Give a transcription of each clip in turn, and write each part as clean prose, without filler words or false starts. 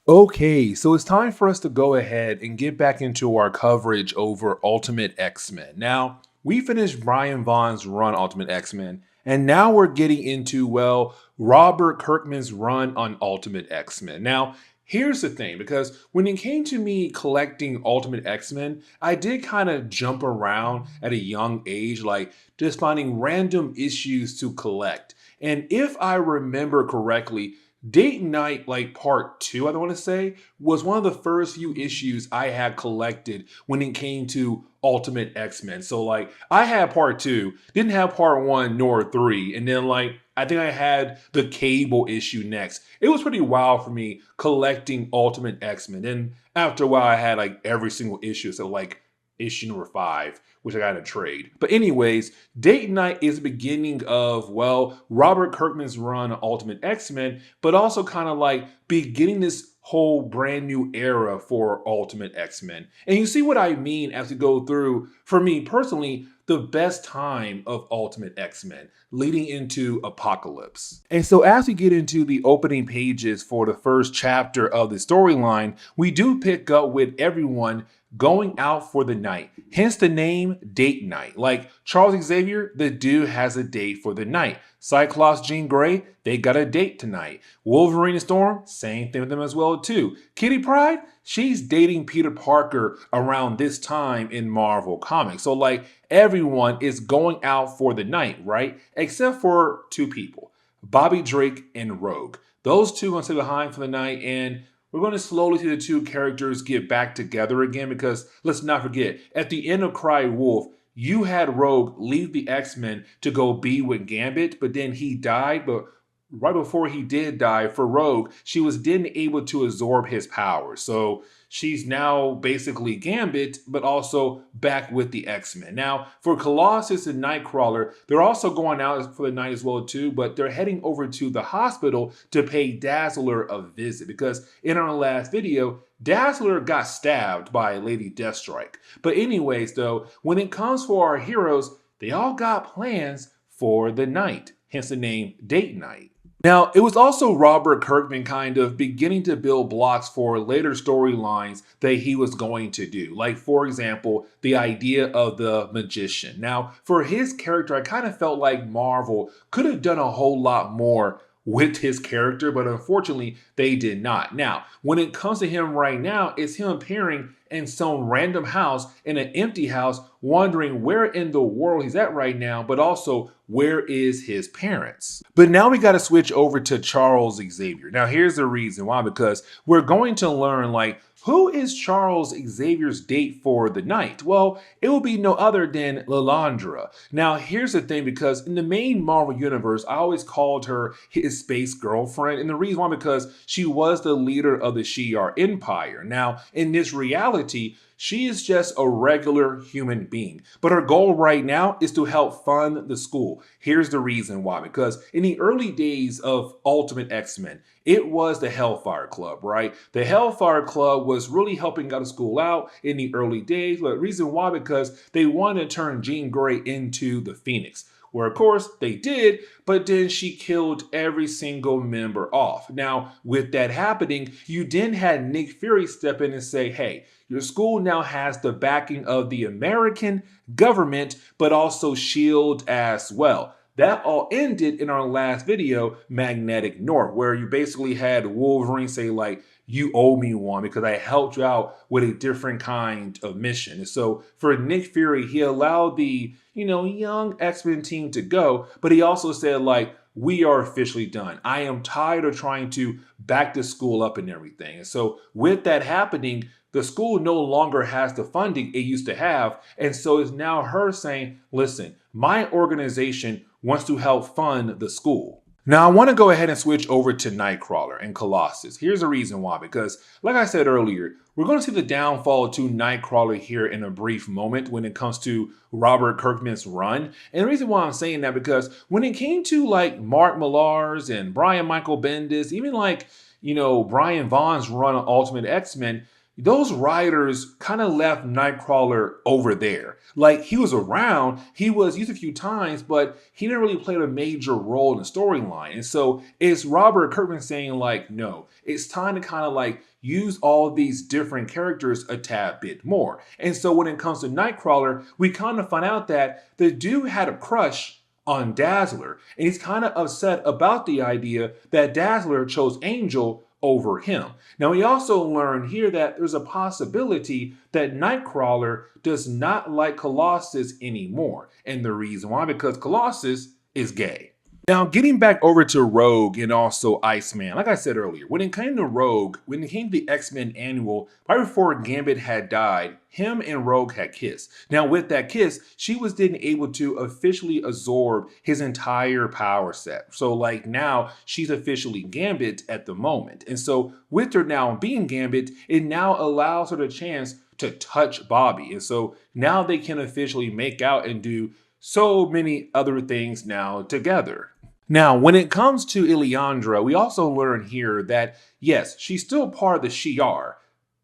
Okay, so it's time for us to go ahead and get back into our coverage over Ultimate X-Men. Now, we finished Brian Vaughn's run Ultimate X-Men, and now we're getting into, well, Robert Kirkman's run on Ultimate X-Men. Now, here's the thing, because when it came to me collecting Ultimate X-Men, I did kind of jump around at a young age, like just finding random issues to collect. And if I remember correctly, Date Night, like part two, I want to say, was one of the first few issues I had collected when it came to Ultimate X-Men. So, like, I had part two, didn't have part one nor three, and then, like, I think I had the Cable issue next. It was pretty wild for me collecting Ultimate X-Men. And after a while, I had, like, every single issue. So, like, issue number 5, which I got to trade. But anyways, Date Night is the beginning of, well, Robert Kirkman's run on Ultimate X-Men, but also kind of like beginning this whole brand new era for Ultimate X-Men. And you see what I mean as we go through, for me personally, the best time of Ultimate X-Men leading into Apocalypse. And so as we get into the opening pages for the first chapter of the storyline, we do pick up with everyone going out for the night, hence the name Date Night. Like Charles Xavier, the dude has a date for the night. Cyclops, Jean Grey, they got a date tonight. Wolverine and Storm, same thing with them as well too. Kitty Pryde, she's dating Peter Parker around this time in Marvel Comics. So like everyone is going out for the night, right? Except for two people, Bobby Drake and Rogue. Those two are going to stay behind for the night, and we're going to slowly see the two characters get back together again, because let's not forget, at the end of Cry Wolf, you had Rogue leave the X-Men to go be with Gambit, but then he died. But right before he did die, for Rogue, she was then able to absorb his powers. So she's now basically Gambit, but also back with the X-Men. Now, for Colossus and Nightcrawler, they're also going out for the night as well too, but they're heading over to the hospital to pay Dazzler a visit, because in our last video, Dazzler got stabbed by Lady Deathstrike. But anyways though, when it comes for our heroes, they all got plans for the night, hence the name Date Night. Now, it was also Robert Kirkman kind of beginning to build blocks for later storylines that he was going to do. Like, for example, the idea of the magician. Now, for his character, I kind of felt like Marvel could have done a whole lot more with his character, but unfortunately, they did not. Now, when it comes to him right now, it's him appearing in some random house, in an empty house, wondering where in the world he's at right now, but also where is his parents. But now we got to switch over to Charles Xavier. Now here's the reason why, because we're going to learn, like, who is Charles Xavier's date for the night? Well, it will be no other than Lilandra. Now here's the thing, because in the main Marvel universe, I always called her his space girlfriend, and the reason why, because she was the leader of the Shi'ar Empire. Now in this reality, she is just a regular human being, but her goal right now is to help fund the school. Here's the reason why, because in the early days of Ultimate X-Men, it was the Hellfire Club, right? The Hellfire Club was really helping out the school out in the early days, but the reason why, because they wanted to turn Jean Grey into the Phoenix, where of course they did, but then she killed every single member off. Now, with that happening, you then had Nick Fury step in and say, hey, your school now has the backing of the American government, but also S.H.I.E.L.D. as well. That all ended in our last video, Magnetic North, where you basically had Wolverine say, like, you owe me one because I helped you out with a different kind of mission. And so for Nick Fury, he allowed the, young X-Men team to go, but he also said, like, we are officially done. I am tired of trying to back the school up and everything. And so with that happening, the school no longer has the funding it used to have. And so it's now her saying, listen, my organization wants to help fund the school. Now, I want to go ahead and switch over to Nightcrawler and Colossus. Here's the reason why, because like I said earlier, we're going to see the downfall to Nightcrawler here in a brief moment when it comes to Robert Kirkman's run. And the reason why I'm saying that, because when it came to like Mark Millar's and Brian Michael Bendis, even like, Brian Vaughn's run on Ultimate X-Men, those writers kind of left Nightcrawler over there. Like, he was around, he was used a few times, but he didn't really play a major role in the storyline. And so it's Robert Kirkman saying, like, no, it's time to kind of like use all these different characters a tad bit more. And so when it comes to Nightcrawler, we kind of find out that the dude had a crush on Dazzler, and he's kind of upset about the idea that Dazzler chose Angel over him. Now, we also learn here that there's a possibility that Nightcrawler does not like Colossus anymore. And the reason why, because Colossus is gay. Now, getting back over to Rogue and also Iceman, like I said earlier, when it came to Rogue, when it came to the X-Men Annual, right before Gambit had died, him and Rogue had kissed. Now, with that kiss, she was then able to officially absorb his entire power set. So, like, now she's officially Gambit at the moment. And so, with her now being Gambit, it now allows her the chance to touch Bobby. And so, now they can officially make out and do so many other things now together. Now, when it comes to Illyandra, we also learn here that, yes, she's still part of the Shi'ar,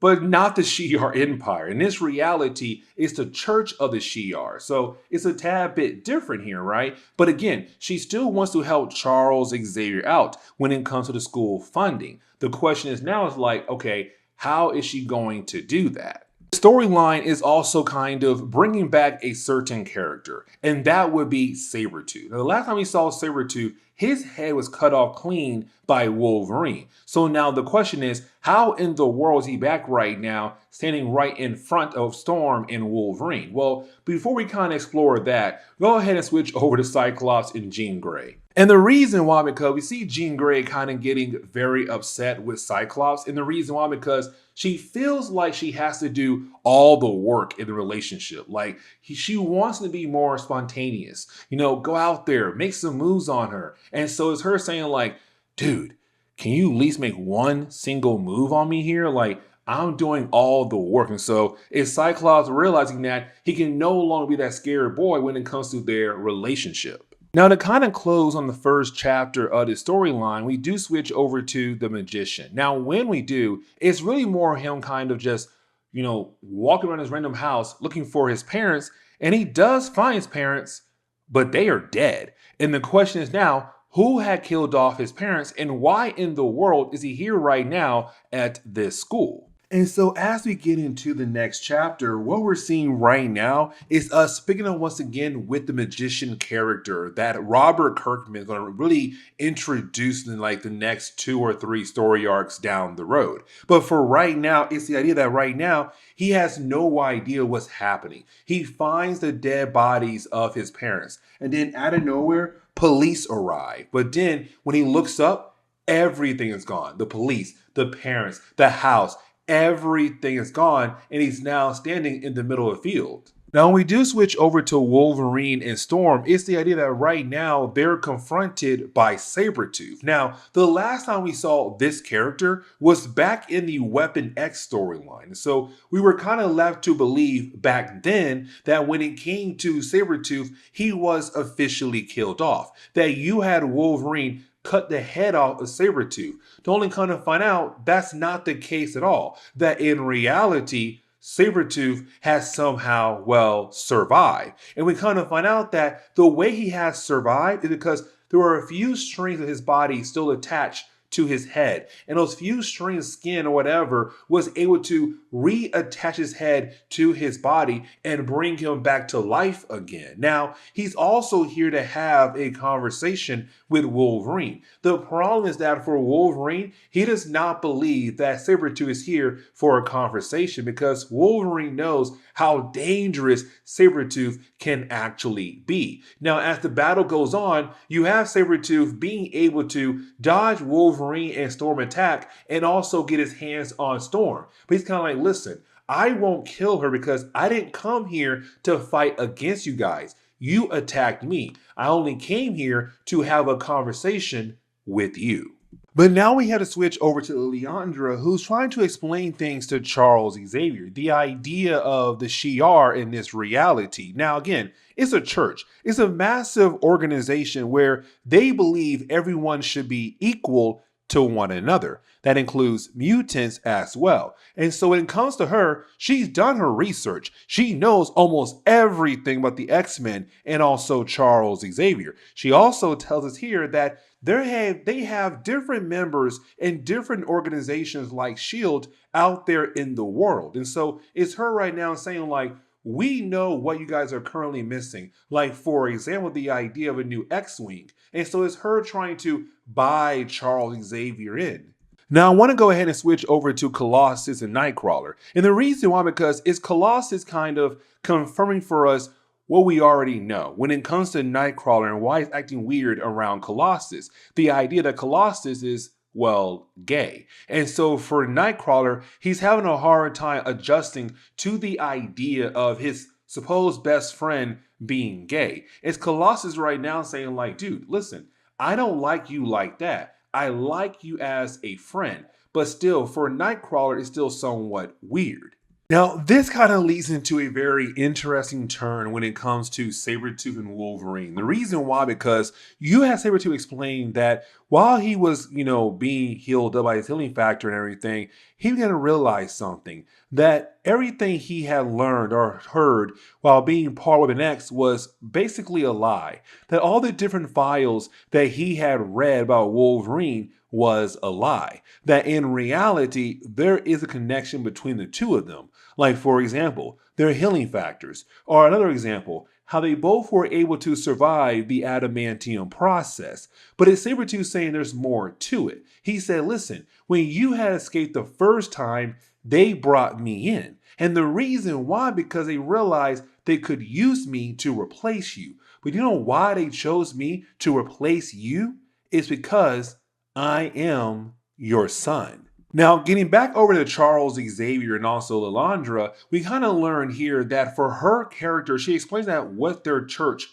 but not the Shi'ar Empire. In this reality, it's the Church of the Shi'ar. So it's a tad bit different here, right? But again, she still wants to help Charles Xavier out when it comes to the school funding. The question is now is like, okay, how is she going to do that? The storyline is also kind of bringing back a certain character, and that would be Sabretooth. Now, the last time we saw Sabretooth, his head was cut off clean by Wolverine. So now the question is, how in the world is he back right now, standing right in front of Storm and Wolverine? Well, before we kind of explore that, go ahead and switch over to Cyclops and Jean Grey. And the reason why, because we see Jean Grey kind of getting very upset with Cyclops, and the reason why, because she feels like she has to do all the work in the relationship. Like, she wants to be more spontaneous, you know, go out there, make some moves on her. And so it's her saying like, dude, can you at least make one single move on me here? Like, I'm doing all the work. And so it's Cyclops realizing that he can no longer be that scared boy when it comes to their relationship. Now, to kind of close on the first chapter of the storyline, we do switch over to the Magician. Now, when we do, it's really more him kind of just, you know, walking around his random house looking for his parents, and he does find his parents, but they are dead. And the question is now, who had killed off his parents, and why in the world is he here right now at this school? And so as we get into the next chapter, what we're seeing right now is us picking up once again with the Magician character that Robert Kirkman is going to really introduce in like the next 2 or 3 story arcs down the road. But for right now, it's the idea that right now he has no idea what's happening. He finds the dead bodies of his parents, and then out of nowhere, police arrive. But then when he looks up, everything is gone. The police, the parents, the house, everything is gone, and he's now standing in the middle of the field. Now, when we do switch over to Wolverine and Storm, it's the idea that right now they're confronted by Sabretooth. Now, the last time we saw this character was back in the Weapon X storyline. So we were kind of left to believe back then that when it came to Sabretooth, he was officially killed off. That you had Wolverine cut the head off of Sabretooth. To only kind of find out that's not the case at all. That in reality, Sabretooth has somehow, well, survived. And we kind of find out that the way he has survived is because there are a few strings of his body still attached to his head. And those few strings of skin or whatever was able to reattach his head to his body and bring him back to life again. Now, he's also here to have a conversation with Wolverine. The problem is that for Wolverine, he does not believe that Sabretooth is here for a conversation because Wolverine knows how dangerous Sabretooth can actually be. Now, as the battle goes on, you have Sabretooth being able to dodge Wolverine and Storm attack and also get his hands on Storm. But he's kind of like, listen, I won't kill her because I didn't come here to fight against you guys. You attacked me. I only came here to have a conversation with you. But now we had to switch over to Illyandra, who's trying to explain things to Charles Xavier. The idea of the Shi'ar in this reality. Now, again, it's a church. It's a massive organization where they believe everyone should be equal to one another. That includes mutants as well. And so when it comes to her, she's done her research. She knows almost everything about the X-Men and also Charles Xavier. She also tells us here that they have different members in different organizations like SHIELD out there in the world. And so it's her right now saying like, we know what you guys are currently missing. Like, for example, the idea of a new X-Wing. And so it's her trying to buy Charles Xavier in. Now, I want to go ahead and switch over to Colossus and Nightcrawler. And the reason why, because it's Colossus kind of confirming for us what we already know when it comes to Nightcrawler and why he's acting weird around Colossus. The idea that Colossus is, well, gay. And so for Nightcrawler, he's having a hard time adjusting to the idea of his supposed best friend being gay. It's Colossus right now saying like, dude, listen, I don't like you like that. I like you as a friend. But still, for Nightcrawler, it's still somewhat weird. Now, this kind of leads into a very interesting turn when it comes to Sabretooth and Wolverine. The reason why, because you had Sabretooth explain that while he was, being healed up by his healing factor and everything, he began to realize something, that everything he had learned or heard while being part of an X was basically a lie. That all the different files that he had read about Wolverine was a lie. That in reality, there is a connection between the two of them. Like, for example, their healing factors. Or another example, how they both were able to survive the adamantium process. But it's Sabretooth saying there's more to it. He said, listen, when you had escaped the first time, they brought me in. And the reason why, because they realized they could use me to replace you. But you know why they chose me to replace you? It's because I am your son. Now, getting back over to Charles Xavier and also Lilandra, we kind of learn here that for her character, she explains that what their church,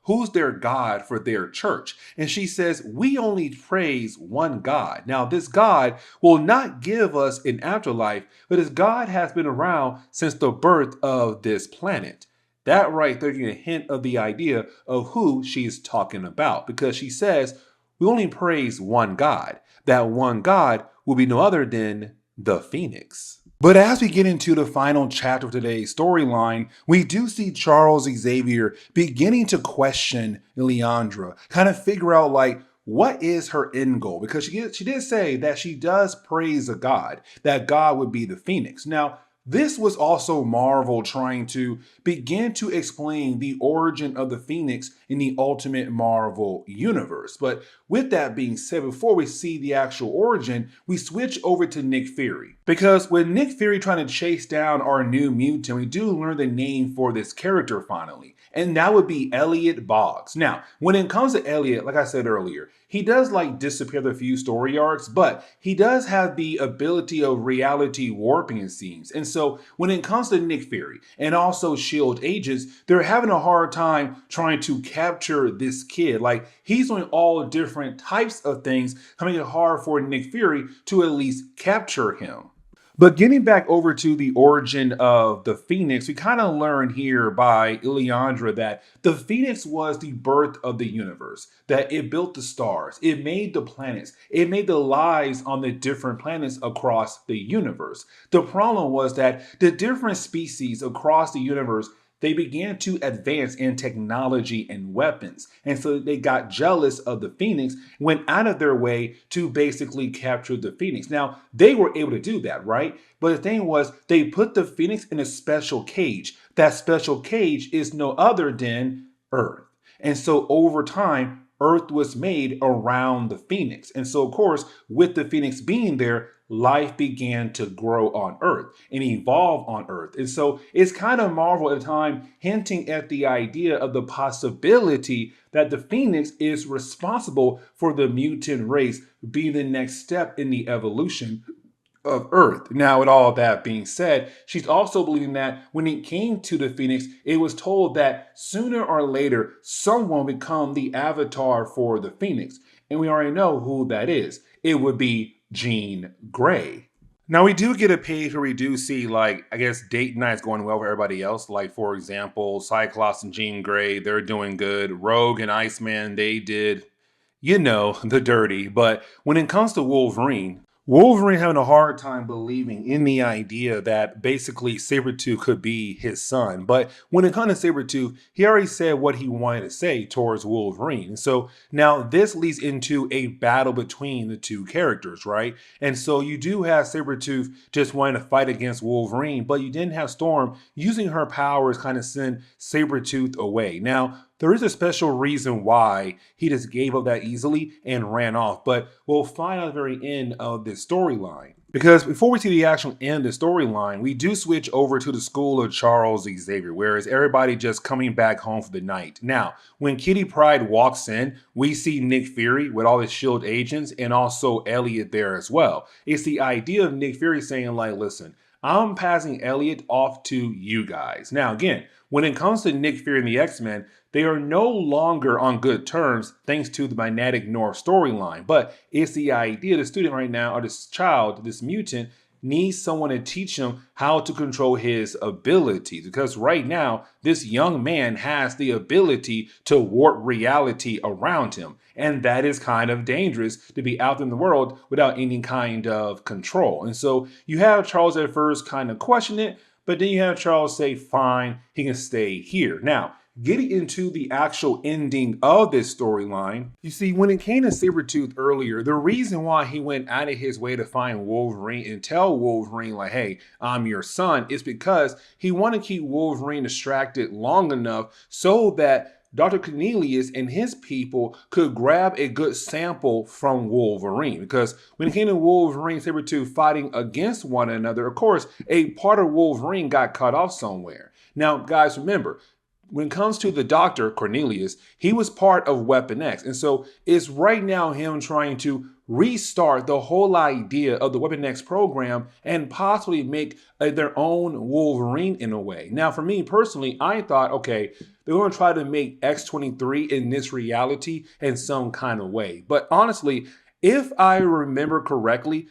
who's their God for their church. And she says, we only praise one God. Now, this God will not give us an afterlife, but this God has been around since the birth of this planet. That right there gives a hint of the idea of who she's talking about, because she says, we only praise one God. That one God will be no other than the Phoenix. But as we get into the final chapter of today's storyline, we do see Charles Xavier beginning to question Lilandra, kind of figure out like, what is her end goal? Because she did say that she does praise a God, that God would be the Phoenix. Now, this was also Marvel trying to begin to explain the origin of the Phoenix in the Ultimate Marvel universe. But with that being said, before we see the actual origin, we switch over to Nick Fury. Because with Nick Fury trying to chase down our new mutant, we do learn the name for this character finally. And that would be Elliot Boggs. Now, when it comes to Elliot, like I said earlier, he does disappear the few story arcs, but he does have the ability of reality warping, it seems. And so when it comes to Nick Fury and also SHIELD agents, they're having a hard time trying to capture this kid. Like, he's doing all different types of things, coming it hard for Nick Fury to at least capture him. But getting back over to the origin of the Phoenix, we kind of learn here by Lilandra that the Phoenix was the birth of the universe, that it built the stars, it made the planets, it made the lives on the different planets across the universe. The problem was that the different species across the universe, they began to advance in technology and weapons. And so they got jealous of the Phoenix, went out of their way to basically capture the Phoenix. Now, they were able to do that, right? But the thing was, they put the Phoenix in a special cage. That special cage is no other than Earth. And so over time, Earth was made around the Phoenix. And so, of course, with the Phoenix being there, life began to grow on Earth and evolve on Earth. And so it's kind of Marvel at the time hinting at the idea of the possibility that the Phoenix is responsible for the mutant race being the next step in the evolution of Earth. Now, with all that being said, she's also believing that when it came to the Phoenix, it was told that sooner or later, someone would become the avatar for the Phoenix. And we already know who that is. It would be Jean Grey. Now, we do get a page where we do see, date night's going well for everybody else. Like, for example, Cyclops and Jean Grey, they're doing good. Rogue and Iceman, they did you know, the dirty. But when it comes to Wolverine having a hard time believing in the idea that basically Sabretooth could be his son. But when it comes to Sabretooth, he already said what he wanted to say towards Wolverine. And so now this leads into a battle between the two characters, right? And so you do have Sabretooth just wanting to fight against Wolverine, but you didn't have Storm using her powers kind of send Sabretooth away. Now, there is a special reason why he just gave up that easily and ran off, but we'll find out at the very end of this storyline. Because before we see the actual end of the storyline, we do switch over to the school of Charles Xavier, whereas everybody just coming back home for the night. Now, when Kitty Pryde walks in, we see Nick Fury with all his S.H.I.E.L.D. agents and also Elliot there as well. It's the idea of Nick Fury saying like, listen, I'm passing Elliot off to you guys. Now, again, when it comes to Nick Fury and the X-Men, they are no longer on good terms thanks to the Magnetic North storyline. But it's the idea the student right now, or this child, this mutant, needs someone to teach him how to control his abilities. Because right now, this young man has the ability to warp reality around him. And that is kind of dangerous to be out in the world without any kind of control. And so you have Charles at first kind of question it, but then you have Charles say, fine, he can stay here. Now, getting into the actual ending of this storyline, you see, when it came to Sabretooth earlier, the reason why he went out of his way to find Wolverine and tell Wolverine, like, hey, I'm your son, is because he wanted to keep Wolverine distracted long enough so that Dr. Cornelius and his people could grab a good sample from Wolverine. Because when it came to Wolverine and Sabretooth fighting against one another, of course, a part of Wolverine got cut off somewhere. Now, guys, remember, when it comes to the Doctor, Cornelius, he was part of Weapon X. And so it's right now him trying to restart the whole idea of the Weapon X program and possibly make their own Wolverine in a way. Now, for me personally, I thought, okay, they're going to try to make X-23 in this reality in some kind of way. But honestly, if I remember correctly,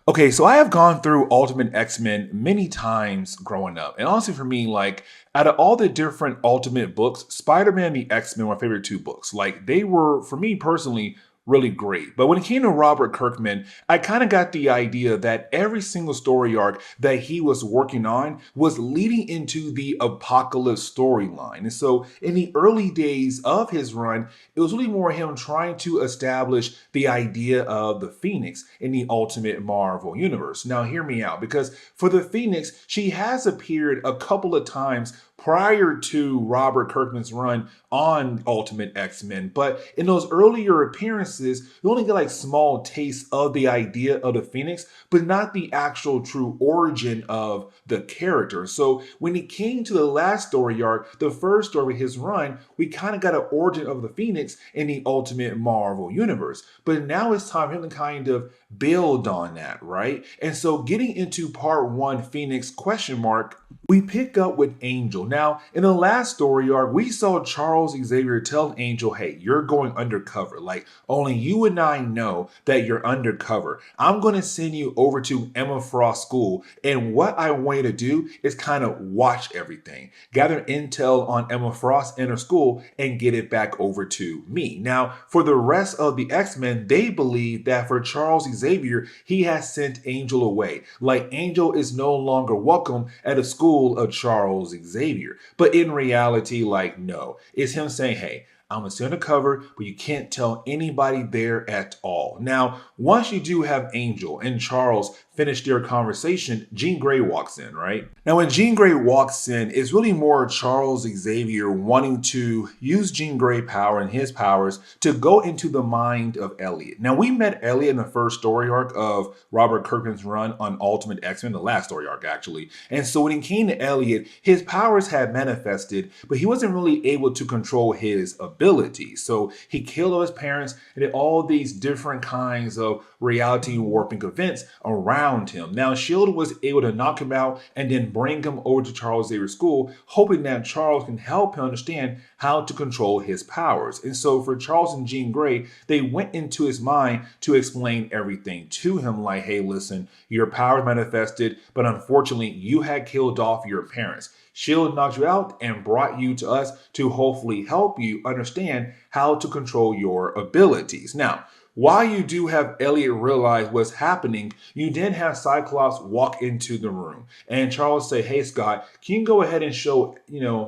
okay, so I have gone through Ultimate X-Men many times growing up. And honestly, for me, like, out of all the different Ultimate books, Spider-Man and the X-Men were my favorite two books. Like, they were, for me personally, really great. But when it came to Robert Kirkman, I kind of got the idea that every single story arc that he was working on was leading into the Apocalypse storyline. And so in the early days of his run, it was really more him trying to establish the idea of the Phoenix in the Ultimate Marvel universe. Now, hear me out, because for the Phoenix, she has appeared a couple of times prior to Robert Kirkman's run on Ultimate X-Men. But in those earlier appearances, you only get like small tastes of the idea of the Phoenix, but not the actual true origin of the character. So when it came to the last story arc, the first story of his run, we kind of got an origin of the Phoenix in the Ultimate Marvel universe. But now it's time for him to kind of build on that, right? And so getting into part one, Phoenix question mark, we pick up with Angel. Now, in the last story arc, we saw Charles Xavier tell Angel, hey, you're going undercover. Like, only you and I know that you're undercover. I'm going to send you over to Emma Frost School. And what I want you to do is kind of watch everything. Gather intel on Emma Frost and her school and get it back over to me. Now, for the rest of the X-Men, they believe that for Charles Xavier, he has sent Angel away. Like, Angel is no longer welcome at a school of Charles Xavier. But in reality, like, no. It's him saying, hey, I'm going to stay undercover, but you can't tell anybody there at all. Now, once you do have Angel and Charles finish their conversation, Jean Grey walks in, right? Now, when Jean Grey walks in, it's really more Charles Xavier wanting to use Jean Grey power and his powers to go into the mind of Elliot. Now, we met Elliot in the first story arc of Robert Kirkman's run on Ultimate X-Men, the last story arc, actually. And so when it came to Elliot, his powers had manifested, but he wasn't really able to control his abilities. So he killed all his parents and did all these different kinds of reality warping events around around him. Now, S.H.I.E.L.D. was able to knock him out and then bring him over to Charles Xavier's school, hoping that Charles can help him understand how to control his powers. And so for Charles and Jean Grey, they went into his mind to explain everything to him, like, hey, listen, your powers manifested, but unfortunately, you had killed off your parents. S.H.I.E.L.D. knocked you out and brought you to us to hopefully help you understand how to control your abilities. Now, while you do have Elliot realize what's happening, you then have Cyclops walk into the room. And Charles say, hey, Scott, can you go ahead and show,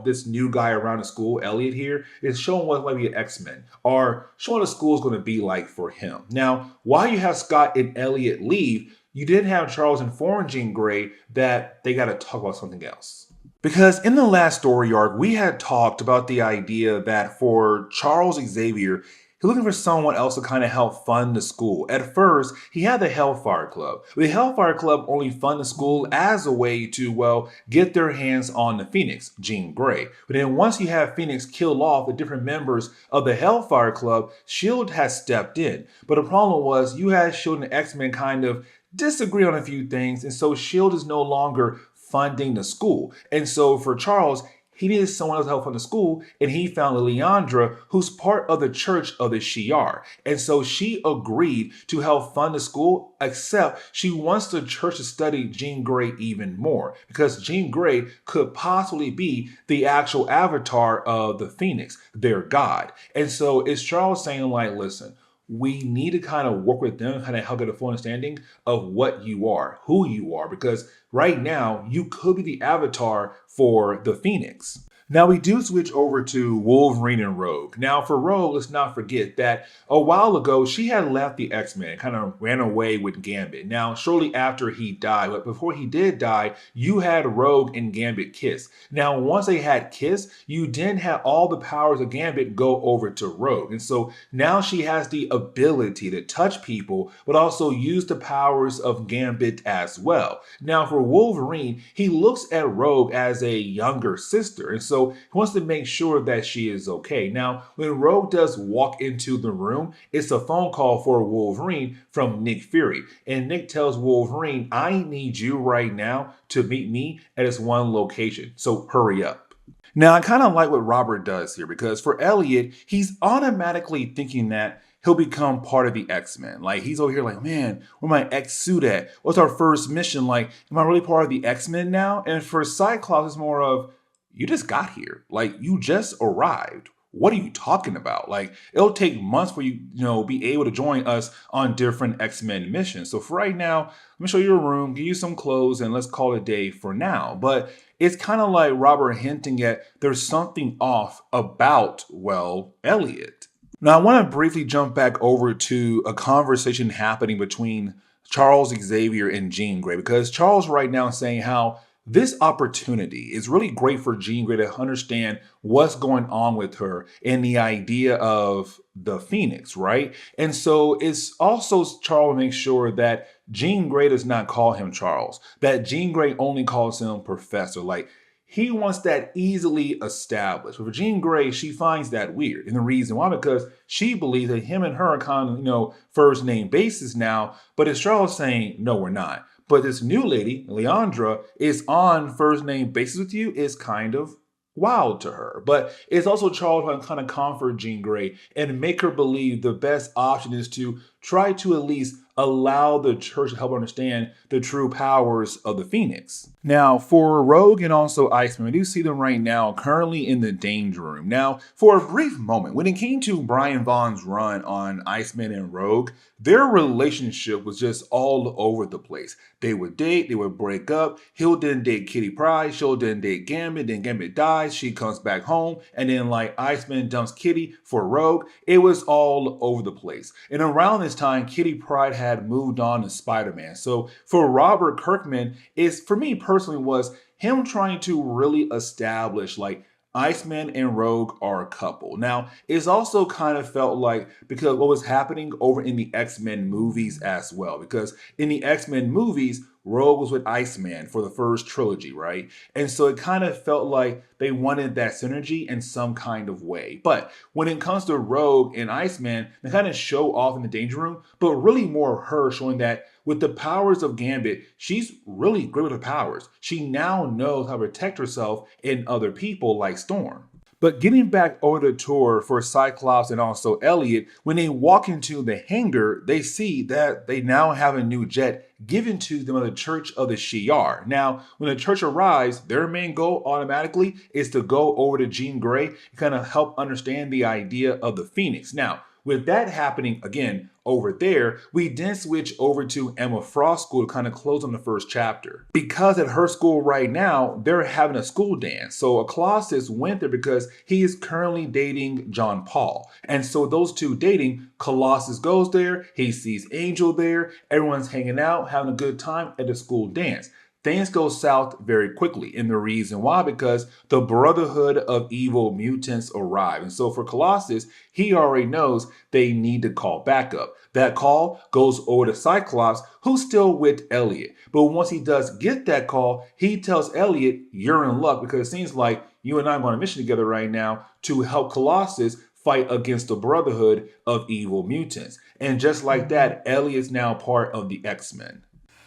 this new guy around the school, Elliot here, is showing what might be an X-Men, or showing the school's going to be like for him. Now, while you have Scott and Elliot leave, you did have Charles inform Jean Grey that they got to talk about something else. Because in the last story arc, we had talked about the idea that for Charles Xavier, he's looking for someone else to kind of help fund the school. At first, he had the Hellfire Club. The Hellfire Club only fund the school as a way to, get their hands on the Phoenix, Jean Grey. But then once you have Phoenix kill off the different members of the Hellfire Club, S.H.I.E.L.D. has stepped in. But the problem was you had S.H.I.E.L.D. and X-Men kind of disagree on a few things, and so S.H.I.E.L.D. is no longer funding the school. And so for Charles, he needed someone else to help fund the school, and he found Leandra, who's part of the Church of the Shi'ar. And so she agreed to help fund the school, except she wants the church to study Jean Grey even more, because Jean Grey could possibly be the actual avatar of the Phoenix, their god. And so it's Charles saying, like, listen, we need to kind of work with them, kind of help get a full understanding of what you are, who you are, because right now you could be the avatar for the Phoenix. Now we do switch over to Wolverine and Rogue. Now for Rogue, let's not forget that a while ago, she had left the X-Men and kind of ran away with Gambit. Now, shortly after he died, but before he did die, you had Rogue and Gambit kiss. Now, once they had kissed, you then had all the powers of Gambit go over to Rogue. And so now she has the ability to touch people, but also use the powers of Gambit as well. Now for Wolverine, he looks at Rogue as a younger sister. And so he wants to make sure that she is okay. Now, when Rogue does walk into the room, it's a phone call for Wolverine from Nick Fury. And Nick tells Wolverine, I need you right now to meet me at this one location. So hurry up. Now, I kind of like what Robert does here, because for Elliot, he's automatically thinking that he'll become part of the X-Men. Like, he's over here like, man, where my X suit at? What's our first mission? Like, am I really part of the X-Men now? And for Cyclops, it's more of, you just got here. Like, you just arrived. What are you talking about? Like, it'll take months for you, be able to join us on different X-Men missions. So for right now, let me show you a room, give you some clothes, and let's call it a day for now. But it's kind of like Robert hinting at there's something off about, Elliot. Now, I want to briefly jump back over to a conversation happening between Charles Xavier and Jean Grey, because Charles right now is saying how this opportunity is really great for Jean Grey to understand what's going on with her and the idea of the Phoenix, right? And so it's also Charles makes sure that Jean Grey does not call him Charles, that Jean Grey only calls him Professor. Like, he wants that easily established. But for Jean Grey, she finds that weird. And the reason why, because she believes that him and her are kind of, first name basis now. But it's Charles saying, no, we're not. But this new lady, Leandra, is on first name basis with you, is kind of wild to her. But it's also Charles trying to kind of comfort Jean Grey and make her believe the best option is to try to at least allow the church to help her understand the true powers of the Phoenix. Now, for Rogue and also Iceman, we do see them right now currently in the Danger Room. Now, for a brief moment, when it came to Brian Vaughn's run on Iceman and Rogue, their relationship was just all over the place. They would date, they would break up. He'll then date Kitty Pryde, she'll then date Gambit, then Gambit dies, she comes back home, and then Iceman dumps Kitty for Rogue. It was all over the place. And around this time, Kitty Pryde had moved on to Spider-Man. So for Robert Kirkman, for me personally, was him trying to really establish Iceman and Rogue are a couple. Now, it's also kind of felt like because what was happening over in the X-Men movies as well. Because in the X-Men movies, Rogue was with Iceman for the first trilogy, right? And so it kind of felt like they wanted that synergy in some kind of way. But when it comes to Rogue and Iceman, they kind of show off in the Danger Room, but really more her showing that with the powers of Gambit, she's really great with her powers. She now knows how to protect herself and other people like Storm. But getting back over the tour for Cyclops and also Elliot, when they walk into the hangar, they see that they now have a new jet given to them by the Church of the Shi'ar. Now, when the church arrives, their main goal automatically is to go over to Jean Grey and kind of help understand the idea of the Phoenix. Now, with that happening again over there, we then switch over to Emma Frost's school to kind of close on the first chapter. Because at her school right now, they're having a school dance. So Colossus went there because he is currently dating John Paul. And so those two dating, Colossus goes there, he sees Angel there, everyone's hanging out, having a good time at the school dance. Things go south very quickly. And the reason why, because the Brotherhood of Evil Mutants arrive. And so for Colossus, he already knows they need to call backup. That call goes over to Cyclops, who's still with Elliot. But once he does get that call, he tells Elliot, you're in luck, because it seems like you and I are on a mission together right now to help Colossus fight against the Brotherhood of Evil Mutants. And just like that, Elliot's now part of the X-Men.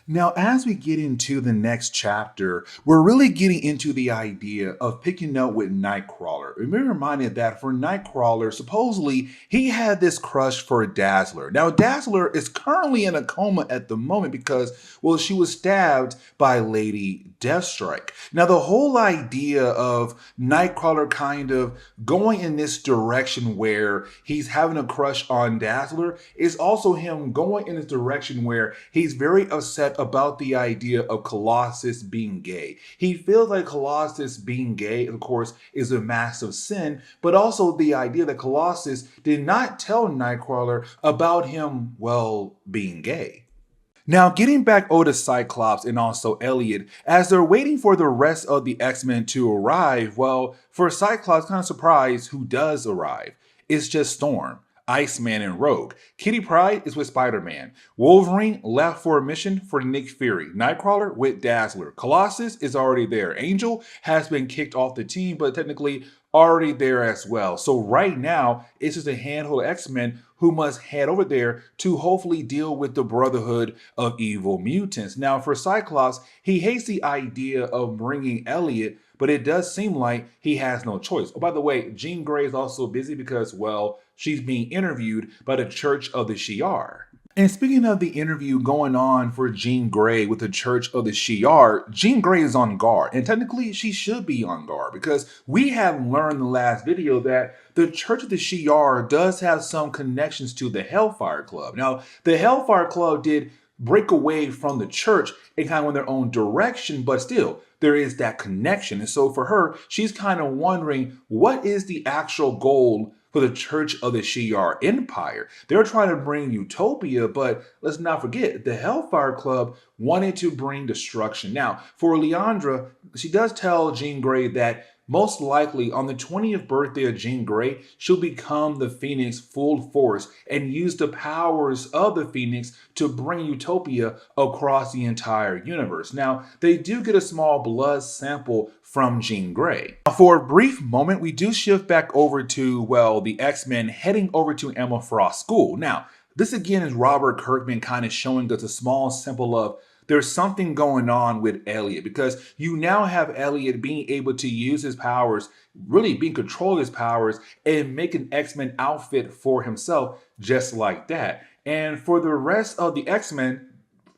Now, as we get into the next chapter, we're really getting into the idea of picking up with Nightcrawler. And we're reminded that for Nightcrawler, supposedly he had this crush for Dazzler. Now, Dazzler is currently in a coma at the moment because, well, she was stabbed by Lady Deathstrike. Now, the whole idea of Nightcrawler kind of going in this direction where he's having a crush on Dazzler is also him going in this direction where he's very upset about the idea of Colossus being gay. He feels like Colossus being gay, of course, is a massive sin, but also the idea that Colossus did not tell Nightcrawler about him, well, being gay. Now, getting back over to Cyclops and also Elliot, as they're waiting for the rest of the X-Men to arrive, well, for Cyclops, kind of surprised who does arrive. It's just Storm, Iceman, and Rogue. Kitty Pryde is with Spider-Man. Wolverine left for a mission for Nick Fury. Nightcrawler with Dazzler. Colossus is already there. Angel has been kicked off the team, but technically already there as well. So right now, it's just a handful of X-Men who must head over there to hopefully deal with the Brotherhood of Evil Mutants. Now, for Cyclops, he hates the idea of bringing Elliot, but it does seem like he has no choice. Oh, by the way, Jean Grey is also busy because, well, she's being interviewed by the Church of the Shi'ar. And speaking of the interview going on for Jean Grey with the Church of the Shi'ar, Jean Grey is on guard. And technically, she should be on guard because we have learned in the last video that the Church of the Shi'ar does have some connections to the Hellfire Club. Now, the Hellfire Club did break away from the church and kind of went their own direction, but still, there is that connection. And so for her, she's kind of wondering, what is the actual goal for the Church of the Shi'ar Empire? They're trying to bring utopia, but let's not forget, the Hellfire Club wanted to bring destruction. Now, for Leandra, she does tell Jean Grey that most likely on the 20th birthday of Jean Grey, she'll become the Phoenix full force and use the powers of the Phoenix to bring utopia across the entire universe. Now, they do get a small blood sample from Jean Grey. For a brief moment, we do shift back over to, well, the X-Men heading over to Emma Frost's school. Now, this again is Robert Kirkman kind of showing us a small sample of there's something going on with Elliot, because you now have Elliot being able to use his powers, really being control of his powers, and make an X-Men outfit for himself just like that. And for the rest of the X-Men,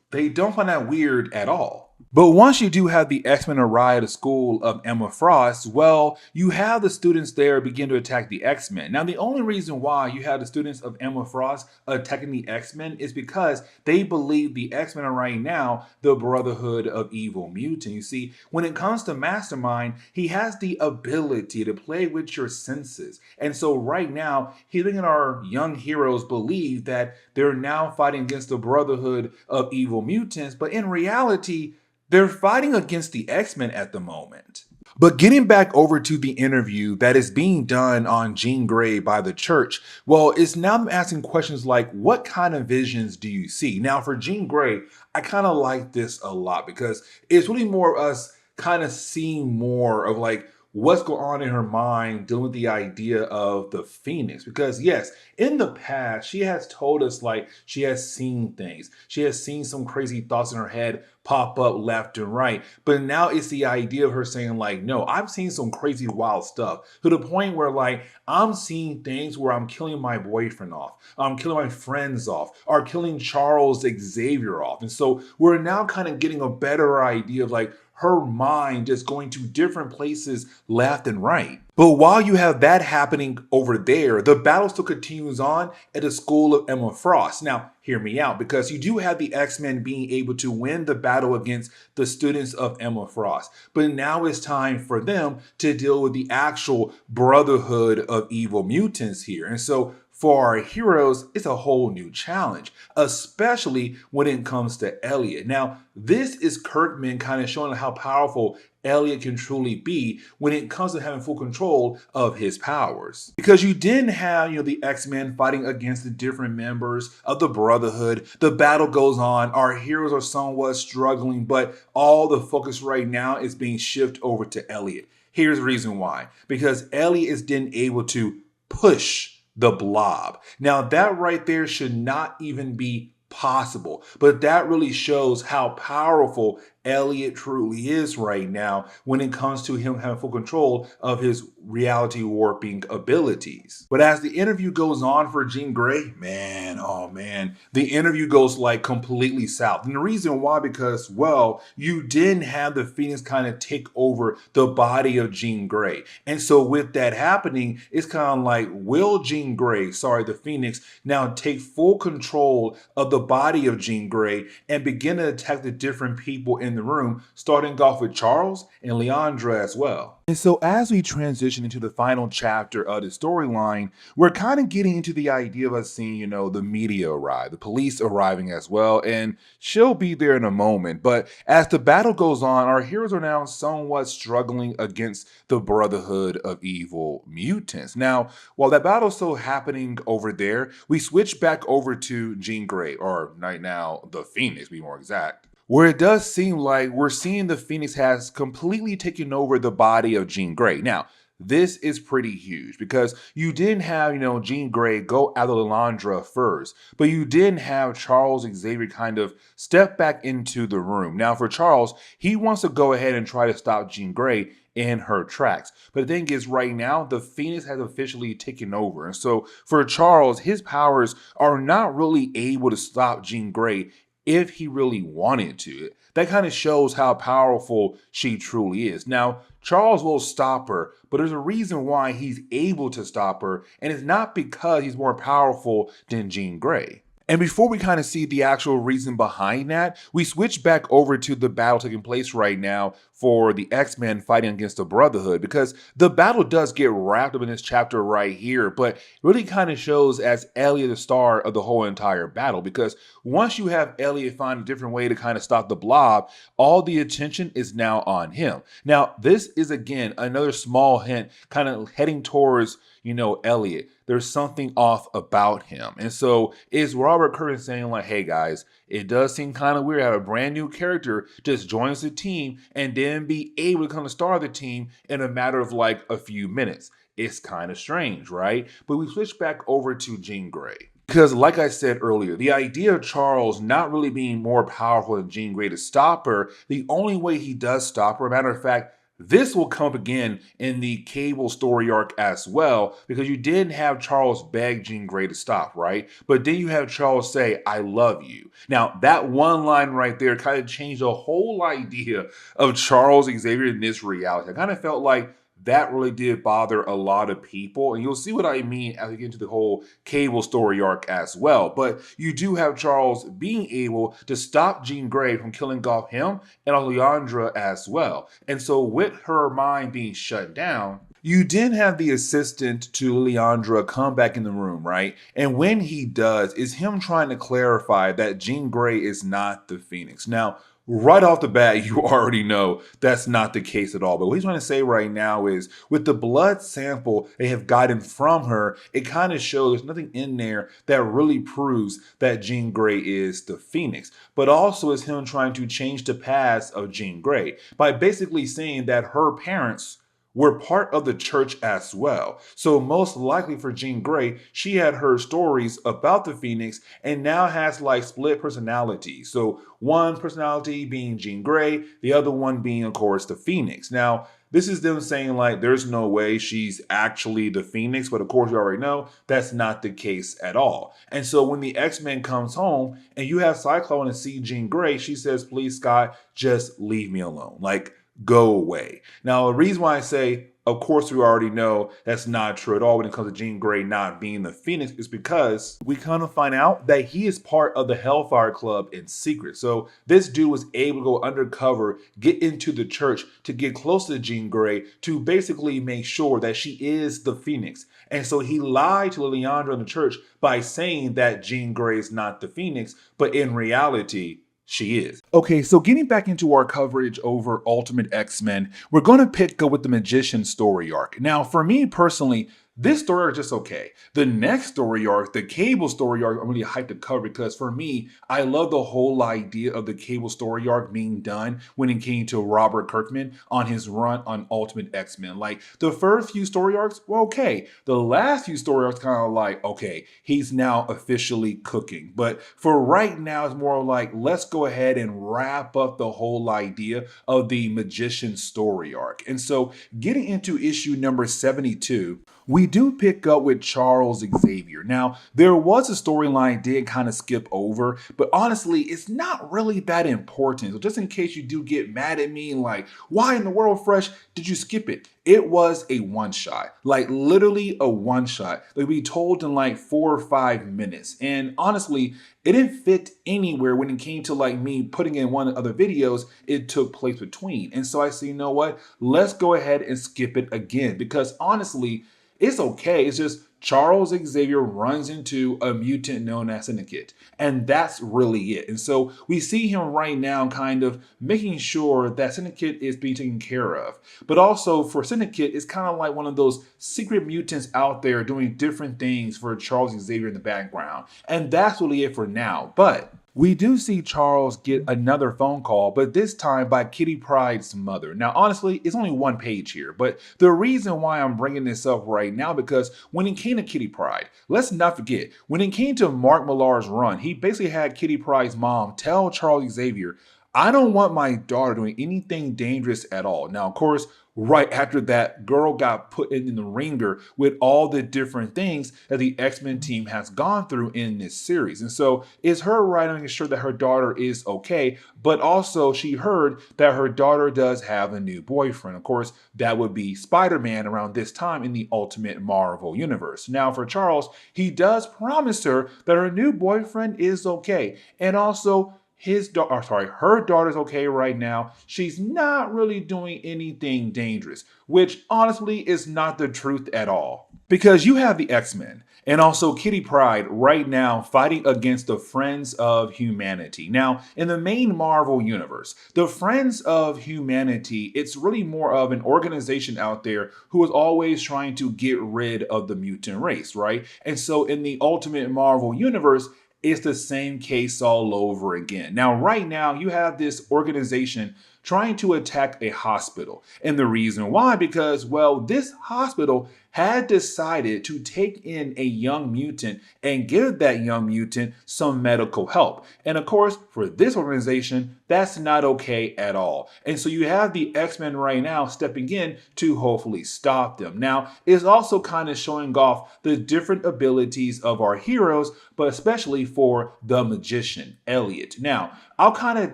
they don't find that weird at all. But once you do have the X-Men arrive at the school of Emma Frost, well, you have the students there begin to attack the X-Men. Now, the only reason why you have the students of Emma Frost attacking the X-Men is because they believe the X-Men are right now the Brotherhood of Evil Mutants. You see, when it comes to Mastermind, he has the ability to play with your senses. And so right now, he's making our young heroes believe that they're now fighting against the Brotherhood of Evil Mutants, but in reality, they're fighting against the X-Men at the moment. But getting back over to the interview that is being done on Jean Grey by the church, well, it's now them asking questions like, what kind of visions do you see? Now, for Jean Grey, I kind of like this a lot because it's really more of us kind of seeing more of like what's going on in her mind dealing with the idea of the Phoenix. Because, yes, in the past, she has told us like she has seen things, she has seen some crazy thoughts in her head pop up left and right. But now it's the idea of her saying, like, no, I've seen some crazy wild stuff to the point where, like, I'm seeing things where I'm killing my boyfriend off, I'm killing my friends off, or killing Charles Xavier off. And so we're now kind of getting a better idea of like her mind just going to different places left and right. But while you have that happening over there, the battle still continues on at the school of Emma Frost. Now, hear me out, because you do have the X-Men being able to win the battle against the students of Emma Frost. But now it's time for them to deal with the actual Brotherhood of Evil Mutants here. And so for our heroes, it's a whole new challenge, especially when it comes to Elliot. Now, this is Kirkman kind of showing how powerful Elliot can truly be when it comes to having full control of his powers. Because you didn't have, the X-Men fighting against the different members of the Brotherhood. The battle goes on. Our heroes are somewhat struggling, but all the focus right now is being shifted over to Elliot. Here's the reason why. Because Elliot is then able to push the Blob. Now that right there should not even be possible, but that really shows how powerful Elliot truly is right now when it comes to him having full control of his reality warping abilities. But as the interview goes on for Jean Grey, man, oh man, the interview goes like completely south. And the reason why, because, well, you didn't have the Phoenix kind of take over the body of Jean Grey. And so with that happening, it's kind of like, will Jean Grey, the Phoenix, now take full control of the body of Jean Grey and begin to attack the different people in the room, starting off with Charles and Leandra as well. And so as we transition into the final chapter of the storyline, we're kind of getting into the idea of us seeing, the media arrive, the police arriving as well, and she'll be there in a moment. But as the battle goes on, our heroes are now somewhat struggling against the Brotherhood of Evil Mutants. Now, while that battle's still happening over there, we switch back over to Jean Grey, or right now, the Phoenix, to be more exact, where it does seem like we're seeing the Phoenix has completely taken over the body of Jean Grey. Now, this is pretty huge because you didn't have, Jean Grey go after Lilandra first, but you didn't have Charles Xavier kind of step back into the room. Now, for Charles, he wants to go ahead and try to stop Jean Grey in her tracks. But the thing is, right now, the Phoenix has officially taken over. And so for Charles, his powers are not really able to stop Jean Grey if he really wanted to. That kind of shows how powerful she truly is. Now, Charles will stop her, but there's a reason why he's able to stop her, and it's not because he's more powerful than Jean Grey. And before we kind of see the actual reason behind that, we switch back over to the battle taking place right now for the X-Men fighting against the Brotherhood, because the battle does get wrapped up in this chapter right here, but really kind of shows as Elliot the star of the whole entire battle, because once you have Elliot find a different way to kind of stop the Blob, all the attention is now on him. Now, this is again another small hint kind of heading towards, Elliot. There's something off about him. And so it's Robert Kirkman saying like, hey guys, it does seem kind of weird to have a brand new character just joins the team and then be able to kind of star the team in a matter of like a few minutes. It's kind of strange, right? But we switch back over to Jean Grey. Because like I said earlier, the idea of Charles not really being more powerful than Jean Grey to stop her, the only way he does stop her, matter of fact, this will come up again in the Cable story arc as well, because you didn't have Charles beg Jean Grey to stop, right? But then you have Charles say, I love you. Now, that one line right there kind of changed the whole idea of Charles Xavier in this reality. I kind of felt like that really did bother a lot of people. And you'll see what I mean as we get into the whole Cable story arc as well. But you do have Charles being able to stop Jean Grey from killing off him and Leandra as well. And so with her mind being shut down, you did have the assistant to Leandra come back in the room, right? And when he does, is him trying to clarify that Jean Grey is not the Phoenix. Now, right off the bat, you already know that's not the case at all. But what he's trying to say right now is with the blood sample they have gotten from her, it kind of shows there's nothing in there that really proves that Jean Grey is the Phoenix. But also is him trying to change the past of Jean Grey by basically saying that her parents were part of the church as well. So most likely for Jean Grey, she had heard stories about the Phoenix and now has like split personality. So one personality being Jean Grey, the other one being, of course, the Phoenix. Now, this is them saying like there's no way she's actually the Phoenix, but of course you already know that's not the case at all. And so when the X-Men comes home and you have Cyclone and see Jean Grey, she says, "Please, Scott, just leave me alone. Like, go away." Now, the reason why I say, of course, we already know that's not true at all when it comes to Jean Grey not being the Phoenix is because we kind of find out that he is part of the Hellfire Club in secret. So this dude was able to go undercover, get into the church to get close to Jean Grey to basically make sure that she is the Phoenix. And so he lied to Leandra in the church by saying that Jean Grey is not the Phoenix, but in reality, she is. Okay, so getting back into our coverage over Ultimate X-Men, we're going to pick up with the Magician story arc. Now, for me personally, this story arc is just okay. The next story arc, the Cable story arc, I'm really hyped to cover because for me, I love the whole idea of the Cable story arc being done when it came to Robert Kirkman on his run on Ultimate X-Men. Like, the first few story arcs were okay. The last few story arcs kind of like, okay, he's now officially cooking. But for right now, it's more like, let's go ahead and wrap up the whole idea of the Magician story arc. And so getting into issue number 72, we do pick up with Charles Xavier. Now, there was a storyline I did kind of skip over, but honestly, it's not really that important. So just in case you do get mad at me, like, why in the world, Fresh, did you skip it? It was a one-shot, like literally a one-shot. Like we told in like 4 or 5 minutes. And honestly, it didn't fit anywhere when it came to like me putting in one of the other videos it took place between. And so I said, you know what? Let's go ahead and skip it again because honestly, it's okay. It's just Charles Xavier runs into a mutant known as Syndicate. And that's really it. And so we see him right now kind of making sure that Syndicate is being taken care of. But also for Syndicate, it's kind of like one of those secret mutants out there doing different things for Charles Xavier in the background. And that's really it for now. But we do see Charles get another phone call, but this time by Kitty Pryde's mother. Now, honestly, it's only one page here, but the reason why I'm bringing this up right now, because when it came to Kitty Pryde, let's not forget, when it came to Mark Millar's run, he basically had Kitty Pryde's mom tell Charles Xavier, "I don't want my daughter doing anything dangerous at all." Now, of course, right after that, girl got put in the ringer with all the different things that the X-Men team has gone through in this series. And so it's her right making sure that her daughter is okay, but also she heard that her daughter does have a new boyfriend. Of course, that would be Spider-Man around this time in the Ultimate Marvel universe. Now for Charles, he does promise her that her new boyfriend is okay. And also, her daughter's okay right now. She's not really doing anything dangerous, which honestly is not the truth at all. Because you have the X-Men and also Kitty Pryde right now fighting against the Friends of Humanity. Now, in the main Marvel universe, the Friends of Humanity, it's really more of an organization out there who is always trying to get rid of the mutant race, right? And so in the Ultimate Marvel universe, it's the same case all over again. Now, right now, you have this organization trying to attack a hospital. And the reason why, because, well, this hospital had decided to take in a young mutant and give that young mutant some medical help. And of course, for this organization, that's not okay at all. And so you have the X-Men right now stepping in to hopefully stop them. Now, it's also kind of showing off the different abilities of our heroes, but especially for the magician, Elliot. Now, I'll kind of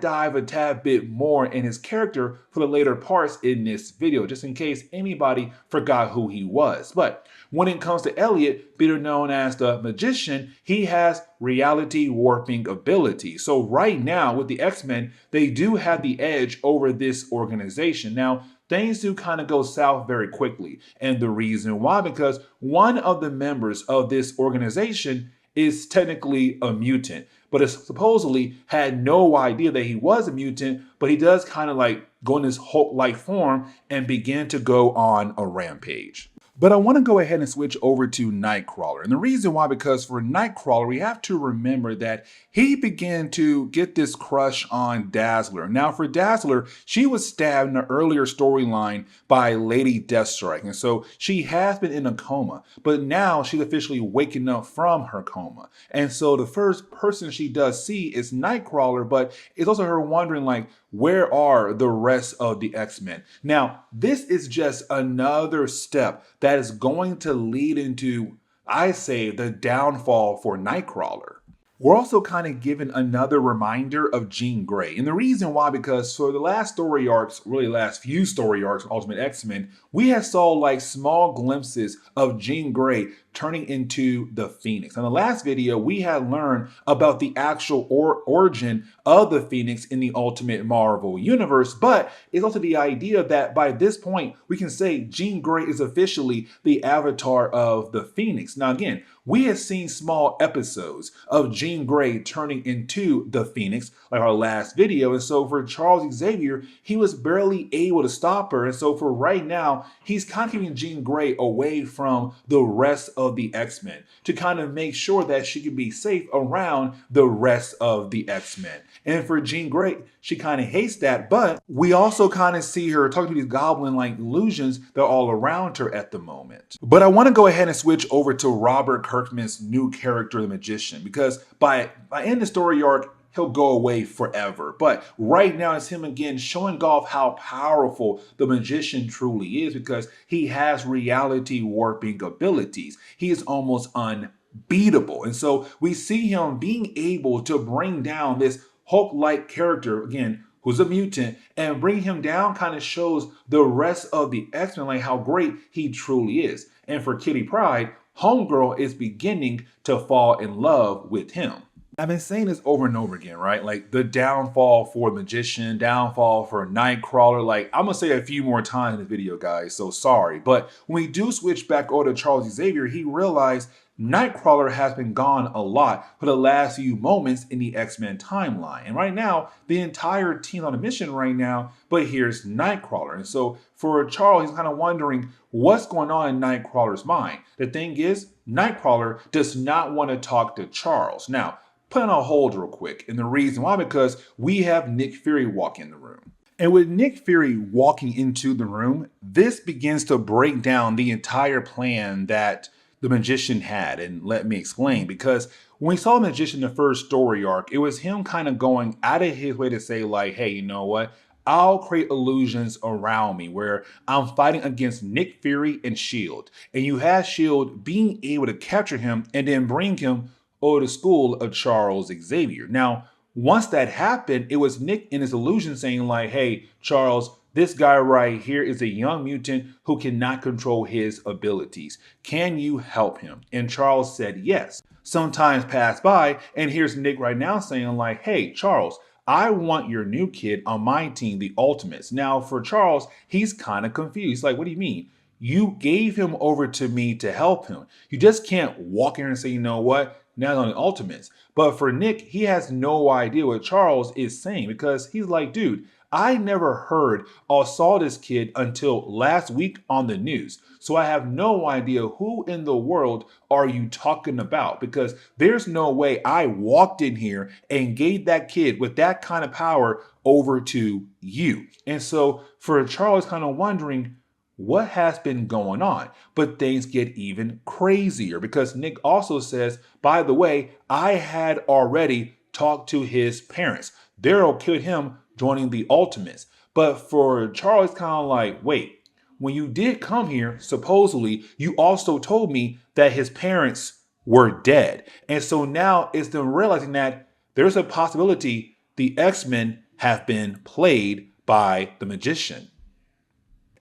dive a tad bit more in his character for the later parts in this video, just in case anybody forgot who he was. But when it comes to Elliot, better known as the magician, he has reality warping ability. So right now with the X-Men, they do have the edge over this organization. Now, things do kind of go south very quickly. And the reason why, because one of the members of this organization is technically a mutant. but it supposedly had no idea that he was a mutant, but he does kind of like go in this Hulk-like form and begin to go on a rampage. But I want to go ahead and switch over to Nightcrawler. And the reason why, because for Nightcrawler, we have to remember that he began to get this crush on Dazzler. Now, for Dazzler, she was stabbed in the earlier storyline by Lady Deathstrike. And so she has been in a coma, but now she's officially waking up from her coma. And so the first person she does see is Nightcrawler, but it's also her wondering, like, where are the rest of the X-Men? Now, this is just another step that is going to lead into, I say, the downfall for Nightcrawler. We're also kind of given another reminder of Jean Grey. And the reason why, because for the last story arcs, really last few story arcs of Ultimate X-Men, we have saw like small glimpses of Jean Grey turning into the Phoenix. In the last video, we had learned about the actual origin of the Phoenix in the Ultimate Marvel Universe, but it's also the idea that by this point, we can say Jean Grey is officially the avatar of the Phoenix. Now again, we have seen small episodes of Jean Grey turning into the Phoenix, like our last video, and so for Charles Xavier, he was barely able to stop her, and so for right now, he's kind of keeping Jean Grey away from the rest of the X-Men to kind of make sure that she can be safe around the rest of the X-Men. And for Jean Grey, she kind of hates that, but we also kind of see her talking to these goblin-like illusions that are all around her at the moment. But I want to go ahead and switch over to Robert Kirkman's new character, the Magician, because by end of story arc, he'll go away forever. But right now it's him again showing off how powerful the Magician truly is, because he has reality warping abilities. He is almost unbeatable. And so we see him being able to bring down this Hulk-like character, again, who's a mutant, and bring him down kind of shows the rest of the X-Men like how great he truly is. And for Kitty Pryde, Homegirl is beginning to fall in love with him. I've been saying this over and over again, right? Like the downfall for Magician, downfall for Nightcrawler. Like I'm gonna say a few more times in the video, guys, so sorry. But when we do switch back over to Charles Xavier, he realized Nightcrawler has been gone a lot for the last few moments in the X-Men timeline. And right now, the entire team on a mission right now, but here's Nightcrawler. And so for Charles, he's kind of wondering what's going on in Nightcrawler's mind. The thing is, Nightcrawler does not want to talk to Charles. Now, put on a hold real quick. And the reason why, because we have Nick Fury walk in the room. And with Nick Fury walking into the room, this begins to break down the entire plan that the Magician had. And let me explain, because when we saw the Magician in the first story arc, it was him kind of going out of his way to say like, hey, you know what? I'll create illusions around me where I'm fighting against Nick Fury and S.H.I.E.L.D. And you have S.H.I.E.L.D. being able to capture him and then bring him over to the school of Charles Xavier. Now, once that happened, it was Nick in his illusion saying like, hey, Charles, this guy right here is a young mutant who cannot control his abilities. Can you help him? And Charles said yes. Some time passed by, and here's Nick right now saying like, hey, Charles, I want your new kid on my team, the Ultimates. Now, for Charles, he's kind of confused. Like, what do you mean? You gave him over to me to help him. You just can't walk in and say, you know what? Now on the Ultimates. But for Nick, he has no idea what Charles is saying, because he's like, dude, I never heard or saw this kid until last week on the news. So I have no idea who in the world are you talking about, because there's no way I walked in here and gave that kid with that kind of power over to you. And so for Charles kind of wondering, what has been going on? But things get even crazier, because Nick also says, by the way, I had already talked to his parents. They're okay with him joining the Ultimates. But for Charles, kind of like, wait, when you did come here, supposedly, you also told me that his parents were dead. And so now it's them realizing that there's a possibility the X-Men have been played by the Magician.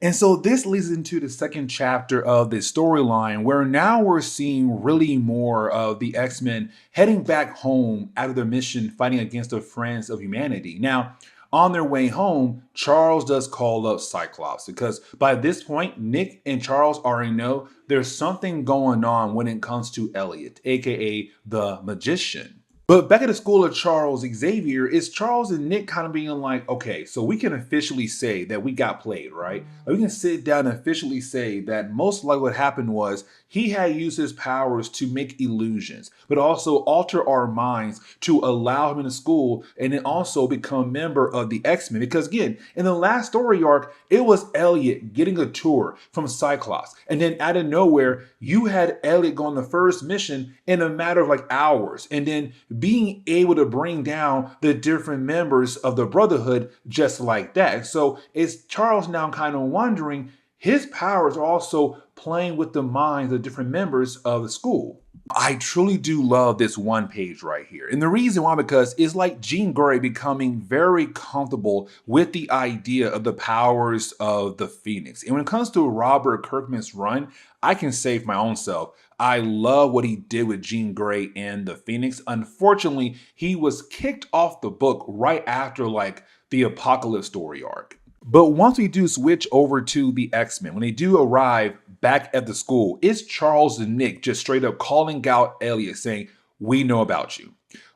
And so this leads into the second chapter of this storyline, where now we're seeing really more of the X-Men heading back home out of their mission fighting against the Friends of Humanity. Now, on their way home, Charles does call up Cyclops, because by this point, Nick and Charles already know there's something going on when it comes to Elliot, aka the Magician. But back at the school of Charles Xavier, it's Charles and Nick kind of being like, okay, so we can officially say that we got played, right? Like, we can sit down and officially say that most likely what happened was he had used his powers to make illusions, but also alter our minds to allow him into school and then also become a member of the X-Men. Because again, in the last story arc, it was Elliot getting a tour from Cyclops. And then out of nowhere, you had Elliot go on the first mission in a matter of like hours. And then being able to bring down the different members of the Brotherhood just like that. So it's Charles now kind of wondering, his powers are also playing with the minds of different members of the school. I truly do love this one page right here. And the reason why, because it's like Jean Grey becoming very comfortable with the idea of the powers of the Phoenix. And when it comes to Robert Kirkman's run, I can say for my own self, I love what he did with Jean Grey and the Phoenix. Unfortunately, he was kicked off the book right after like the Apocalypse story arc. But once we do switch over to the X-Men, when they do arrive back at the school, it's Charles and Nick just straight up calling out Elliot saying, we know about you.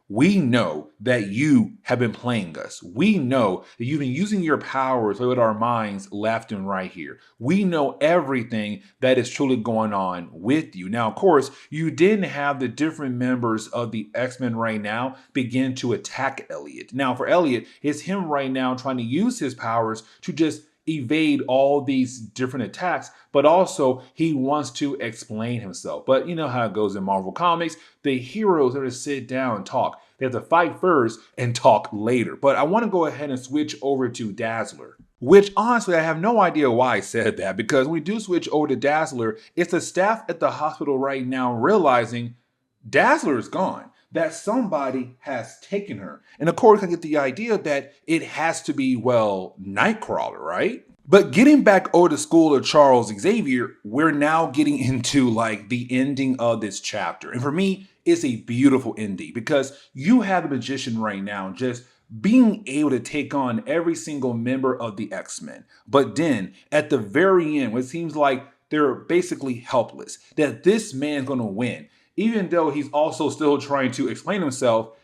We know that you have been playing us. We know that you've been using your powers with our minds left and right here. We know everything that is truly going on with you. Now, of course, you didn't have the different members of the X-Men right now begin to attack Elliot. Now, for Elliot, it's him right now trying to use his powers to just evade all these different attacks, but also he wants to explain himself. But you know how it goes in Marvel Comics. The heroes are to sit down and talk. They have to fight first and talk later. But I want to go ahead and switch over to Dazzler, which honestly, I have no idea why I said that, because when we do switch over to Dazzler, it's the staff at the hospital right now realizing Dazzler is gone, that somebody has taken her. And of course, I get the idea that it has to be, well, Nightcrawler, right? But getting back over to school of Charles Xavier, we're now getting into like the ending of this chapter. And for me, it's a beautiful ending because you have the magician right now just being able to take on every single member of the X-Men. But then at the very end, it seems like they're basically helpless, that this man's going to win. Even though he's also still trying to explain himself,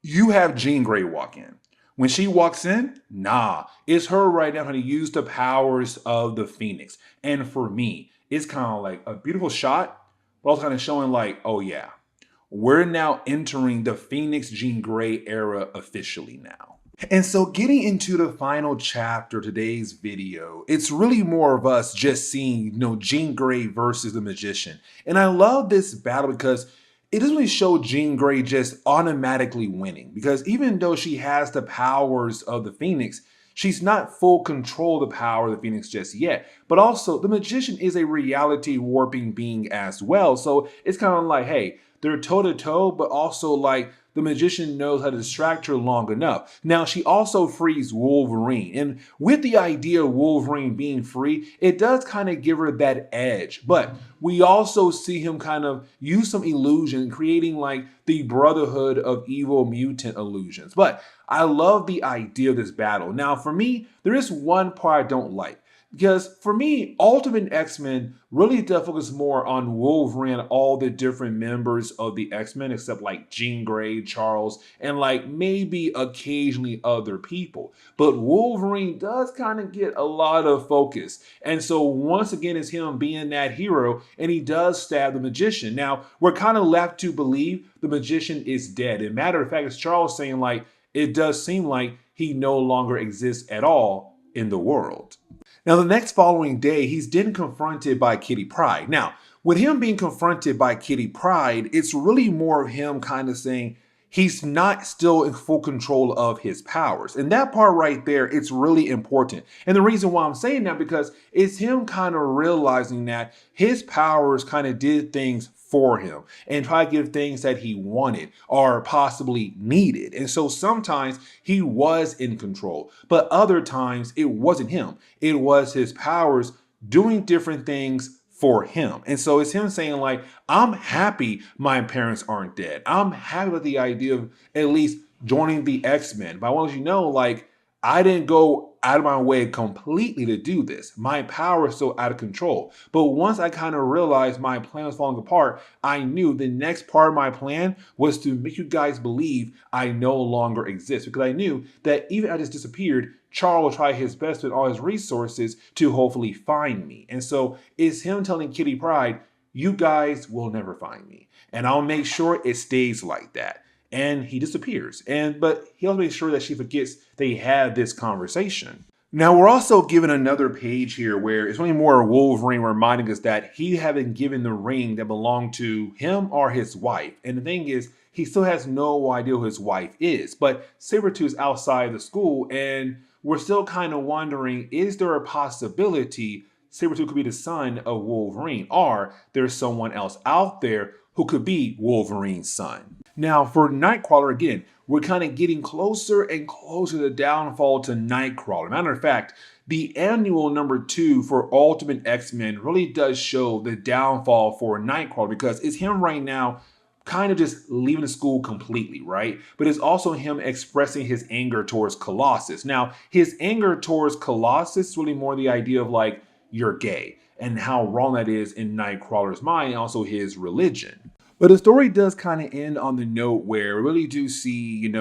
you have Jean Grey walk in. When she walks in, nah, it's her right now trying to use the powers of the Phoenix. And for me, it's kind of like a beautiful shot, but also kind of showing like, oh yeah, we're now entering the Phoenix Jean Grey era officially now. And so getting into the final chapter of today's video, it's really more of us just seeing, Jean Grey versus the magician. And I love this battle because it doesn't really show Jean Grey just automatically winning, because even though she has the powers of the Phoenix, she's not full control of the power of the Phoenix just yet. But also, the magician is a reality warping being as well. So it's kind of like, hey, they're toe-to-toe, but also like the magician knows how to distract her long enough. Now, she also frees Wolverine. And with the idea of Wolverine being free, it does kind of give her that edge. But we also see him kind of use some illusion, creating like the Brotherhood of Evil Mutant illusions. But I love the idea of this battle. Now, for me, there is one part I don't like. Because for me, Ultimate X-Men really does focus more on Wolverine and all the different members of the X-Men, except like Jean Grey, Charles, and like maybe occasionally other people. But Wolverine does kind of get a lot of focus. And so once again, it's him being that hero, and he does stab the magician. Now, we're kind of left to believe the magician is dead. And matter of fact, it's Charles saying like, it does seem like he no longer exists at all in the world. Now, the next following day, he's then confronted by Kitty Pryde. Now, with him being confronted by Kitty Pryde, it's really more of him kind of saying he's not still in full control of his powers. And that part right there, it's really important. And the reason why I'm saying that, because it's him kind of realizing that his powers kind of did things for him and try to give things that he wanted or possibly needed. And so sometimes he was in control, but other times it wasn't him. It was his powers doing different things for him. And so it's him saying like, I'm happy my parents aren't dead. I'm happy with the idea of at least joining the X-Men. But I want to let you know, like, I didn't go out of my way completely to do this. My power is still out of control. But once I kind of realized my plan was falling apart, I knew the next part of my plan was to make you guys believe I no longer exist. Because I knew that even if I just disappeared, Charles will try his best with all his resources to hopefully find me. And so it's him telling Kitty Pryde, you guys will never find me. And I'll make sure it stays like that. And he disappears. But he also makes sure that she forgets they had this conversation. Now we're also given another page here where it's only more Wolverine reminding us that he hadn't given the ring that belonged to him or his wife. And the thing is, he still has no idea who his wife is. But Sabretooth's outside the school, and we're still kind of wondering, is there a possibility Sabretooth could be the son of Wolverine, or there's someone else out there who could be Wolverine's son? Now, for Nightcrawler, again, we're kind of getting closer and closer to the downfall to Nightcrawler. Matter of fact, the annual #2 for Ultimate X-Men really does show the downfall for Nightcrawler, because it's him right now kind of just leaving the school completely, right? But it's also him expressing his anger towards Colossus. Now, his anger towards Colossus is really more the idea of like, you're gay, and how wrong that is in Nightcrawler's mind, and also his religion. But the story does kind of end on the note where we really do see,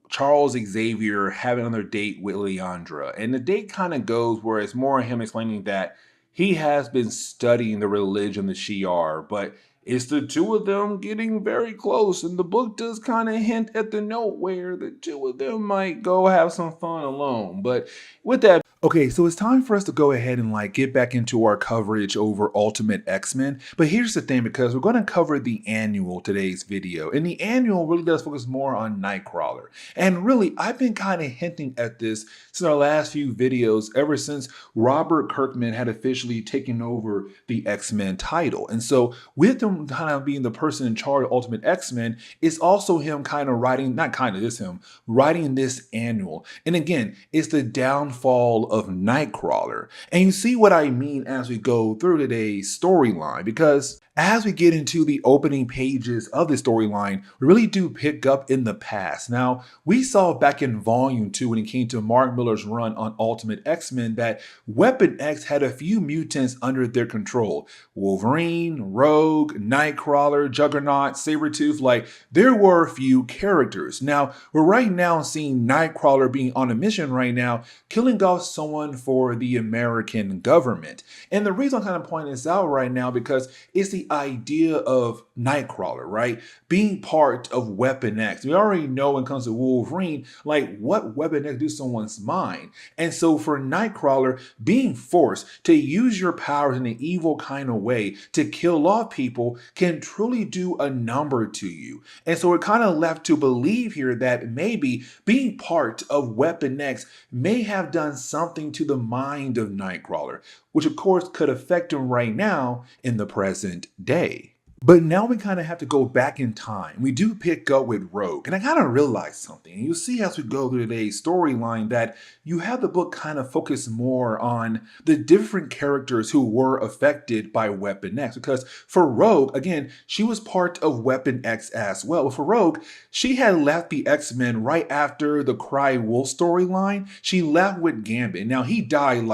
Charles Xavier having another date with Leandra. And the date kind of goes where it's more him explaining that he has been studying the religion of the Shi'ar, but it's the two of them getting very close. And the book does kind of hint at the note where the two of them might go have some fun alone. But with that, okay, so it's time for us to go ahead and get back into our coverage over Ultimate X-Men. But here's the thing, because we're going to cover the annual today's video. And the annual really does focus more on Nightcrawler. And really, I've been kind of hinting at this since our last few videos, ever since Robert Kirkman had officially taken over the X-Men title. And so with him kind of being the person in charge of Ultimate X-Men, it's also him kind of writing, not kind of, it's him writing this annual. And again, it's the downfall of Nightcrawler. And you see what I mean as we go through today's storyline, because as we get into the opening pages of the storyline, we really do pick up in the past. Now, we saw back in Volume 2 when it came to Mark Millar's run on Ultimate X-Men that Weapon X had a few mutants under their control. Wolverine, Rogue, Nightcrawler, Juggernaut, Sabretooth, there were a few characters. Now, we're right now seeing Nightcrawler being on a mission right now, killing off someone for the American government. And the reason I'm kind of pointing this out right now, because it's the idea of Nightcrawler, right? Being part of Weapon X. We already know when it comes to Wolverine, what Weapon X do to someone's mind. And so for Nightcrawler, being forced to use your powers in an evil kind of way to kill off people can truly do a number to you. And so we're kind of left to believe here that maybe being part of Weapon X may have done something to the mind of Nightcrawler, which of course could affect him right now in the present day. But now we kind of have to go back in time. We do pick up with Rogue, and I kind of realized something. And you'll see as we go through today's storyline that you have the book kind of focus more on the different characters who were affected by Weapon X. Because for Rogue, again, she was part of Weapon X as well. But for Rogue, she had left the X-Men right after the Cry Wolf storyline. She left with Gambit. Now, he died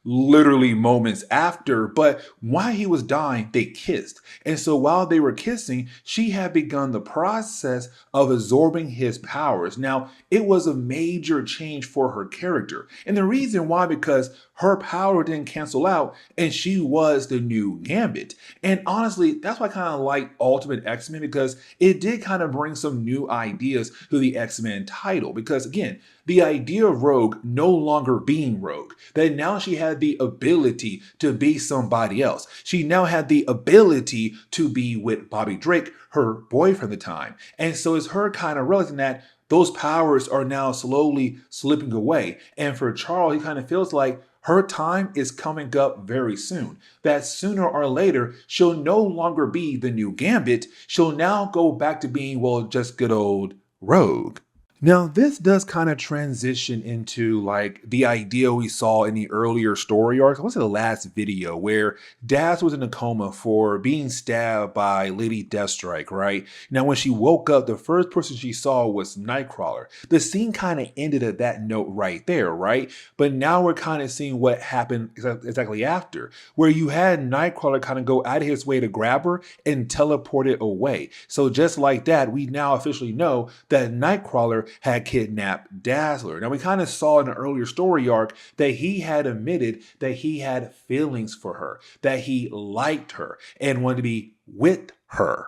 literally moments after, but while he was dying, they kissed. And so while they were kissing, she had begun the process of absorbing his powers. Now, it was a major change for her character. And the reason why, because her power didn't cancel out and she was the new Gambit. And honestly, that's why I kind of like Ultimate X-Men, because it did kind of bring some new ideas to the X-Men title. Because again, the idea of Rogue no longer being Rogue, that now she had the ability to be somebody else. She now had the ability to be with Bobby Drake, her boyfriend at the time. And so it's her kind of realizing that those powers are now slowly slipping away. And for Charles, he kind of feels like her time is coming up very soon. That sooner or later, she'll no longer be the new Gambit. She'll now go back to being, just good old Rogue. Now, this does kind of transition into like the idea we saw in the earlier story arc. What's the last video where Daz was in a coma for being stabbed by Lady Deathstrike, right? Now, when she woke up, the first person she saw was Nightcrawler. The scene kind of ended at that note right there, right? But now we're kind of seeing what happened exactly after, where you had Nightcrawler kind of go out of his way to grab her and teleport it away. So just like that, we now officially know that Nightcrawler had kidnapped Dazzler. Now, we kind of saw in an earlier story arc that he had admitted that he had feelings for her, that he liked her and wanted to be with her.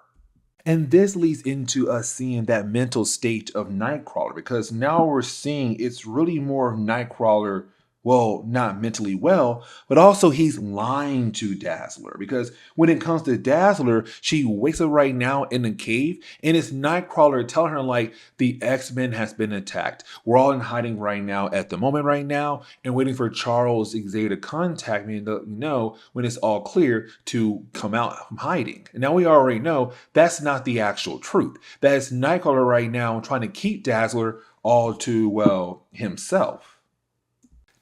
And this leads into us seeing that mental state of Nightcrawler, because now we're seeing it's really more of Nightcrawler, well, not mentally well, but also he's lying to Dazzler. Because when it comes to Dazzler, she wakes up right now in a cave, and it's Nightcrawler telling her, like, the X-Men has been attacked. We're all in hiding right now at the moment right now, and waiting for Charles Xavier to contact me and let me know when it's all clear to come out from hiding. And now we already know that's not the actual truth. That is Nightcrawler right now trying to keep Dazzler all to, well, himself.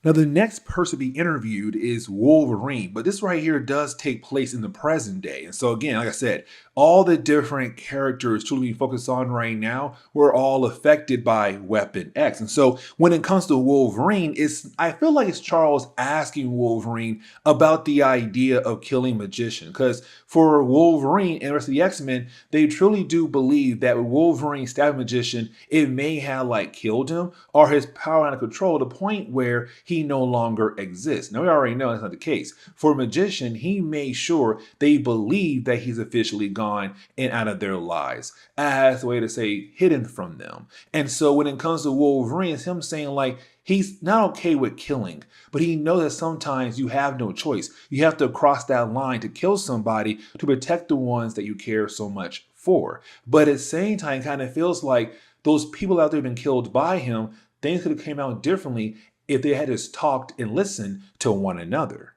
Now, the next person to be interviewed is Wolverine, but this right here does take place in the present day. And so, again, like I said, all the different characters truly being focused on right now were all affected by Weapon X. And so, when it comes to Wolverine, I feel like it's Charles asking Wolverine about the idea of killing Magician. Because for Wolverine and the rest of the X-Men, they truly do believe that with Wolverine stabbing Magician, it may have like killed him or his power out of control to the point where he no longer exists. Now, we already know that's not the case. For Magician, he made sure they believe that he's officially gone and out of their lives, as a way to say hidden from them. And so when it comes to Wolverine, it's him saying like, he's not okay with killing, but he knows that sometimes you have no choice. You have to cross that line to kill somebody to protect the ones that you care so much for. But at the same time, it kind of feels like those people out there have been killed by him, things could have came out differently if they had just talked and listened to one another.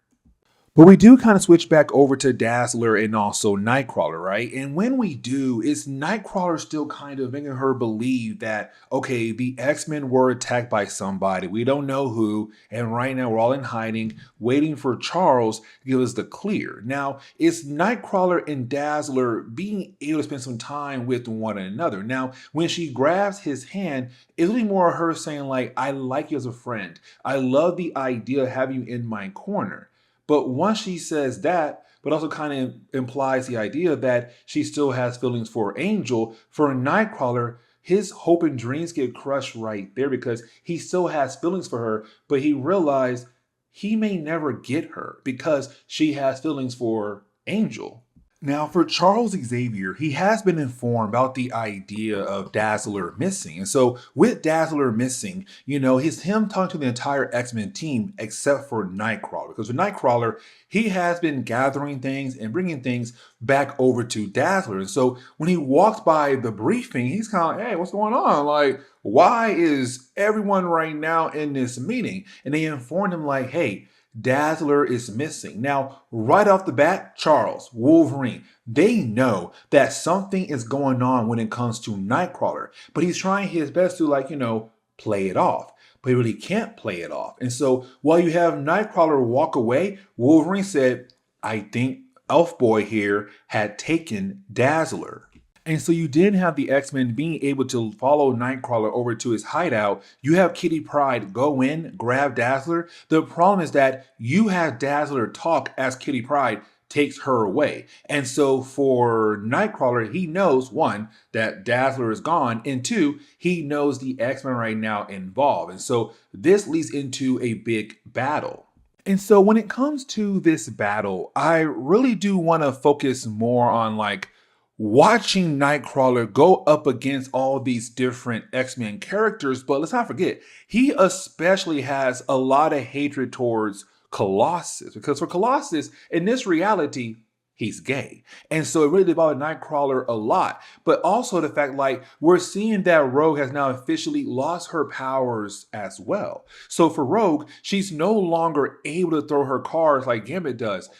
But we do kind of switch back over to Dazzler and also Nightcrawler, right? And when we do, is Nightcrawler still kind of making her believe that, okay, the X-Men were attacked by somebody, we don't know who, and right now we're all in hiding, waiting for Charles to give us the clear. Now, is Nightcrawler and Dazzler being able to spend some time with one another? Now, when she grabs his hand, it's really more her saying like, I like you as a friend. I love the idea of having you in my corner. But once she says that, but also kind of implies the idea that she still has feelings for Angel, for Nightcrawler, his hope and dreams get crushed right there because he still has feelings for her, but he realized he may never get her because she has feelings for Angel. Now, for Charles Xavier, he has been informed about the idea of Dazzler missing. And so with Dazzler missing, it's him talking to the entire X-Men team except for Nightcrawler. Because with Nightcrawler, he has been gathering things and bringing things back over to Dazzler. And so when he walks by the briefing, he's kind of like, hey, what's going on? Like, why is everyone right now in this meeting? And they informed him like, hey, Dazzler is missing. Now, right off the bat, Charles, Wolverine, they know that something is going on when it comes to Nightcrawler, but he's trying his best to, play it off. But he really can't play it off. And so while you have Nightcrawler walk away, Wolverine said, I think Elf Boy here had taken Dazzler. And so you didn't have the X-Men being able to follow Nightcrawler over to his hideout. You have Kitty Pryde go in, grab Dazzler. The problem is that you have Dazzler talk as Kitty Pryde takes her away. And so for Nightcrawler, he knows, one, that Dazzler is gone, and two, he knows the X-Men right now involved. And so this leads into a big battle. And so when it comes to this battle, I really do want to focus more on watching Nightcrawler go up against all these different X-Men characters, but let's not forget, he especially has a lot of hatred towards Colossus, because for Colossus, in this reality, he's gay. And so it really bothered Nightcrawler a lot, but also the fact we're seeing that Rogue has now officially lost her powers as well. So for Rogue, she's no longer able to throw her cards like Gambit does.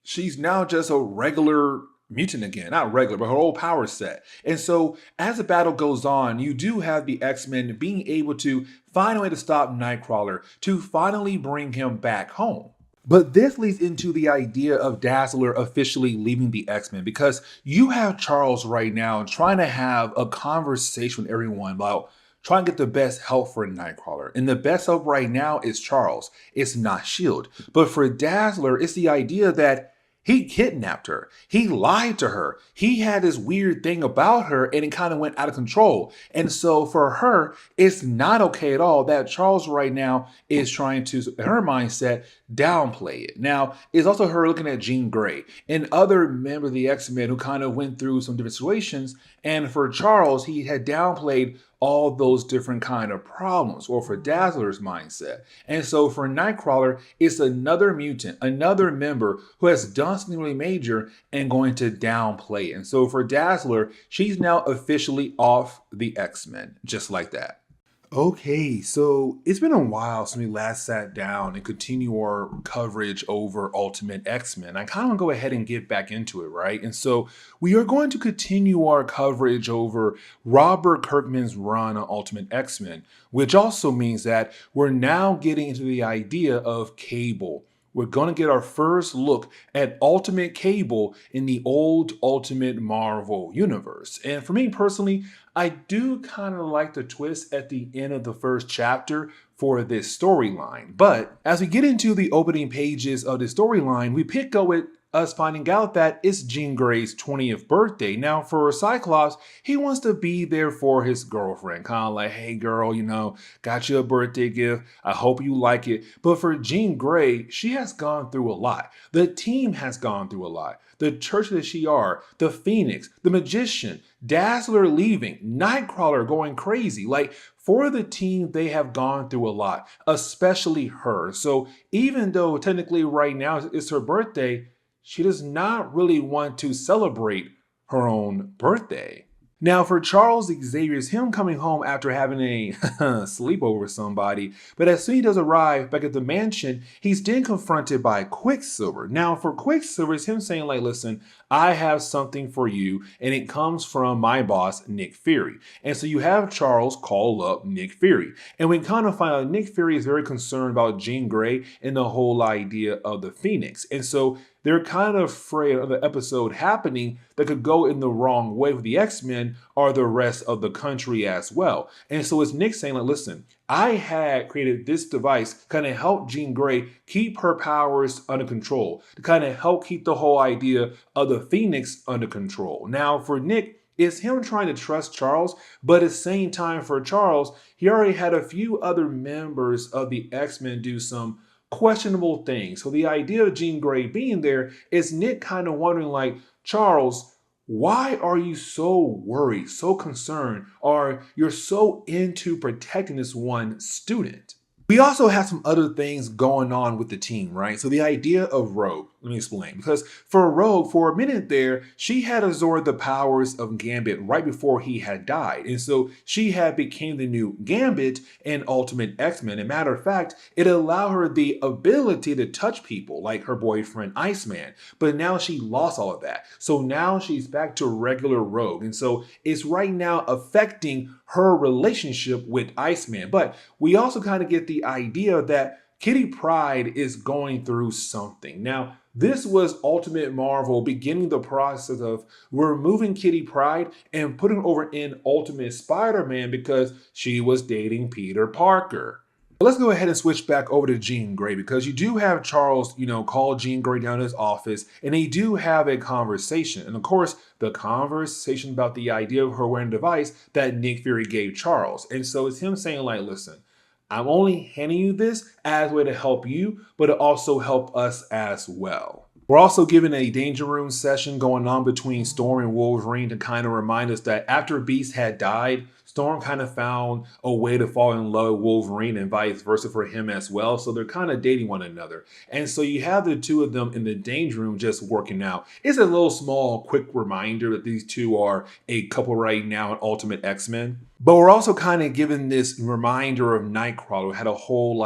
She's now just a regular mutant again, not regular, but her old power set. And so as the battle goes on, you do have the X-Men being able to find a way to stop Nightcrawler to finally bring him back home. But this leads into the idea of Dazzler officially leaving the X-Men because you have Charles right now trying to have a conversation with everyone about trying to get the best help for Nightcrawler. And the best help right now is Charles. It's not S.H.I.E.L.D. But for Dazzler, it's the idea that he kidnapped her. He lied to her. He had this weird thing about her and it kind of went out of control. And so for her, it's not okay at all that Charles right now is trying to, in her mindset, downplay it. Now, it's also her looking at Jean Grey and other members of the X-Men who kind of went through some different situations. And for Charles, he had downplayed all those different kind of problems, or for Dazzler's mindset. And so for Nightcrawler, it's another mutant, another member who has done something really major and going to downplay it. And so for Dazzler, she's now officially off the X-Men, just like that. Okay, so it's been a while since we last sat down and continue our coverage over Ultimate X-Men. I kind of want to go ahead and get back into it, right? And so we are going to continue our coverage over Robert Kirkman's run on Ultimate X-Men, which also means that we're now getting into the idea of Cable. We're going to get our first look at Ultimate Cable in the old Ultimate Marvel universe. And for me personally, I do kind of like the twist at the end of the first chapter for this storyline. But as we get into the opening pages of the storyline, we pick up with us finding out that it's Jean Grey's 20th birthday. Now, for Cyclops, he wants to be there for his girlfriend. Kind of like, hey girl, got you a birthday gift. I hope you like it. But for Jean Grey, she has gone through a lot. The team has gone through a lot. The church that she are, the Phoenix, the Magician, Dazzler leaving, Nightcrawler going crazy. Like, for the team, they have gone through a lot, especially her. So even though technically right now it's her birthday, she does not really want to celebrate her own birthday. Now, for Charles Xavier, it's him coming home after having a sleepover with somebody, but as soon as he does arrive back at the mansion, he's then confronted by Quicksilver. Now, for Quicksilver, it's him saying, like, listen, I have something for you, and it comes from my boss, Nick Fury. And so you have Charles call up Nick Fury. And we kind of find out Nick Fury is very concerned about Jean Grey and the whole idea of the Phoenix. And so they're kind of afraid of the episode happening that could go in the wrong way with the X-Men or the rest of the country as well. And so it's Nick saying, like, listen, I had created this device to kind of help Jean Grey keep her powers under control, to kind of help keep the whole idea of the Phoenix under control. Now, for Nick, it's him trying to trust Charles, but at the same time for Charles, he already had a few other members of the X-Men do some questionable things. So the idea of Jean Grey being there is Nick kind of wondering, like, Charles, why are you so worried, so concerned, or you're so into protecting this one student? We also have some other things going on with the team, right? So the idea of Rogue, let me explain. Because for Rogue, for a minute there, she had absorbed the powers of Gambit right before he had died. And so she had became the new Gambit in Ultimate X-Men. And matter of fact, it allowed her the ability to touch people like her boyfriend Iceman. But now she lost all of that. So now she's back to regular Rogue. And so it's right now affecting her relationship with Iceman. But we also kind of get the idea that Kitty Pryde is going through something. Now, this was Ultimate Marvel beginning the process of removing Kitty Pryde and putting her over in Ultimate Spider-Man because she was dating Peter Parker. Let's go ahead and switch back over to Jean Grey because you do have Charles, call Jean Grey down to his office and they do have a conversation. And of course, the conversation about the idea of her wearing a device that Nick Fury gave Charles. And so it's him saying, like, listen, I'm only handing you this as a way to help you, but to also help us as well. We're also given a Danger Room session going on between Storm and Wolverine to kind of remind us that after Beast had died, Storm kind of found a way to fall in love with Wolverine and vice versa for him as well. So they're kind of dating one another. And so you have the two of them in the Danger Room just working out. It's a little small, quick reminder that these two are a couple right now in Ultimate X-Men. But we're also kind of given this reminder of Nightcrawler, who had a whole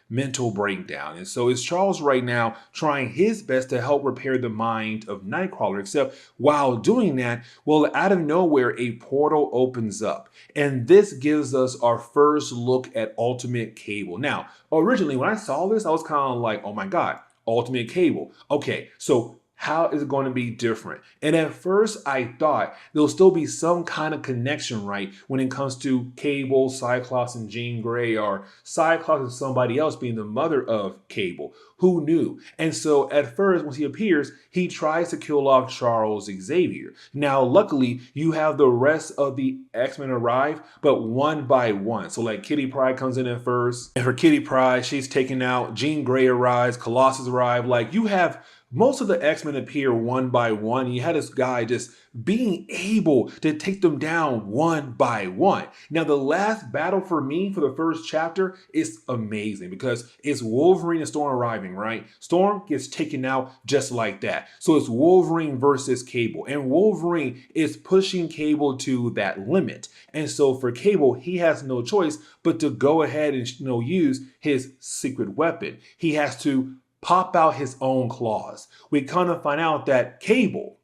mental breakdown. And so it's Charles right now trying his best to help repair the mind of Nightcrawler, except while doing that, well, out of nowhere, a portal opens up. And this gives us our first look at Ultimate Cable. Now, originally, when I saw this, I was kind of like, oh my God, Ultimate Cable. Okay, so how is it going to be different? And at first, I thought there'll still be some kind of connection, right, when it comes to Cable, Cyclops, and Jean Grey, or Cyclops and somebody else being the mother of Cable. Who knew? And so at first, when he appears, he tries to kill off Charles Xavier. Now, luckily, you have the rest of the X-Men arrive, but one by one. So like Kitty Pryde comes in at first, and for Kitty Pryde, she's taken out. Jean Grey arrives, Colossus arrives. Like you have most of the X-Men appear one by one. You had this guy just being able to take them down one by one. Now, the last battle for me for the first chapter is amazing because it's Wolverine and Storm arriving, right? Storm gets taken out just like that. So it's Wolverine versus Cable, and Wolverine is pushing Cable to that limit. And so for Cable, he has no choice but to go ahead and use his secret weapon. He has to pop out his own claws. We kind of find out that Cable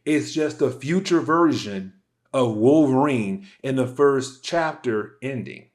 is just a future version of Wolverine in the first chapter ending.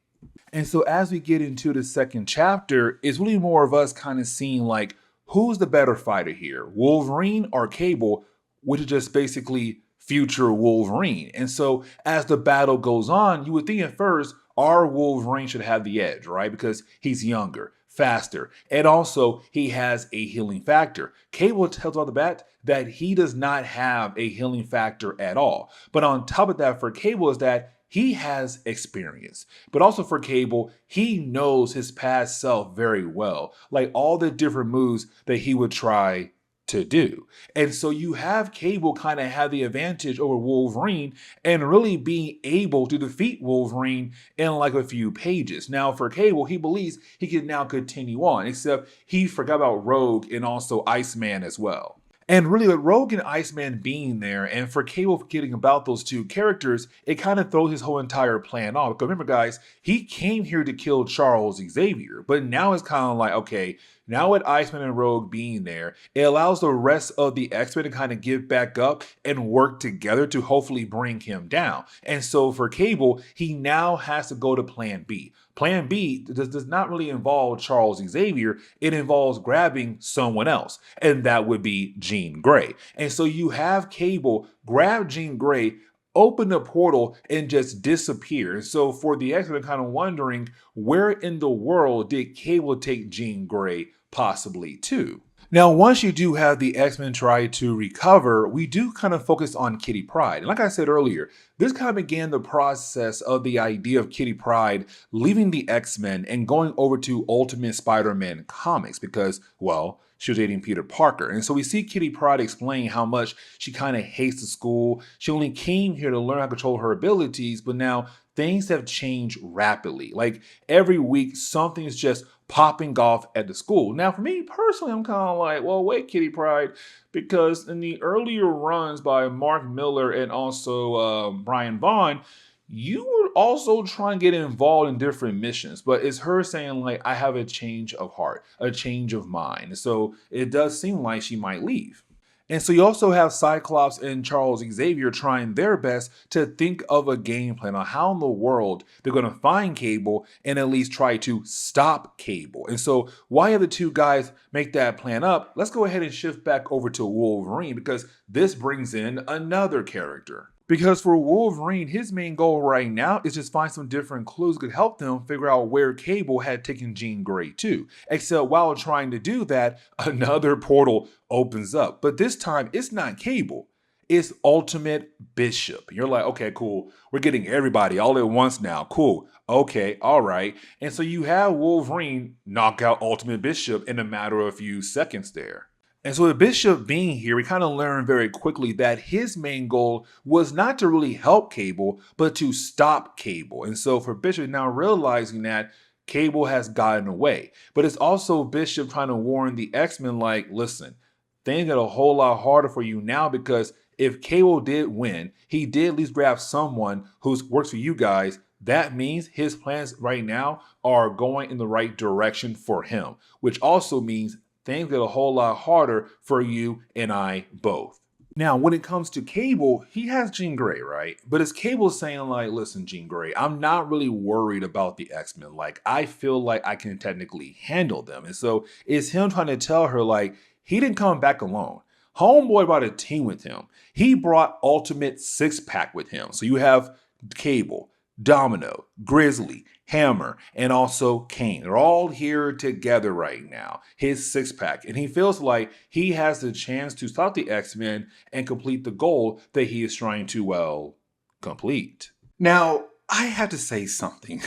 And so as we get into the second chapter, it's really more of us kind of seeing like, who's the better fighter here, Wolverine or Cable, which is just basically future Wolverine. And so as the battle goes on, you would think at first, our Wolverine should have the edge, right? Because he's younger, faster, and also he has a healing factor. Cable tells off the bat that he does not have a healing factor at all. But on top of that, for Cable is that he has experience. But also for Cable, he knows his past self very well, like all the different moves that he would try to do. And so you have Cable kind of have the advantage over Wolverine and really being able to defeat Wolverine in like a few pages. Now for Cable, he believes he can now continue on, except he forgot about Rogue and also Iceman as well. And really with Rogue and Iceman being there and for Cable forgetting about those two characters, it kind of throws his whole entire plan off. Because remember guys, he came here to kill Charles Xavier, but now it's kind of like, okay, now with Iceman and Rogue being there, it allows the rest of the X-Men to kind of get back up and work together to hopefully bring him down. And so for Cable, he now has to go to Plan B. Plan B does not really involve Charles Xavier. It involves grabbing someone else, and that would be Jean Grey. And so you have Cable grab Jean Grey, open the portal, and just disappear. So for the X-Men kind of wondering, where in the world did Cable take Jean Grey possibly to? Now, once you do have the X-Men try to recover, we do kind of focus on Kitty Pryde. And like I said earlier, this kind of began the process of the idea of Kitty Pryde leaving the X-Men and going over to Ultimate Spider-Man comics because, well, she was dating Peter Parker. And so we see Kitty Pryde explain how much she kind of hates the school. She only came here to learn how to control her abilities, but now things have changed rapidly. Like every week, something is just popping off at the school. Now, for me personally, I'm kind of like, well, wait, Kitty Pryde, because in the earlier runs by Mark Miller and also Brian Vaughn, you were also trying to get involved in different missions, but it's her saying like, I have a change of heart, a change of mind. So it does seem like she might leave. And so you also have Cyclops and Charles Xavier trying their best to think of a game plan on how in the world they're going to find Cable and at least try to stop Cable. And so while the two guys make that plan up, let's go ahead and shift back over to Wolverine because this brings in another character. Because for Wolverine, his main goal right now is just find some different clues that could help them figure out where Cable had taken Jean Grey to. Except while trying to do that, another portal opens up. But this time, it's not Cable. It's Ultimate Bishop. You're like, okay, cool. We're getting everybody all at once now. Cool. Okay, all right. And so you have Wolverine knock out Ultimate Bishop in a matter of a few seconds there. And so with Bishop being here, we kind of learn very quickly that his main goal was not to really help Cable, but to stop Cable. And so for Bishop now realizing that Cable has gotten away, but it's also Bishop trying to warn the X-Men like, listen, things get a whole lot harder for you now because if Cable did win, he did at least grab someone who works for you guys. that means his plans right now are going in the right direction for him, which also means things get a whole lot harder for you and I both. Now, when it comes to Cable, he has Jean Grey, right? But it's Cable saying, like, listen, Jean Grey, I'm not really worried about the X-Men. Like, I feel like I can technically handle them. And so it's him trying to tell her, like, he didn't come back alone. Homeboy brought a team with him. He brought Ultimate Six Pack with him. So you have Cable, Domino, Grizzly, Hammer, and also Kane. They're all here together right now. His six pack. And he feels like he has the chance to stop the X-Men and complete the goal that he is trying to, well, complete. Now, I have to say something.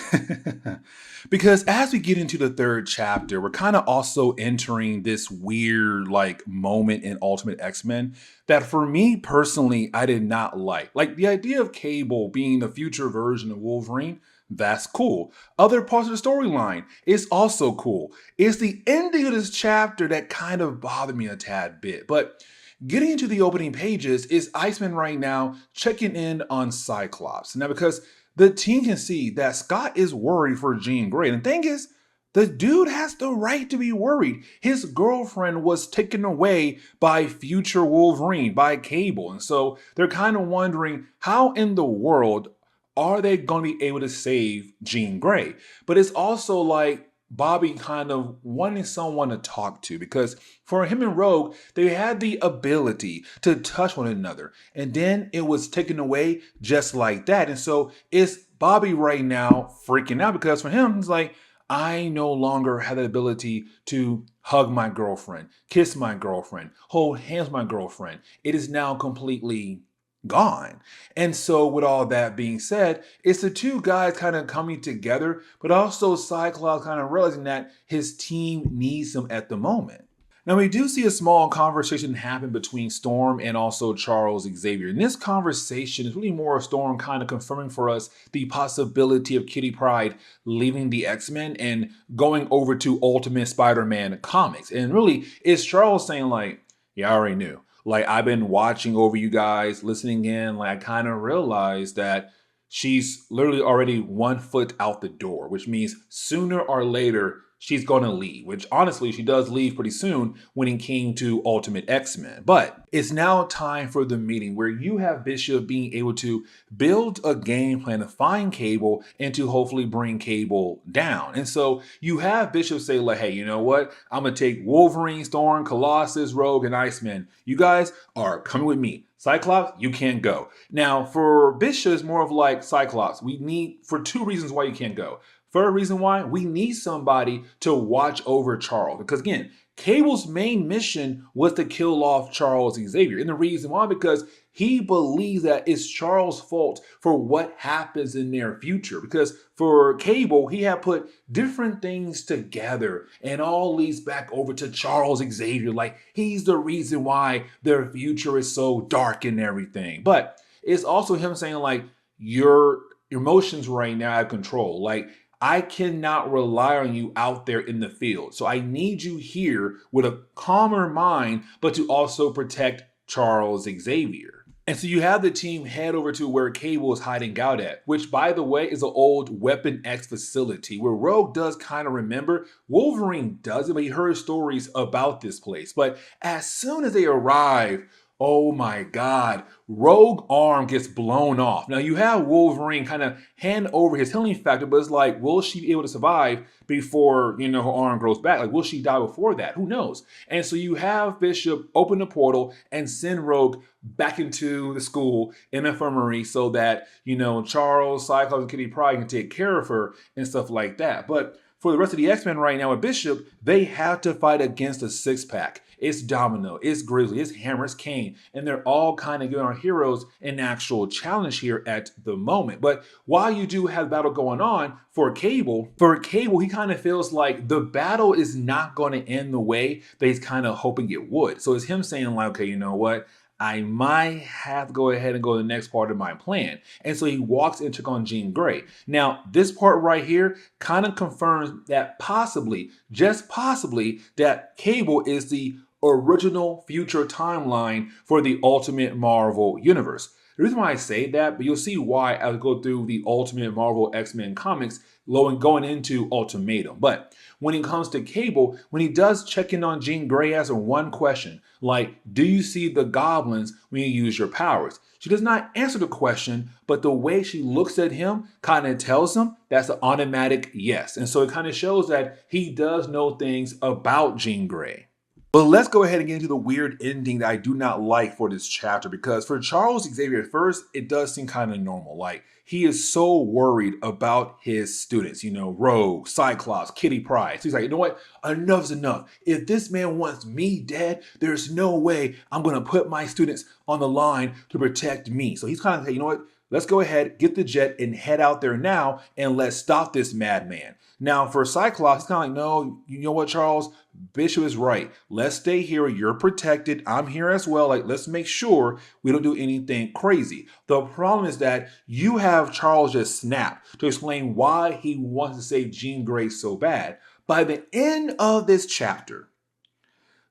Because as we get into the third chapter, we're kind of also entering this weird like moment in Ultimate X-Men that for me personally, I did not like. Like the idea of Cable being the future version of Wolverine, that's cool. Other parts of the storyline is also cool. It's the ending of this chapter that kind of bothered me a tad bit. But getting into the opening pages is Iceman right now checking in on Cyclops. Now, because the team can see that Scott is worried for Jean Grey. And the thing is, the dude has the right to be worried. His girlfriend was taken away by future Wolverine, by Cable. And so they're kind of wondering how in the world are they going to be able to save Jean Grey? But it's also like Bobby kind of wanting someone to talk to, because for him and Rogue, they had the ability to touch one another. And then it was taken away just like that. And so it's Bobby right now freaking out, because for him, it's like, I no longer have the ability to hug my girlfriend, kiss my girlfriend, hold hands with my girlfriend. It is now completely gone. And so with all that being said, it's the two guys kind of coming together, but also Cyclops kind of realizing that his team needs him at the moment. Now, we do see a small conversation happen between Storm and also Charles Xavier. And this conversation is really more Storm kind of confirming for us the possibility of Kitty Pryde leaving the X-Men and going over to Ultimate Spider-Man comics. And really, it's Charles saying like, yeah, I already knew. Like, I've been watching over you guys, listening in. Like, I kind of realized that she's literally already 1 foot out the door, which means sooner or later, she's going to leave, which honestly, she does leave pretty soon when it came to Ultimate X-Men. But it's now time for the meeting where you have Bishop being able to build a game plan to find Cable and to hopefully bring Cable down. And so you have Bishop say like, hey, you know what? I'm going to take Wolverine, Storm, Colossus, Rogue, and Iceman. You guys are coming with me. Cyclops, you can't go. Now, for Bishop, it's more of like Cyclops. We need, for two reasons why you can't go. First reason why, we need somebody to watch over Charles. Because again, Cable's main mission was to kill off Charles Xavier. And the reason why, because he believes that it's Charles' fault for what happens in their future. Because for Cable, he had put different things together and all leads back over to Charles Xavier. Like, he's the reason why their future is so dark and everything. But it's also him saying like, your emotions right now out of control. Like, I cannot rely on you out there in the field. So I need you here with a calmer mind, but to also protect Charles Xavier. And so you have the team head over to where Cable is hiding out at, which by the way is an old Weapon X facility where Rogue does kind of remember. Wolverine doesn't, but he heard stories about this place. But as soon as they arrive, oh my God, Rogue arm gets blown off. Now you have Wolverine kind of hand over his healing factor, but it's like, will she be able to survive before, you know, her arm grows back? Like, will she die before that? Who knows? And so you have Bishop open the portal and send Rogue back into the school in the infirmary so that, you know, Charles, Cyclops, and Kitty Pryde can take care of her and stuff like that. But for the rest of the X-Men right now with Bishop, they have to fight against a six-pack. It's Domino, it's Grizzly, it's Hammer, it's Kane, and they're all kind of giving our heroes an actual challenge here at the moment. But while you do have battle going on for Cable, he kind of feels like the battle is not going to end the way that he's kind of hoping it would. So it's him saying like, okay, you know what? I might have to go ahead and go to the next part of my plan. And so he walks and took on Jean Grey. Now, this part right here kind of confirms that possibly, just possibly, that Cable is the original future timeline for the Ultimate Marvel universe. The reason why I say that, but you'll see why as we go through the Ultimate Marvel X-Men comics, going into Ultimatum. But when it comes to Cable, when he does check in on Jean Grey, asks her one question, like, do you see the goblins when you use your powers? She does not answer the question, but the way she looks at him kind of tells him that's an automatic yes. And so it kind of shows that he does know things about Jean Grey. But let's go ahead and get into the weird ending that I do not like for this chapter, because for Charles Xavier at first, it does seem kind of normal. Like, he is so worried about his students, Rogue, Cyclops, Kitty Pryde. So he's like, you know what? Enough's enough. If this man wants me dead, there's no way I'm going to put my students on the line to protect me. So he's kind of saying, you know what? Let's go ahead, get the jet, and head out there now, and let's stop this madman. Now, for Cyclops, he's kind of like, no, you know what, Charles? Bishop is right. Let's stay here. You're protected. I'm here as well. Like, let's make sure we don't do anything crazy. The problem is that you have Charles just snap to explain why he wants to save Jean Grey so bad. By the end of this chapter,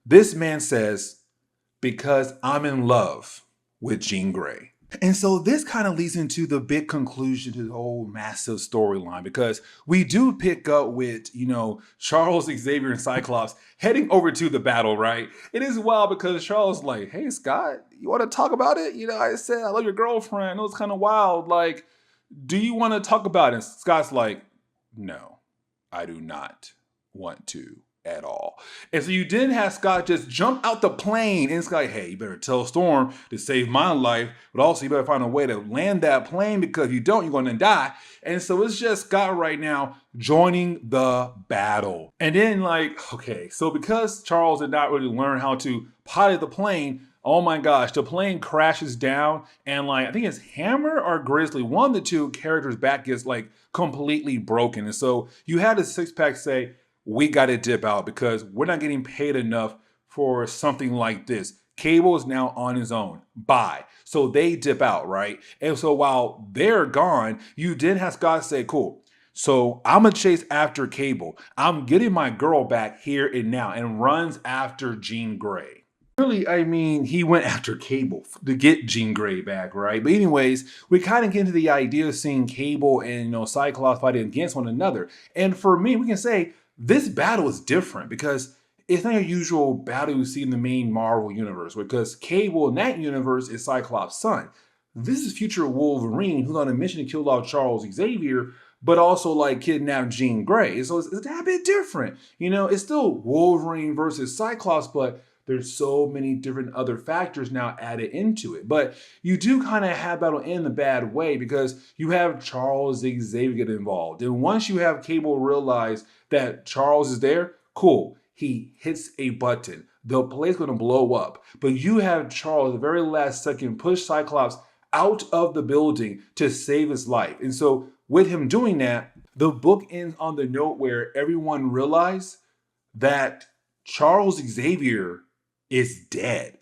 this man says, because I'm in love with Jean Grey. And so this kind of leads into the big conclusion to the whole massive storyline, because we do pick up with, Charles Xavier and Cyclops heading over to the battle, right? It is wild because Charles is like, hey, Scott, you want to talk about it? I said, I love your girlfriend. It was kind of wild. Like, do you want to talk about it? And Scott's like, no, I do not want to at all. And so you didn't have Scott just jump out the plane, and it's like, hey, you better tell Storm to save my life, but also you better find a way to land that plane, because if you don't, you're going to die. And so it's just Scott right now joining the battle. And then okay, so because Charles did not really learn how to pilot the plane, oh my gosh, the plane crashes down, and I think it's Hammer or Grizzly, one of the two characters' back gets completely broken. And so you had a six-pack say, we got to dip out because we're not getting paid enough for something like this. Cable is now on his own. Bye. So they dip out, right? And so while they're gone, you did have Scott say, cool. So I'm going to chase after Cable. I'm getting my girl back here and now, and runs after Jean Grey. Really, he went after Cable to get Jean Grey back, right? But anyways, we kind of get into the idea of seeing Cable and, Cyclops fighting against one another. And for me, we can say, this battle is different because it's not your usual battle you see in the main Marvel universe, because Cable in that universe is Cyclops' son. This is future Wolverine, who's on a mission to kill off Charles Xavier, but also kidnap Jean Grey. So it's a bit different. It's still Wolverine versus Cyclops, but there's so many different other factors now added into it. But you do kind of have battle in the bad way, because you have Charles Xavier get involved. And once you have Cable realize that Charles is there, cool. He hits a button. The place going to blow up. But you have Charles, at the very last second, push Cyclops out of the building to save his life. And so with him doing that, the book ends on the note where everyone realized that Charles Xavier is dead.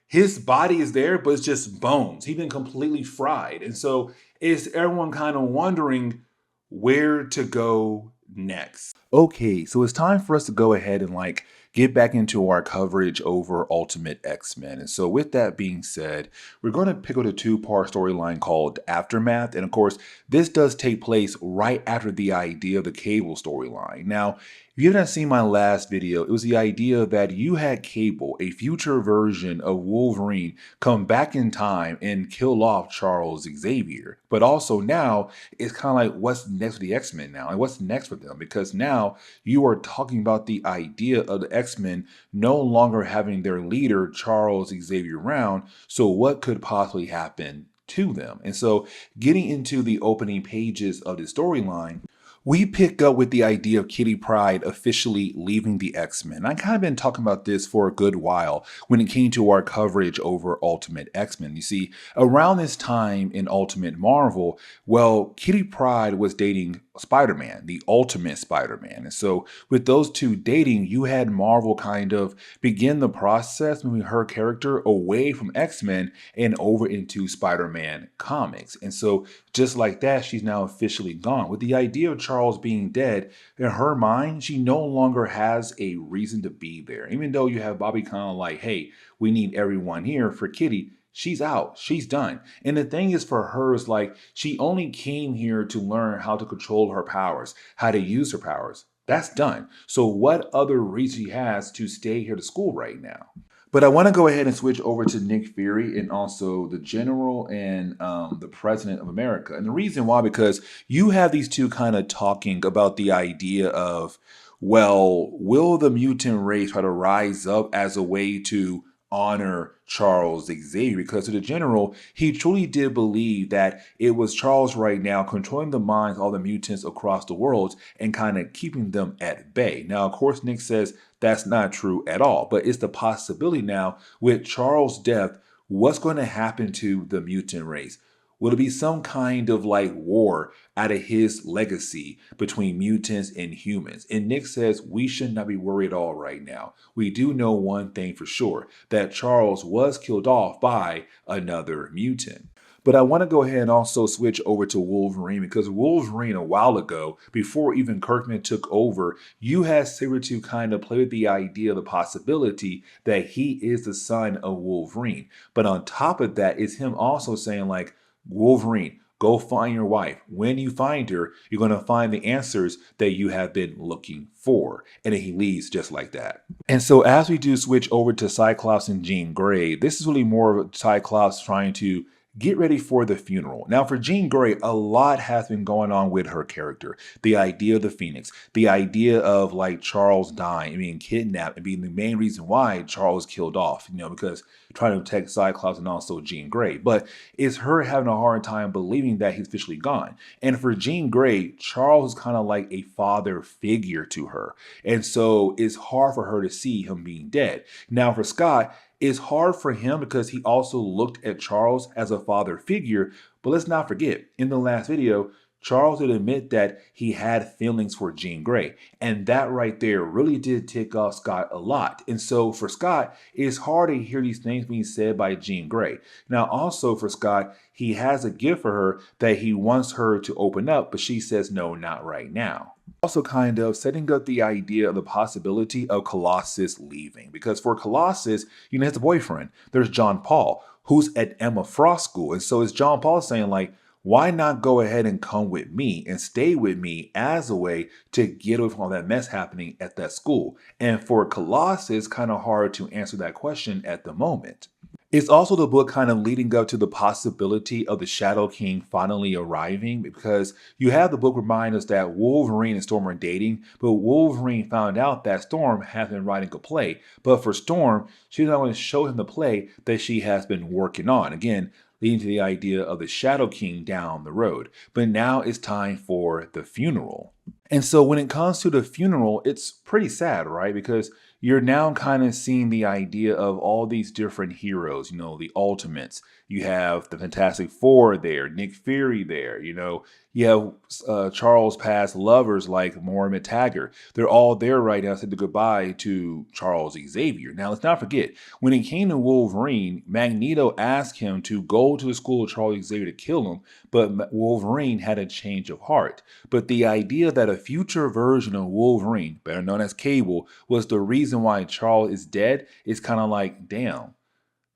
His body is there, but it's just bones. He's been completely fried. And so it's everyone kind of wondering where to go next. Okay, so it's time for us to go ahead and get back into our coverage over Ultimate X-Men. And so with that being said, we're going to pick up a two-part storyline called Aftermath. And of course, this does take place right after the idea of the Cable storyline. Now, if you haven't seen my last video, it was the idea that you had Cable, a future version of Wolverine, come back in time and kill off Charles Xavier. But also now, it's kind of what's next for the X-Men now? And what's next for them? Because now you are talking about the idea of the X-Men no longer having their leader, Charles Xavier, around. So what could possibly happen to them? And so getting into the opening pages of the storyline, we pick up with the idea of Kitty Pryde officially leaving the X-Men. I've kind of been talking about this for a good while when it came to our coverage over Ultimate X-Men. You see, around this time in Ultimate Marvel, well, Kitty Pryde was dating Spider-Man, the Ultimate Spider-Man. And so with those two dating, you had Marvel kind of begin the process moving her character away from X-Men and over into Spider-Man comics. And so just like that, she's now officially gone. With the idea of Charles being dead, in her mind, she no longer has a reason to be there. Even though you have Bobby kind of like, hey, we need everyone here, for Kitty, she's out. She's done. And the thing is for her is like she only came here to learn how to control her powers, how to use her powers. That's done. So what other reason she has to stay here to school right now? But I want to go ahead and switch over to Nick Fury and also the general and the president of America. And the reason why, because you have these two kind of talking about the idea of, well, will the mutant race try to rise up as a way to honor Charles Xavier? Because to the general, he truly did believe that it was Charles right now controlling the minds of all the mutants across the world and kind of keeping them at bay. Now, of course, Nick says that's not true at all, but it's the possibility now with Charles' death, what's going to happen to the mutant race? Will it be some kind of like war out of his legacy between mutants and humans? And Nick says we should not be worried at all right now. We do know one thing for sure, that Charles was killed off by another mutant. But I want to go ahead and also switch over to Wolverine, because Wolverine a while ago, before even Kirkman took over, you had Sabretooth kind of play with the idea of the possibility that he is the son of Wolverine. But on top of that is him also saying like, Wolverine, go find your wife. When you find her, you're going to find the answers that you have been looking for. And then he leaves just like that. And so as we do switch over to Cyclops and Jean Grey, this is really more of Cyclops trying to get ready for the funeral. Now, for Jean Grey, a lot has been going on with her character. The idea of the Phoenix, the idea of like Charles dying and being kidnapped and being the main reason why Charles was killed off, because trying to protect Cyclops and also Jean Grey. But it's her having a hard time believing that he's officially gone. And for Jean Grey, Charles is kind of like a father figure to her. And so it's hard for her to see him being dead. Now, for Scott, it's hard for him because he also looked at Charles as a father figure. But let's not forget, in the last video, Charles would admit that he had feelings for Jean Grey. And that right there really did tick off Scott a lot. And so for Scott, it's hard to hear these things being said by Jean Grey. Now also for Scott, he has a gift for her that he wants her to open up, but she says no, not right now. Also kind of setting up the idea of the possibility of Colossus leaving. Because for Colossus, he has a boyfriend. There's John Paul, who's at Emma Frost School. And so it's John Paul saying like, why not go ahead and come with me and stay with me as a way to get away from all that mess happening at that school? And for Colossus, kind of hard to answer that question at the moment. It's also the book kind of leading up to the possibility of the Shadow King finally arriving, because you have the book remind us that Wolverine and Storm are dating, but Wolverine found out that Storm has been writing a play. But for Storm, she's not going to show him the play that she has been working on. Again, leading to the idea of the Shadow King down the road. But now it's time for the funeral. And so when it comes to the funeral, it's pretty sad, right? Because you're now kind of seeing the idea of all these different heroes, the Ultimates. You have the Fantastic Four there, Nick Fury there, you have Charles' past lovers like Moira McTaggart. They're all there right now saying goodbye to Charles Xavier. Now, let's not forget, when it came to Wolverine, Magneto asked him to go to the school of Charles Xavier to kill him, but Wolverine had a change of heart. But the idea that a future version of Wolverine, better known as Cable, was the reason why Charles is dead is kind of like, damn,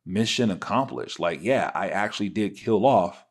mission accomplished. Like, yeah, I actually did kill off,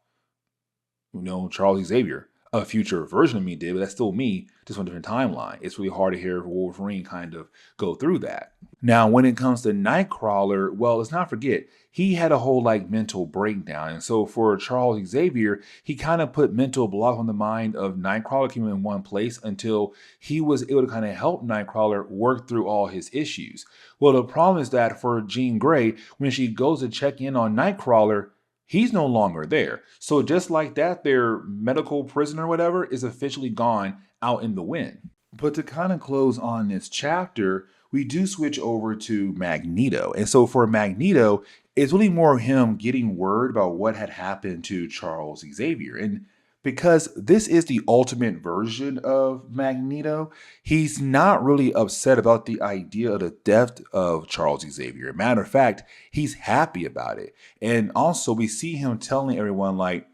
Charles Xavier. A future version of me did, but that's still me, just on a different timeline. It's really hard to hear Wolverine kind of go through that. Now, when it comes to Nightcrawler, well, let's not forget, he had a whole mental breakdown. And so for Charles Xavier, he kind of put mental block on the mind of Nightcrawler, keeping him in one place until he was able to kind of help Nightcrawler work through all his issues. Well, the problem is that for Jean Grey, when she goes to check in on Nightcrawler, he's no longer there. So just like that, their medical prisoner or whatever is officially gone out in the wind. But to kind of close on this chapter, we do switch over to Magneto. And so for Magneto, it's really more of him getting word about what had happened to Charles Xavier. And because this is the ultimate version of Magneto, he's not really upset about the idea of the death of Charles Xavier. Matter of fact, he's happy about it. And also we see him telling everyone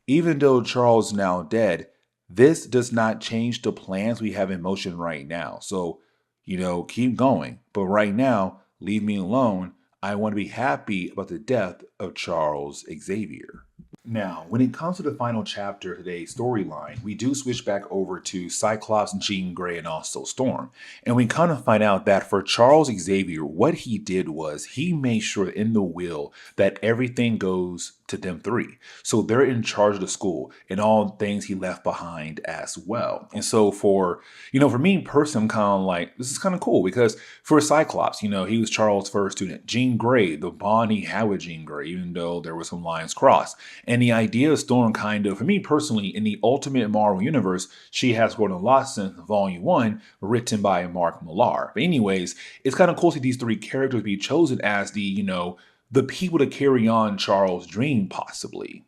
even though Charles is now dead, this does not change the plans we have in motion right now. So, keep going. But right now, leave me alone. I want to be happy about the death of Charles Xavier. Now, when it comes to the final chapter of today's storyline, we do switch back over to Cyclops, Jean Grey, and also Storm. And we kind of find out that for Charles Xavier, what he did was he made sure in the will that everything goes to them three. So they're in charge of the school and all things he left behind as well. And so for me personally, I'm kind of like, this is kind of cool because for Cyclops, he was Charles' first student. Jean Grey, the bond he had with Jean Grey, even though there were some lines crossed. And the idea of Storm kind of, for me personally, in the Ultimate Marvel Universe, she has grown a lot since Volume 1, written by Mark Millar. But anyways, it's kind of cool to see these three characters be chosen as the people to carry on Charles' dream, possibly.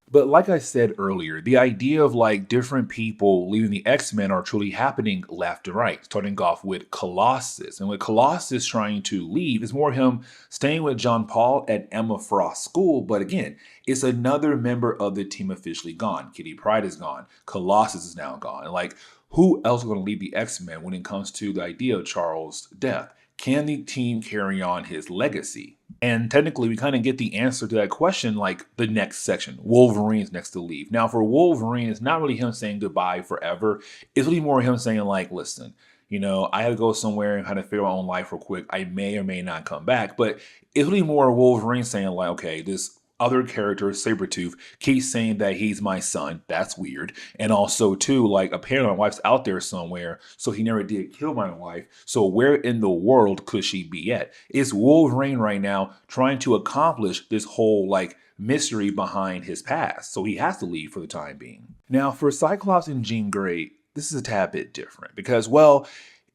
But like I said earlier, the idea of like different people leaving the X-Men are truly happening left and right, starting off with Colossus. And with Colossus trying to leave, it's more him staying with John Paul at Emma Frost's school. But again, it's another member of the team officially gone. Kitty Pryde is gone. Colossus is now gone. And like, who else is going to leave the X-Men when it comes to the idea of Charles' death? Can the team carry on his legacy? And technically, we kind of get the answer to that question like the next section. Wolverine's next to leave. Now, for Wolverine, it's not really him saying goodbye forever. It's really more him saying like, listen, I had to go somewhere and kind of figure out my own life real quick. I may or may not come back. But it's really more Wolverine saying like, okay, this other character, Sabretooth, keeps saying that he's my son. That's weird. And also, too, like, apparently my wife's out there somewhere, so he never did kill my wife. So where in the world could she be at? It's Wolverine right now trying to accomplish this whole, like, mystery behind his past. So he has to leave for the time being. Now, for Cyclops and Jean Grey, this is a tad bit different because, well,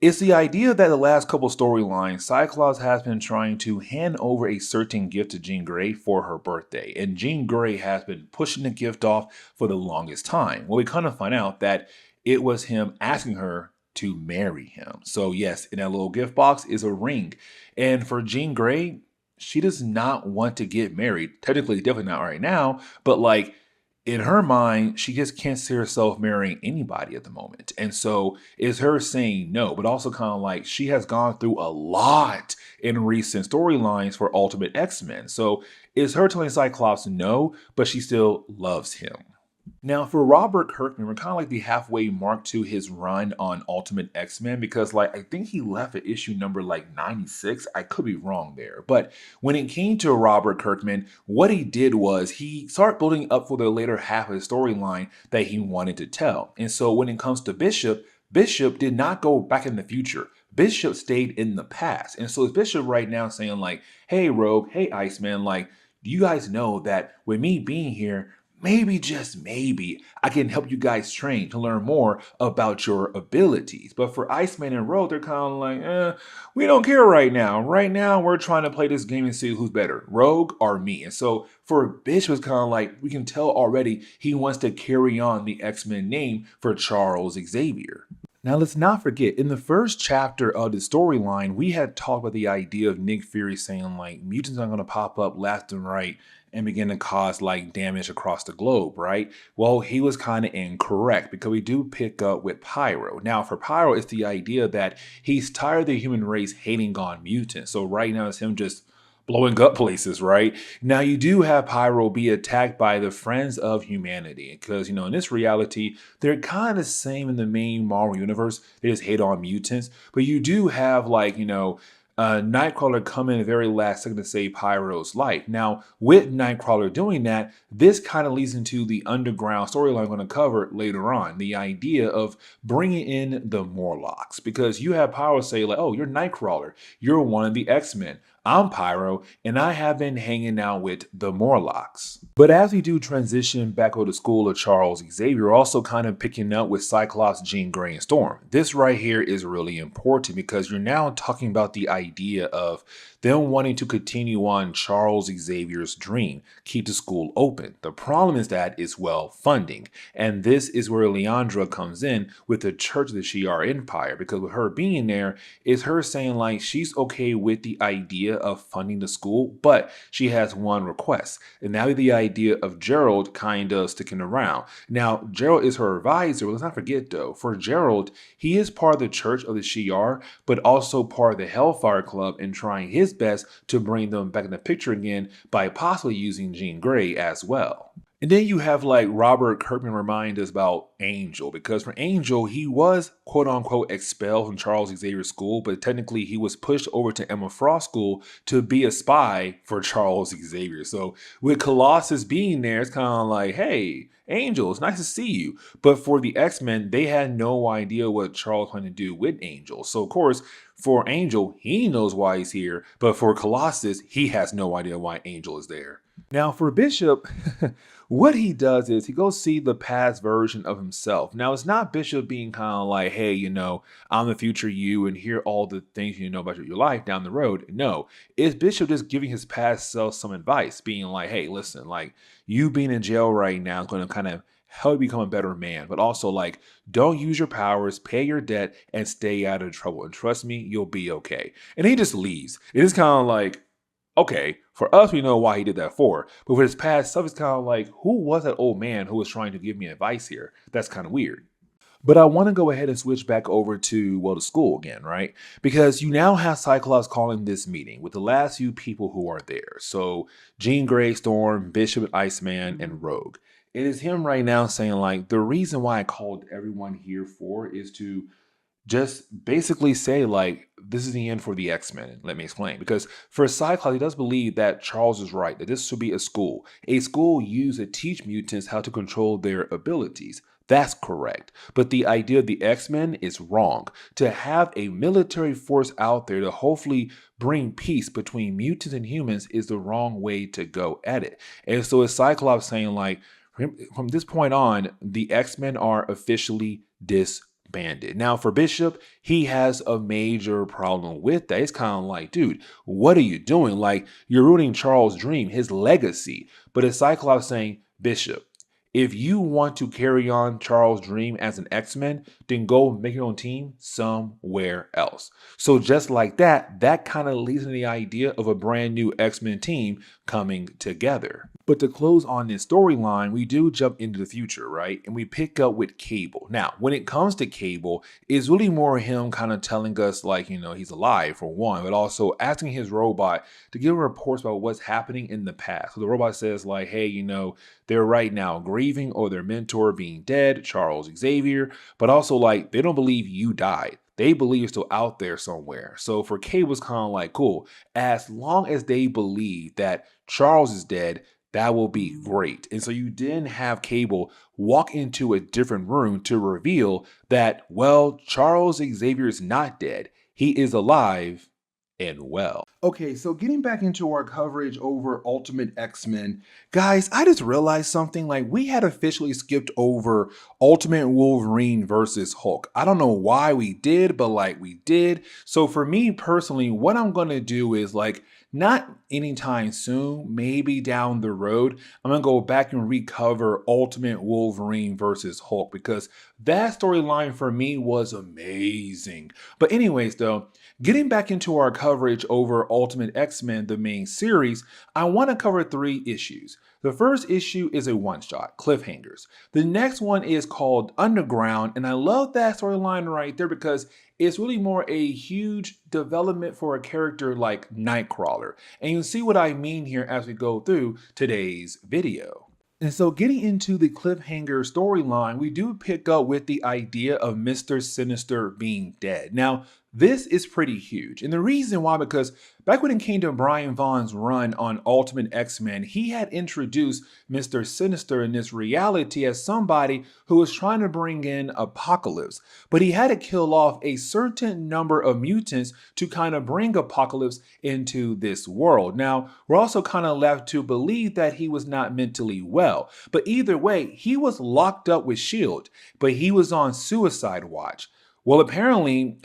it's the idea that the last couple storylines, Cyclops has been trying to hand over a certain gift to Jean Grey for her birthday. And Jean Grey has been pushing the gift off for the longest time. Well, we kind of find out that it was him asking her to marry him. So yes, in that little gift box is a ring. And for Jean Grey, she does not want to get married. Technically, definitely not right now, but like, in her mind, she just can't see herself marrying anybody at the moment. And so it's her saying no, but also kind of like she has gone through a lot in recent storylines for Ultimate X-Men. So it's her telling Cyclops no, but she still loves him. Now, for Robert Kirkman, we're kind of like the halfway mark to his run on Ultimate X-Men because, like, I think he left at issue number, like, 96. I could be wrong there. But when it came to Robert Kirkman, what he did was he started building up for the later half of the storyline that he wanted to tell. And so when it comes to Bishop, Bishop did not go back in the future. Bishop stayed in the past. And so it's Bishop right now saying, like, hey, Rogue, hey, Iceman, like, do you guys know that with me being here, maybe, just maybe, I can help you guys train to learn more about your abilities. But for Iceman and Rogue, they're kind of like, we don't care right now. Right now, we're trying to play this game and see who's better, Rogue or me. And so for Bishop, it's kind of like, we can tell already he wants to carry on the X-Men name for Charles Xavier. Now, let's not forget, in the first chapter of the storyline, we had talked about the idea of Nick Fury saying, like, mutants are going to pop up left and right and begin to cause, like, damage across the globe, right? Well, he was kind of incorrect because we do pick up with Pyro. Now, for Pyro, it's the idea that he's tired of the human race hating on mutants. So right now, it's him just blowing up places, right? Now, you do have Pyro be attacked by the Friends of Humanity because, in this reality, they're kind of the same in the main Marvel universe. They just hate on mutants. But you do have, like, Nightcrawler come in the very last second to save Pyro's life. Now, with Nightcrawler doing that, this kind of leads into the underground storyline I'm going to cover later on. The idea of bringing in the Morlocks. Because you have Pyro say, like, oh, you're Nightcrawler. You're one of the X-Men. I'm Pyro, and I have been hanging out with the Morlocks. But as we do transition back over to school of Charles Xavier, we're also kind of picking up with Cyclops, Jean Grey, and Storm. This right here is really important because you're now talking about the idea of them wanting to continue on Charles Xavier's dream, keep the school open. The problem is that it's, well, funding. And this is where Leandra comes in with the Church of the Shi'ar Empire, because with her being there, it's her saying, like, she's okay with the idea idea of funding the school, but she has one request, and that would be the idea of Gerald kind of sticking around. Now, Gerald is her advisor, but let's not forget though, for Gerald, he is part of the Church of the Shi'ar, but also part of the Hellfire Club and trying his best to bring them back in the picture again by possibly using Jean Grey as well. And then you have like Robert Kirkman remind us about Angel, because for Angel, he was quote unquote expelled from Charles Xavier's school, but technically he was pushed over to Emma Frost school to be a spy for Charles Xavier. So with Colossus being there, it's kind of like, hey, Angel, it's nice to see you. But for the X-Men, they had no idea what Charles wanted to do with Angel. So of course, for Angel, he knows why he's here, but for Colossus, he has no idea why Angel is there. Now for Bishop, what he does is he goes see the past version of himself. Now it's not Bishop being kind of like, hey, you know, I'm the future you and hear all the things you know about your life down the road. No, it's Bishop just giving his past self some advice, being like, hey, listen, like you being in jail right now is going to kind of help you become a better man, but also like don't use your powers, pay your debt, and stay out of trouble. And trust me, you'll be okay. And he just leaves. It is kind of like, okay, for us, we know why he did that for. But for his past stuff, it's kind of like, who was that old man who was trying to give me advice here? That's kind of weird. But I want to go ahead and switch back over to, well, the school again, right? Because you now have Cyclops calling this meeting with the last few people who are there. So Jean Grey, Storm, Bishop, Iceman, and Rogue. It is him right now saying like, the reason why I called everyone here for is to just basically say like, this is the end for the X-Men. Let me explain. Because for Cyclops, he does believe that Charles is right, that this should be a school used to teach mutants how to control their abilities. That's correct. But the idea of the X-Men is wrong. To have a military force out there to hopefully bring peace between mutants and humans is the wrong way to go at it. And so it's Cyclops saying like, from this point on, the X-Men are officially disbanded. Now for Bishop, he has a major problem with that. It's kind of like, dude, what are you doing? Like, you're ruining Charles' dream, his legacy. But it's Cyclops saying, Bishop, if you want to carry on Charles' dream as an X-Men, then go make your own team somewhere else. So just like that, that kind of leads to the idea of a brand new X-Men team coming together. But to close on this storyline, we do jump into the future, right? And we pick up with Cable. Now, when it comes to Cable, it's really more him kind of telling us like, you know, he's alive for one, but also asking his robot to give reports about what's happening in the past. So the robot says like, hey, you know, they're right now grieving over their mentor being dead, Charles Xavier, but also like they don't believe you died. They believe you're still out there somewhere. So for Cable, it's kind of like, cool. As long as they believe that Charles is dead, that will be great. And so you didn't have Cable walk into a different room to reveal that, well, Charles Xavier is not dead. He is alive and well. Okay, so getting back into our coverage over Ultimate X-Men, guys, I just realized something. Like, we had officially skipped over Ultimate Wolverine versus Hulk. I don't know why we did, but like we did. So for me personally, what I'm gonna do is like, not anytime soon, maybe down the road, I'm gonna go back and recover Ultimate Wolverine versus Hulk, because that storyline for me was amazing. But anyways though, getting back into our coverage over Ultimate X-Men, the main series, I want to cover 3 issues. The first issue is a one-shot, Cliffhangers. The next one is called Underground, and I love that storyline right there because it's really more a huge development for a character like Nightcrawler. And you'll see what I mean here as we go through today's video. And so getting into the Cliffhanger storyline, we do pick up with the idea of Mr. Sinister being dead. Now, this is pretty huge. And the reason why, because back when it came to Brian Vaughn's run on Ultimate X-Men, he had introduced Mr. Sinister in this reality as somebody who was trying to bring in Apocalypse. But he had to kill off a certain number of mutants to kind of bring Apocalypse into this world. Now, we're also kind of left to believe that he was not mentally well. But either way, he was locked up with S.H.I.E.L.D., but he was on suicide watch. Well, apparently,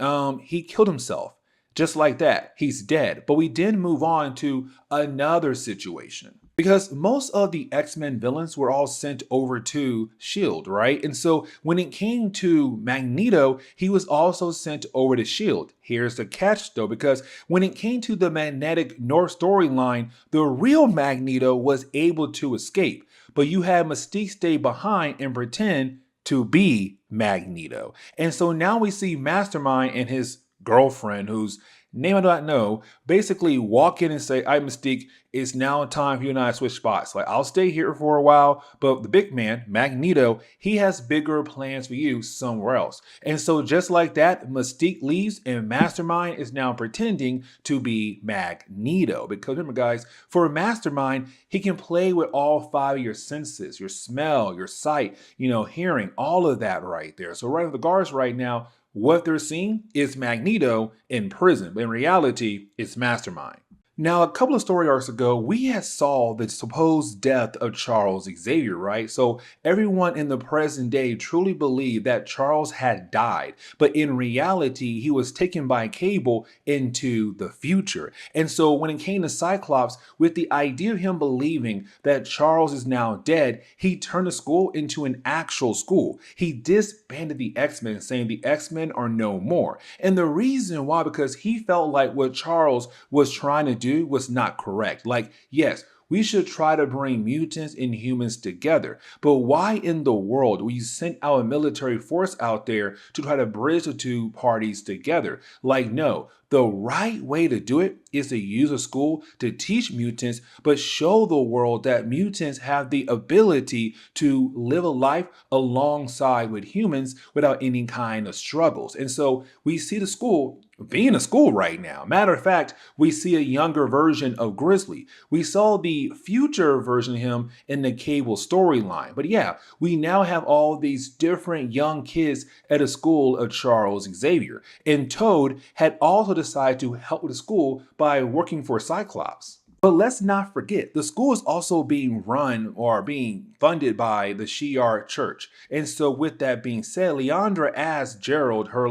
he killed himself. Just like that, he's dead. But we did move on to another situation. Because most of the X-Men villains were all sent over to S.H.I.E.L.D., right? And so when it came to Magneto, he was also sent over to S.H.I.E.L.D. Here's the catch though, because when it came to the Magnetic North storyline, the real Magneto was able to escape. But you had Mystique stay behind and pretend to be Magneto. And so now we see Mastermind and his girlfriend, whose name I do not know, basically walk in and say, "I Mystique, it's now time for you and I to switch spots. Like, I'll stay here for a while, but the big man, Magneto, he has bigger plans for you somewhere else." And so just like that, Mystique leaves and Mastermind is now pretending to be Magneto. Because remember guys, for Mastermind, he can play with all 5 of your senses, your smell, your sight, hearing, all of that right there. So right with the guards right now, what they're seeing is Magneto in prison, but in reality, it's Mastermind. Now, a couple of story arcs ago, we had saw the supposed death of Charles Xavier, right? So everyone in the present day truly believed that Charles had died, but in reality, he was taken by Cable into the future. And so when it came to Cyclops, with the idea of him believing that Charles is now dead, he turned the school into an actual school. He disbanded the X-Men, saying the X-Men are no more. And the reason why, because he felt like what Charles was trying to do was not correct. Like, yes, we should try to bring mutants and humans together. But why in the world would you send our military force out there to try to bridge the two parties together? Like, no, the right way to do it is to use a school to teach mutants, but show the world that mutants have the ability to live a life alongside with humans without any kind of struggles. And so we see the school being a school right now. Matter of fact, we see a younger version of Grizzly. We saw the future version of him in the Cable storyline. But yeah, we now have all these different young kids at a school of Charles Xavier. And Toad had also decided to help with the school by working for Cyclops. But let's not forget, the school is also being run or being funded by the Shi'ar Church. And so with that being said, Leandra asked Gerald, her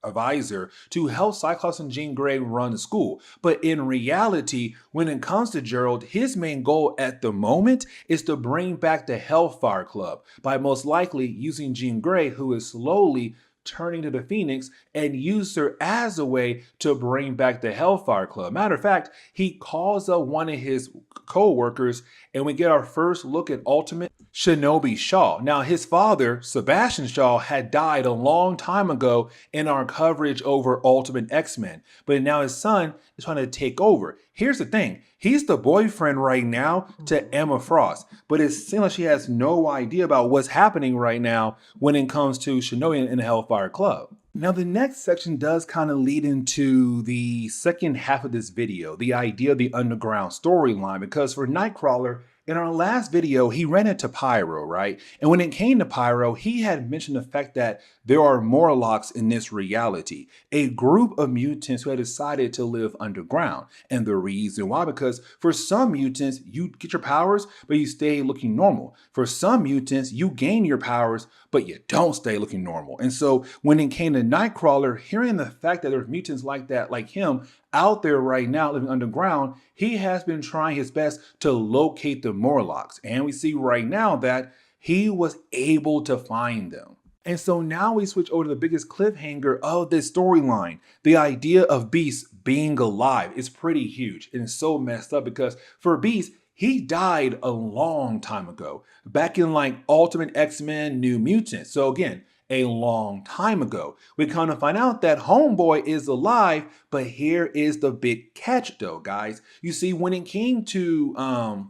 advisor, to help Cyclops and Jean Grey run the school. But in reality, when it comes to Gerald, his main goal at the moment is to bring back the Hellfire Club by most likely using Jean Grey, who is slowly turning to the Phoenix, and use her as a way to bring back the Hellfire Club. Matter of fact, he calls up one of his co-workers and we get our first look at Ultimate Shinobi Shaw. Now, his father, Sebastian Shaw, had died a long time ago in our coverage over Ultimate X-Men, but now his son is trying to take over. Here's the thing. He's the boyfriend right now to Emma Frost, but it seems like she has no idea about what's happening right now when it comes to Shinobi and the Hellfire Club. Now, the next section does kind of lead into the second half of this video, the idea of the underground storyline, because for Nightcrawler, in our last video, he ran into Pyro, right? And when it came to Pyro, he had mentioned the fact that there are Morlocks in this reality, a group of mutants who had decided to live underground. And the reason why, because for some mutants, you get your powers, but you stay looking normal. For some mutants, you gain your powers, but you don't stay looking normal. And so when it came to Nightcrawler, hearing the fact that there's mutants like that, like him, out there right now living underground, he has been trying his best to locate the Morlocks. And we see right now that he was able to find them. And so now we switch over to the biggest cliffhanger of this storyline. The idea of Beast being alive is pretty huge and it's so messed up because for Beast, he died a long time ago, back in like Ultimate X-Men New Mutants. So again, a long time ago. We kind of find out that Homeboy is alive, but here is the big catch though, guys. You see, when it came to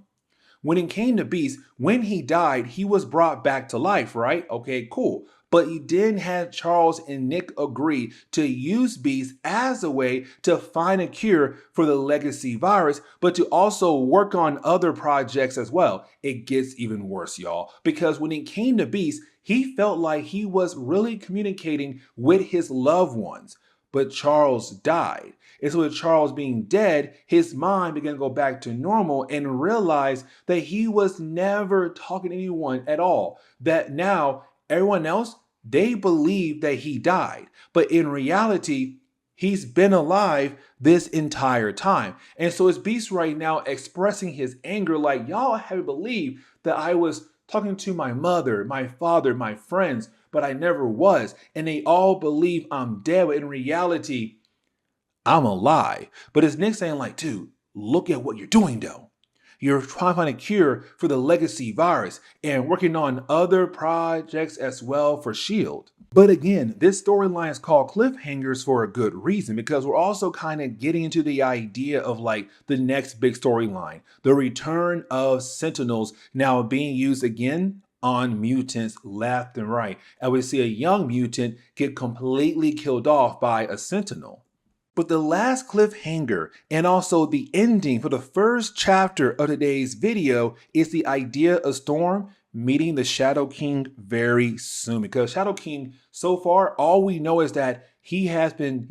Beast, when he died, he was brought back to life, right? Okay, cool. But he didn't have Charles and Nick agree to use Beast as a way to find a cure for the legacy virus, but to also work on other projects as well. It gets even worse, y'all, because when it came to Beast, he felt like he was really communicating with his loved ones, but Charles died. And so with Charles being dead, his mind began to go back to normal and realized that he was never talking to anyone at all. That now everyone else, they believe that he died. But in reality, He's been alive this entire time. And so it's Beast right now expressing his anger like, y'all haven't believed that I was talking to my mother, my father, my friends, but I never was. And they all believe I'm dead. But in reality, I'm alive. But it's Nick saying like, dude, look at what you're doing though. You're trying to find a cure for the legacy virus and working on other projects as well for S.H.I.E.L.D. But again, this storyline is called cliffhangers for a good reason, because we're also kind of getting into the idea of like the next big storyline, the return of Sentinels now being used again on mutants left and right. And we see a young mutant get completely killed off by a Sentinel. But the last cliffhanger and also the ending for the first chapter of today's video is the idea of Storm meeting the Shadow King very soon. Because Shadow King, so far, all we know is that he has been,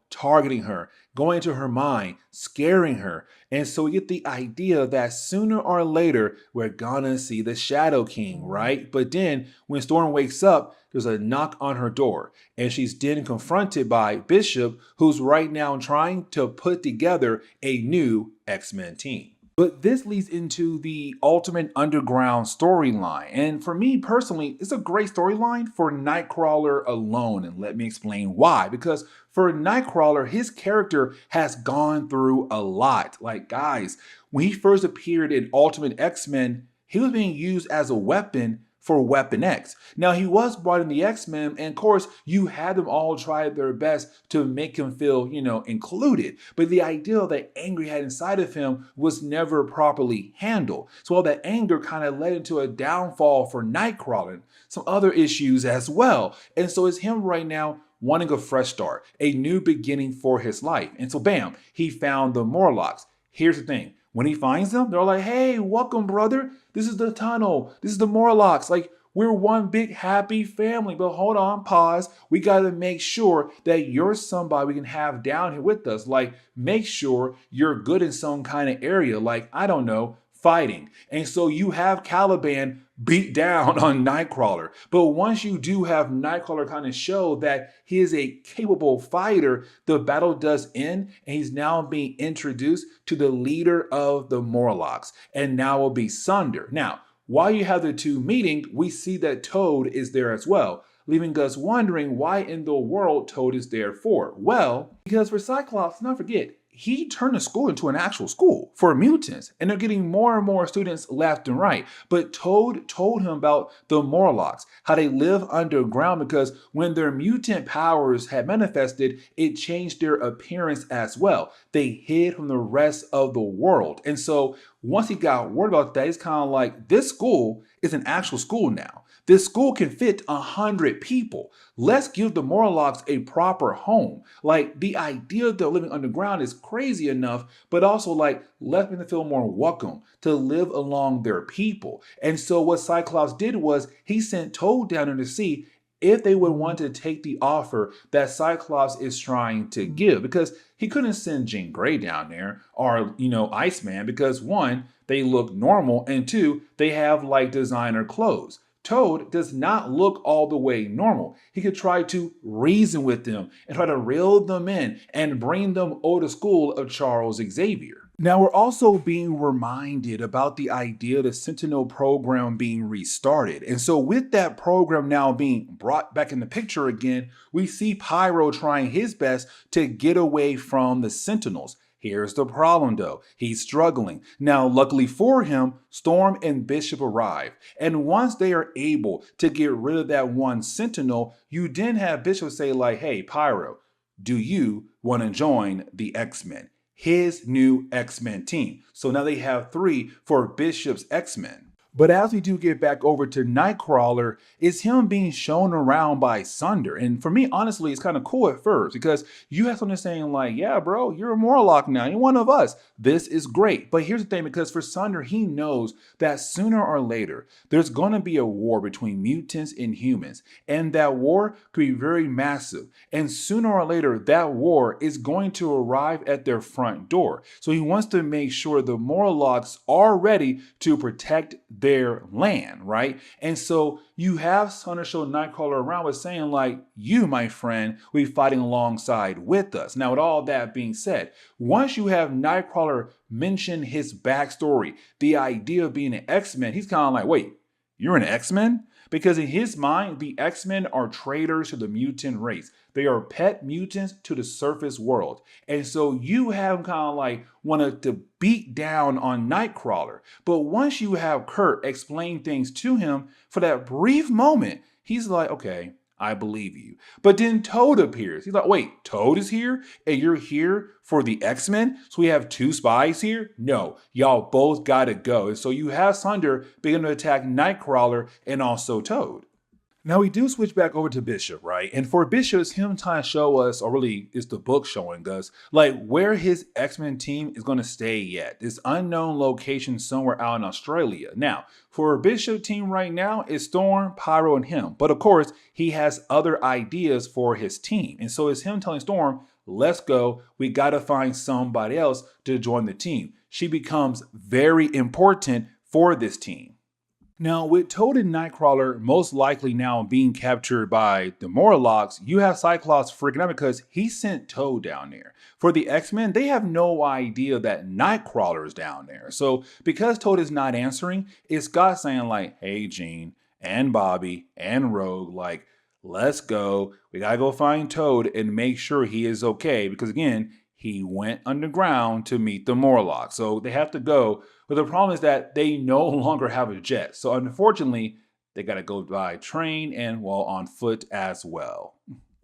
targeting her, going into her mind, scaring her. And so we get the idea that sooner or later, we're gonna see the Shadow King, right? But then when Storm wakes up, there's a knock on her door, and she's then confronted by Bishop, who's right now trying to put together a new X-Men team. But this leads into the Ultimate Underground storyline. And for me personally, it's a great storyline for Nightcrawler alone. And let me explain why. Because for Nightcrawler, his character has gone through a lot. Like, guys, when he first appeared in Ultimate X-Men, he was being used as a weapon for Weapon X. Now, he was brought in the X-Men, and of course, you had them all try their best to make him feel, included. But the idea that anger he had inside of him was never properly handled. So all that anger kind of led into a downfall for Nightcrawler, some other issues as well. And so it's him right now wanting a fresh start, a new beginning for his life. And so bam, he found the Morlocks. Here's the thing. When he finds them, they're like, hey, welcome, brother. This is the tunnel. This is the Morlocks. Like, we're one big happy family. But hold on, pause. We got to make sure that you're somebody we can have down here with us. Like, make sure you're good in some kind of area. Like, I don't know, fighting. And so you have Caliban beat down on Nightcrawler. But once you do have Nightcrawler kind of show that he is a capable fighter, the battle does end, and he's now being introduced to the leader of the Morlocks, and now will be Sunder. Now, while you have the two meeting, we see that Toad is there as well, leaving us wondering why in the world Toad is there for. Well, because for Cyclops, not forget, he turned the school into an actual school for mutants, and they're getting more and more students left and right. But Toad told him about the Morlocks, how they live underground, because when their mutant powers had manifested, it changed their appearance as well. They hid from the rest of the world. And so once he got word about that, it's kind of like, this school is an actual school now. This school can fit 100 people. Let's give the Morlocks a proper home. Like, the idea of them living underground is crazy enough, but also like, let them feel more welcome to live along their people. And so what Cyclops did was he sent Toad down there to see if they would want to take the offer that Cyclops is trying to give, because he couldn't send Jean Grey down there or, Iceman, because one, they look normal, and two, they have like designer clothes. Toad does not look all the way normal. He could try to reason with them and try to reel them in and bring them over to school of Charles Xavier. Now, we're also being reminded about the idea of the Sentinel program being restarted. And so with that program now being brought back in the picture again, we see Pyro trying his best to get away from the Sentinels. Here's the problem though, he's struggling. Now, luckily for him, Storm and Bishop arrive. And once they are able to get rid of that one Sentinel, you then have Bishop say like, hey, Pyro, do you want to join the X-Men? His new X-Men team. So now they have 3 for Bishop's X-Men. But as we do get back over to Nightcrawler, it's him being shown around by Sunder. And for me, honestly, it's kind of cool at first because you have someone saying like, yeah, bro, you're a Morlock now. You're one of us. This is great. But here's the thing, because for Sunder, he knows that sooner or later, there's going to be a war between mutants and humans. And that war could be very massive. And sooner or later, that war is going to arrive at their front door. So he wants to make sure the Morlocks are ready to protect their their land, right? And so you have Thunder show Nightcrawler around with saying like, you, my friend, will be fighting alongside with us. Now, with all that being said, once you have Nightcrawler mention his backstory, the idea of being an X-Men, he's kind of like, wait, you're an X-Men? Because in his mind, the X-Men are traitors to the mutant race. They are pet mutants to the surface world. And so you have him kind of like wanted to beat down on Nightcrawler. But once you have Kurt explain things to him, for that brief moment, he's like, okay, I believe you. But then Toad appears. He's like, wait, Toad is here? And you're here for the X-Men? So we have two spies here? No, y'all both gotta go. And so you have Thunder begin to attack Nightcrawler and also Toad. Now we do switch back over to Bishop, right? And for Bishop, it's him trying to show us, or really it's the book showing us, like where his X-Men team is going to stay at. This unknown location somewhere out in Australia. Now, for a Bishop team right now, it's Storm, Pyro, and him. But of course, he has other ideas for his team. And so it's him telling Storm, let's go. We got to find somebody else to join the team. She becomes very important for this team. Now, with Toad and Nightcrawler most likely now being captured by the Morlocks, you have Cyclops freaking out because he sent Toad down there. For the X-Men, they have no idea that Nightcrawler is down there. So because Toad is not answering, it's Scott saying like, hey, Jean and Bobby and Rogue, like, let's go. We gotta go find Toad and make sure he is okay. Because again, he went underground to meet the Morlocks. So they have to go. But the problem is that they no longer have a jet. So unfortunately, they got to go by train and, well, on foot as well.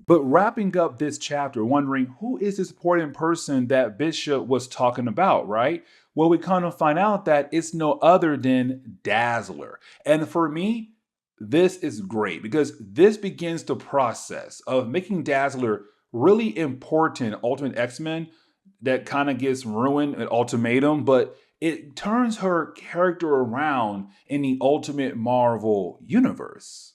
But wrapping up this chapter, wondering who is this important person that Bishop was talking about, right? Well, we kind of find out that it's no other than Dazzler. And for me, this is great because this begins the process of making Dazzler really important Ultimate X-Men that kind of gets ruined at Ultimatum, but it turns her character around in the Ultimate Marvel universe.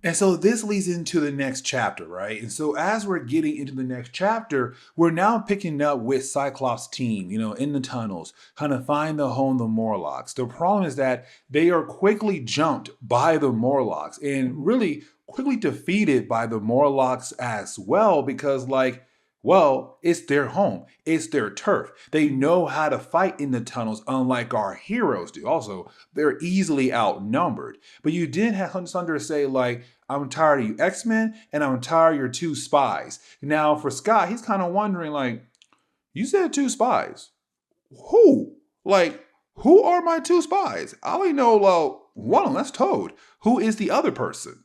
And so this leads into the next chapter, right? And so as we're getting into the next chapter, we're now picking up with Cyclops' team, in the tunnels, trying to find the home of the Morlocks. The problem is that they are quickly jumped by the Morlocks and really quickly defeated by the Morlocks as well because, well, it's their home. It's their turf. They know how to fight in the tunnels, unlike our heroes do. Also, they're easily outnumbered. But you did have Thunder say, I'm tired of you X-Men, and I'm tired of your two spies. Now, for Scott, he's kind of wondering, you said two spies. Who? Who are my two spies? I only know, one of them, that's Toad. Who is the other person?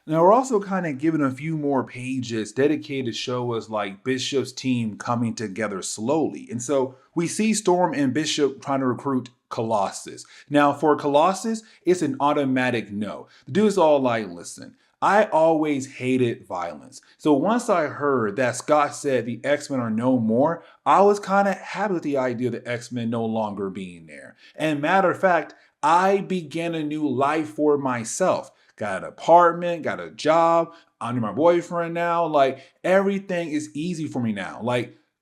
Now, we're also kind of given a few more pages dedicated to show us Bishop's team coming together slowly. And so we see Storm and Bishop trying to recruit Colossus. Now, for Colossus, it's an automatic no. The dude's all listen, I always hated violence. So once I heard that Scott said the X-Men are no more, I was kind of happy with the idea of the X-Men no longer being there. And matter of fact, I began a new life for myself. Got an apartment, got a job, I'm my boyfriend now. Everything is easy for me now.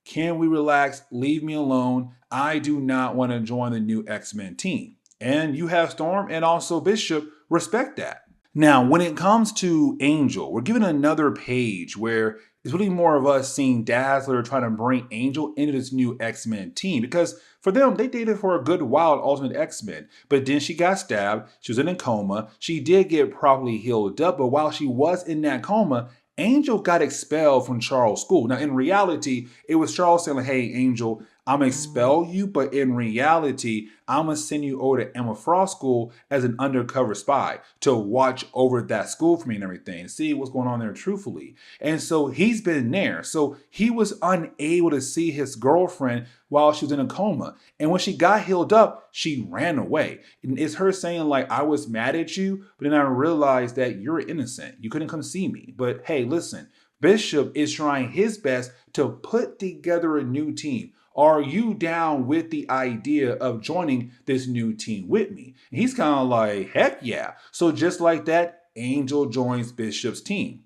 Can we relax? Leave me alone. I do not want to join the new X-Men team. And you have Storm and also Bishop respect that. Now, when it comes to Angel, we're given another page where it's really more of us seeing Dazzler trying to bring Angel into this new X-Men team because for them, they dated for a good while at Ultimate X-Men, but then she got stabbed, she was in a coma, she did get properly healed up, but while she was in that coma, Angel got expelled from Charles' school. Now, in reality, it was Charles saying, hey, Angel, I'm going to expel you, but in reality, I'm going to send you over to Emma Frost School as an undercover spy to watch over that school for me and everything, see what's going on there truthfully. And so he's been there. So he was unable to see his girlfriend while she was in a coma. And when she got healed up, she ran away. And it's her saying I was mad at you, but then I realized that you're innocent. You couldn't come see me. But hey, listen, Bishop is trying his best to put together a new team. Are you down with the idea of joining this new team with me? And he's kind of heck yeah. So just like that, Angel joins Bishop's team.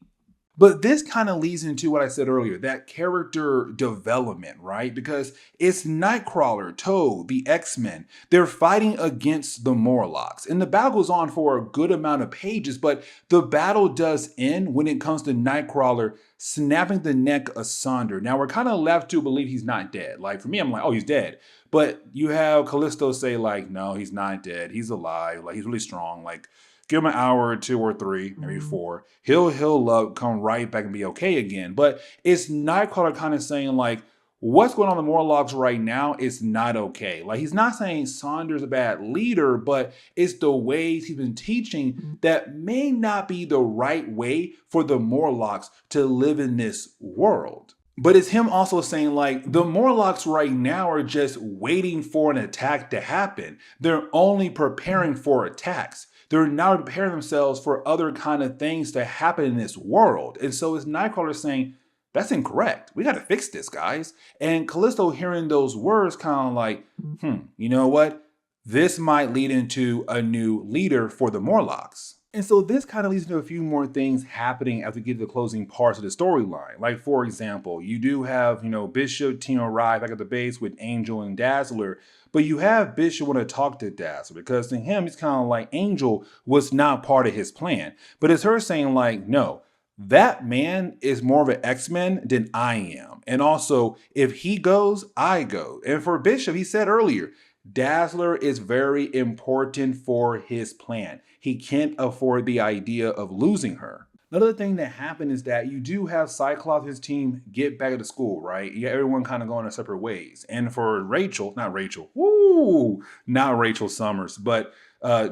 But this kind of leads into what I said earlier, that character development, right? Because it's Nightcrawler, Toad, the X-Men. They're fighting against the Morlocks. And the battle goes on for a good amount of pages, but the battle does end when it comes to Nightcrawler snapping the neck asunder. Now, we're kind of left to believe he's not dead. Like, for me, I'm like, oh, he's dead. But you have Callisto say, like, no, he's not dead. He's alive. Like, he's really strong. Like, give him an hour or 2 or 3, maybe 4. He'll heal up, come right back and be okay again. But it's Nightcrawler kind of saying, like, what's going on with the Morlocks right now is not okay. Like, he's not saying Saunders a bad leader, but it's the ways he's been teaching that may not be the right way for the Morlocks to live in this world. But it's him also saying, like, the Morlocks right now are just waiting for an attack to happen. They're only preparing for attacks. They're now preparing themselves for other kind of things to happen in this world. And so it's Nightcrawler saying, that's incorrect. We got to fix this, guys. And Callisto hearing those words kind of like, you know what? This might lead into a new leader for the Morlocks. And so this kind of leads into a few more things happening as we get to the closing parts of the storyline. Like, for example, you do have, Bishop team arrive back at the base with Angel and Dazzler, but you have Bishop want to talk to Dazzler because to him, he's kind of like Angel was not part of his plan. But it's her saying like, no, that man is more of an X-Men than I am. And also, if he goes, I go. And for Bishop, he said earlier, Dazzler is very important for his plan. He can't afford the idea of losing her. Another thing that happened is that you do have Cyclops and his team get back to school, right? Yeah, everyone kind of going their separate ways. And for not Rachel Summers, but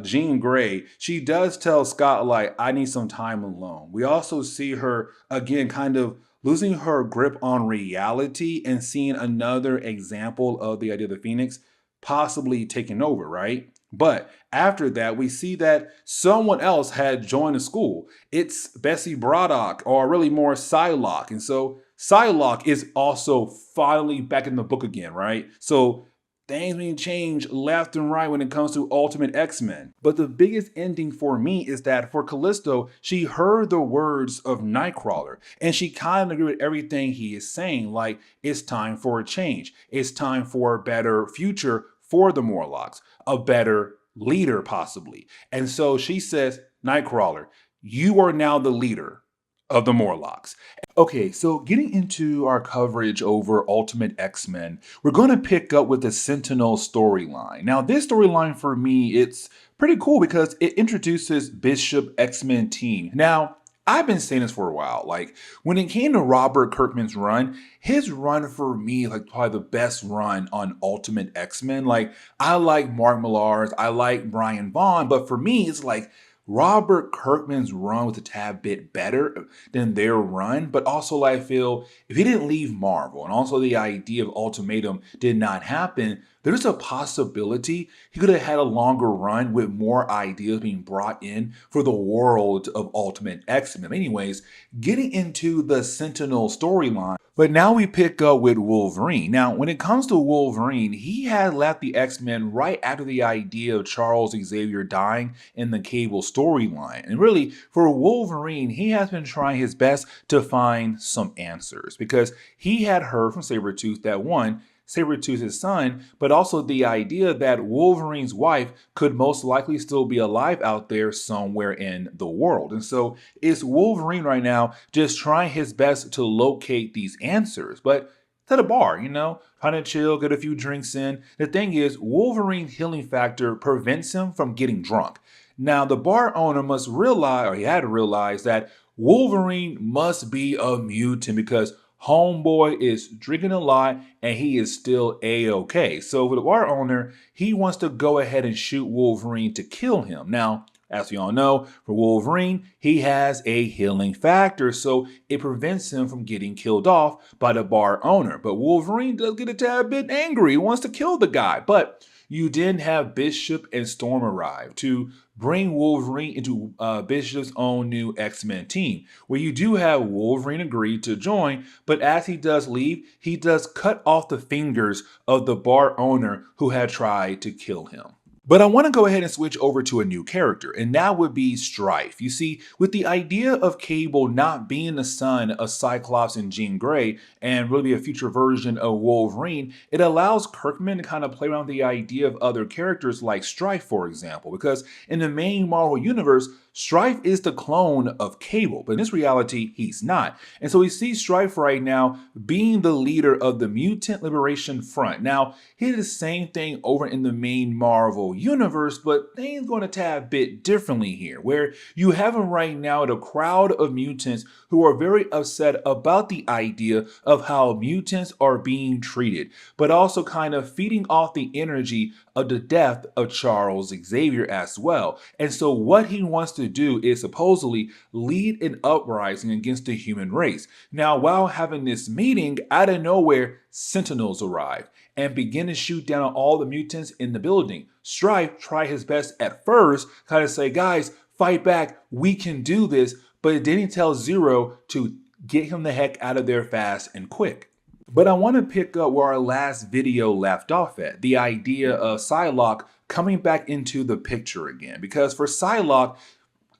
Jean Grey, she does tell Scott, like, I need some time alone. We also see her, again, kind of losing her grip on reality and seeing another example of the idea of the Phoenix possibly taking over, right? But after that, we see that someone else had joined the school. It's Bessie Braddock, or really more Psylocke. And so Psylocke is also finally back in the book again, right? So things being changed left and right when it comes to Ultimate X-Men. But the biggest ending for me is that for Callisto, she heard the words of Nightcrawler and she kind of agreed with everything he is saying. Like, it's time for a change. It's time for a better future for the Morlocks, a better leader possibly. And so she says, Nightcrawler, you are now the leader of the Morlocks. Okay, so getting into our coverage over Ultimate X-Men, we're going to pick up with the Sentinel storyline. Now, this storyline for me, it's pretty cool because it introduces Bishop X-Men team. Now, I've been saying this for a while. Like, when it came to Robert Kirkman's run, his run for me, like, probably the best run on Ultimate X-Men. Like, I like Mark Millar's, I like Brian Vaughan, but for me, it's like, Robert Kirkman's run was a tad bit better than their run, but also I feel if he didn't leave Marvel and also the idea of Ultimatum did not happen, there's a possibility he could have had a longer run with more ideas being brought in for the world of Ultimate X-Men. Anyways, getting into the Sentinel storyline, but now we pick up with Wolverine. Now, when it comes to Wolverine, he had left the X-Men right after the idea of Charles Xavier dying in the Cable storyline. And really, for Wolverine, he has been trying his best to find some answers because he had heard from Sabretooth that one, Sabretooth's his son, but also the idea that Wolverine's wife could most likely still be alive out there somewhere in the world. And so it's Wolverine right now just trying his best to locate these answers. But it's at a bar, trying to chill, get a few drinks in. The thing is, Wolverine's healing factor prevents him from getting drunk. Now, the bar owner must realize, or he had to realize, that Wolverine must be a mutant because homeboy is drinking a lot and he is still A-okay. So for the bar owner, he wants to go ahead and shoot Wolverine to kill him. Now, as we all know, for Wolverine, he has a healing factor, so it prevents him from getting killed off by the bar owner. But Wolverine does get a tad bit angry. He wants to kill the guy. But you then have Bishop and Storm arrive to bring Wolverine into Bishop's own new X-Men team, where you do have Wolverine agree to join, but as he does leave, he does cut off the fingers of the bar owner who had tried to kill him. But I want to go ahead and switch over to a new character, and that would be Strife. You see, with the idea of Cable not being the son of Cyclops and Jean Grey, and really be a future version of Wolverine, it allows Kirkman to kind of play around with the idea of other characters like Strife, for example, because in the main Marvel universe, Strife is the clone of Cable, but in this reality, he's not. And so we see Strife right now being the leader of the Mutant Liberation Front. Now, he did the same thing over in the main Marvel universe, but things going a tad bit differently here, where you have him right now the crowd of mutants who are very upset about the idea of how mutants are being treated, but also kind of feeding off the energy of the death of Charles Xavier as well. And so what he wants to do is supposedly lead an uprising against the human race. Now, while having this meeting, out of nowhere, Sentinels arrive and begin to shoot down all the mutants in the building. Strife tried his best at first, kind of say, guys, fight back, we can do this, but then he tells Zero to get him the heck out of there fast and quick. But I want to pick up where our last video left off at, the idea of Psylocke coming back into the picture again. Because for Psylocke,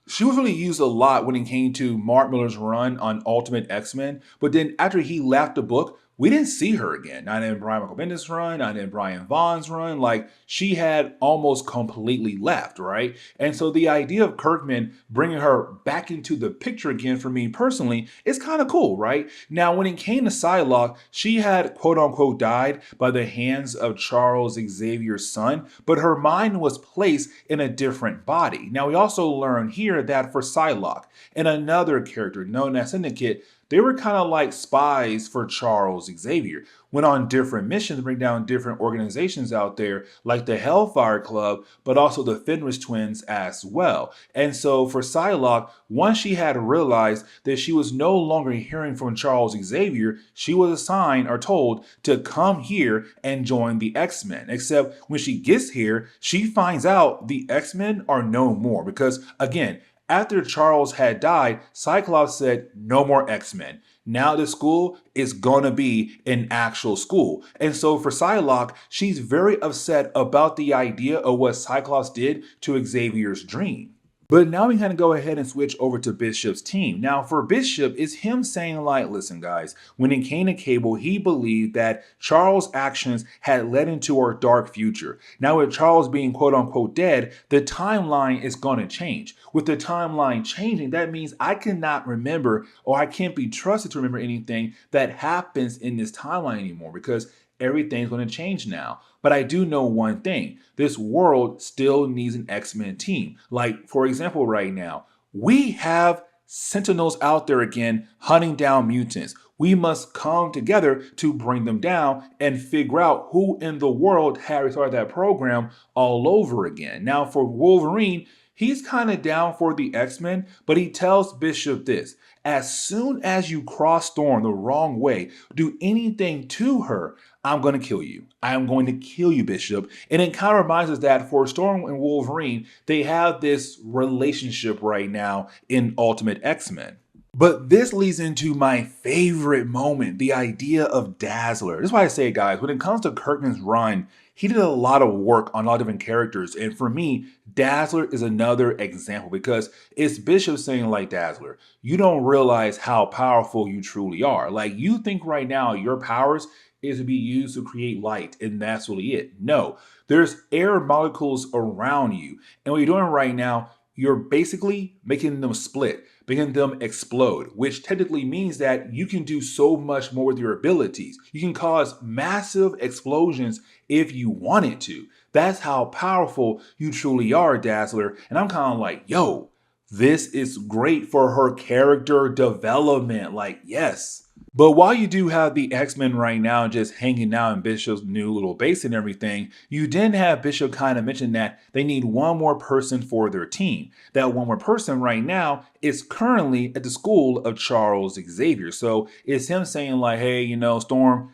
she was really used a lot when it came to Mark Millar's run on Ultimate X-Men, but then after he left the book, we didn't see her again. Not in Brian Michael Bendis' run, not in Brian Vaughn's run. Like, she had almost completely left, right? And so the idea of Kirkman bringing her back into the picture again, for me personally, is kind of cool, right? Now, when it came to Psylocke, she had quote-unquote died by the hands of Charles Xavier's son, but her mind was placed in a different body. Now, we also learn here that for Psylocke and another character known as Syndicate, they were kind of like spies for Charles Xavier, went on different missions to bring down different organizations out there, like the Hellfire Club, but also the Fenris twins as well. And so for Psylocke, once she had realized that she was no longer hearing from Charles Xavier, she was assigned or told to come here and join the X-Men. Except when she gets here, she finds out the X-Men are no more because, again, after Charles had died, Cyclops said, no more X-Men. Now the school is gonna be an actual school. And so for Psylocke, she's very upset about the idea of what Cyclops did to Xavier's dream. But now we kind of go ahead and switch over to Bishop's team. Now for Bishop, it's him saying like, listen guys, when it came to Cable, he believed that Charles' actions had led into our dark future. Now with Charles being quote unquote dead, the timeline is going to change. With the timeline changing, that means I cannot remember or I can't be trusted to remember anything that happens in this timeline anymore because everything's going to change now. But I do know one thing. This world still needs an X-Men team. Like, for example, right now, we have Sentinels out there again hunting down mutants. We must come together to bring them down and figure out who in the world had restarted that program all over again. Now, for Wolverine, he's kind of down for the X-Men, but he tells Bishop this. As soon as you cross Storm the wrong way, do anything to her, I'm going to kill you. I am going to kill you, Bishop. And it kind of reminds us that for Storm and Wolverine, they have this relationship right now in Ultimate X-Men. But this leads into my favorite moment, the idea of Dazzler. This is why I say, guys, when it comes to Kirkman's run, he did a lot of work on a lot of different characters. And for me, Dazzler is another example because it's Bishop saying like, Dazzler, you don't realize how powerful you truly are. Like, you think right now your powers is to be used to create light and that's really it. No, there's air molecules around you. And what you're doing right now, you're basically making them split, making them explode, which technically means that you can do so much more with your abilities. You can cause massive explosions if you wanted to. That's how powerful you truly are, Dazzler. And I'm kind of like, yo, this is great for her character development. Like, yes. But while you do have the X-Men right now just hanging out in Bishop's new little base and everything, you did have Bishop kind of mention that they need one more person for their team. That one more person right now is currently at the school of Charles Xavier. So it's him saying like, hey, you know, Storm,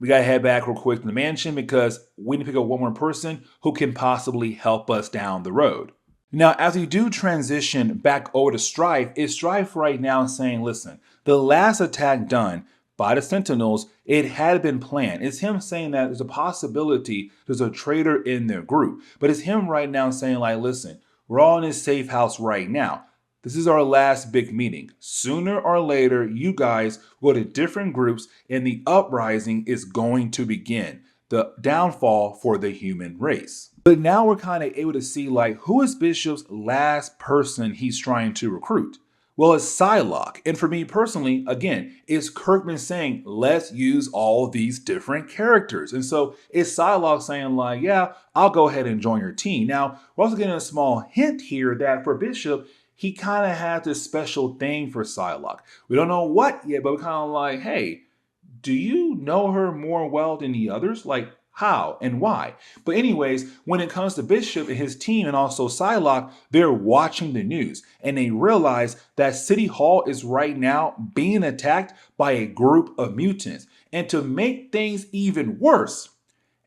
we got to head back real quick to the mansion because we need to pick up one more person who can possibly help us down the road. Now, as we do transition back over to Strife, is Strife right now saying, listen, the last attack done, by the Sentinels, it had been planned. It's him saying that there's a possibility there's a traitor in their group. But it's him right now saying, like, listen, we're all in this safe house right now. This is our last big meeting. Sooner or later, you guys go to different groups and the uprising is going to begin. The downfall for the human race. But now we're kind of able to see, like, who is Bishop's last person he's trying to recruit? Well, it's Psylocke. And for me personally, again, it's Kirkman saying, let's use all these different characters. And so it's Psylocke saying, like, yeah, I'll go ahead and join your team. Now, we're also getting a small hint here that for Bishop, he kind of had this special thing for Psylocke. We don't know what yet, but we're kind of like, hey, do you know her more well than the others? Like, how and why? But anyways, when it comes to Bishop and his team and also Psylocke, they're watching the news and they realize that City Hall is right now being attacked by a group of mutants. And to make things even worse,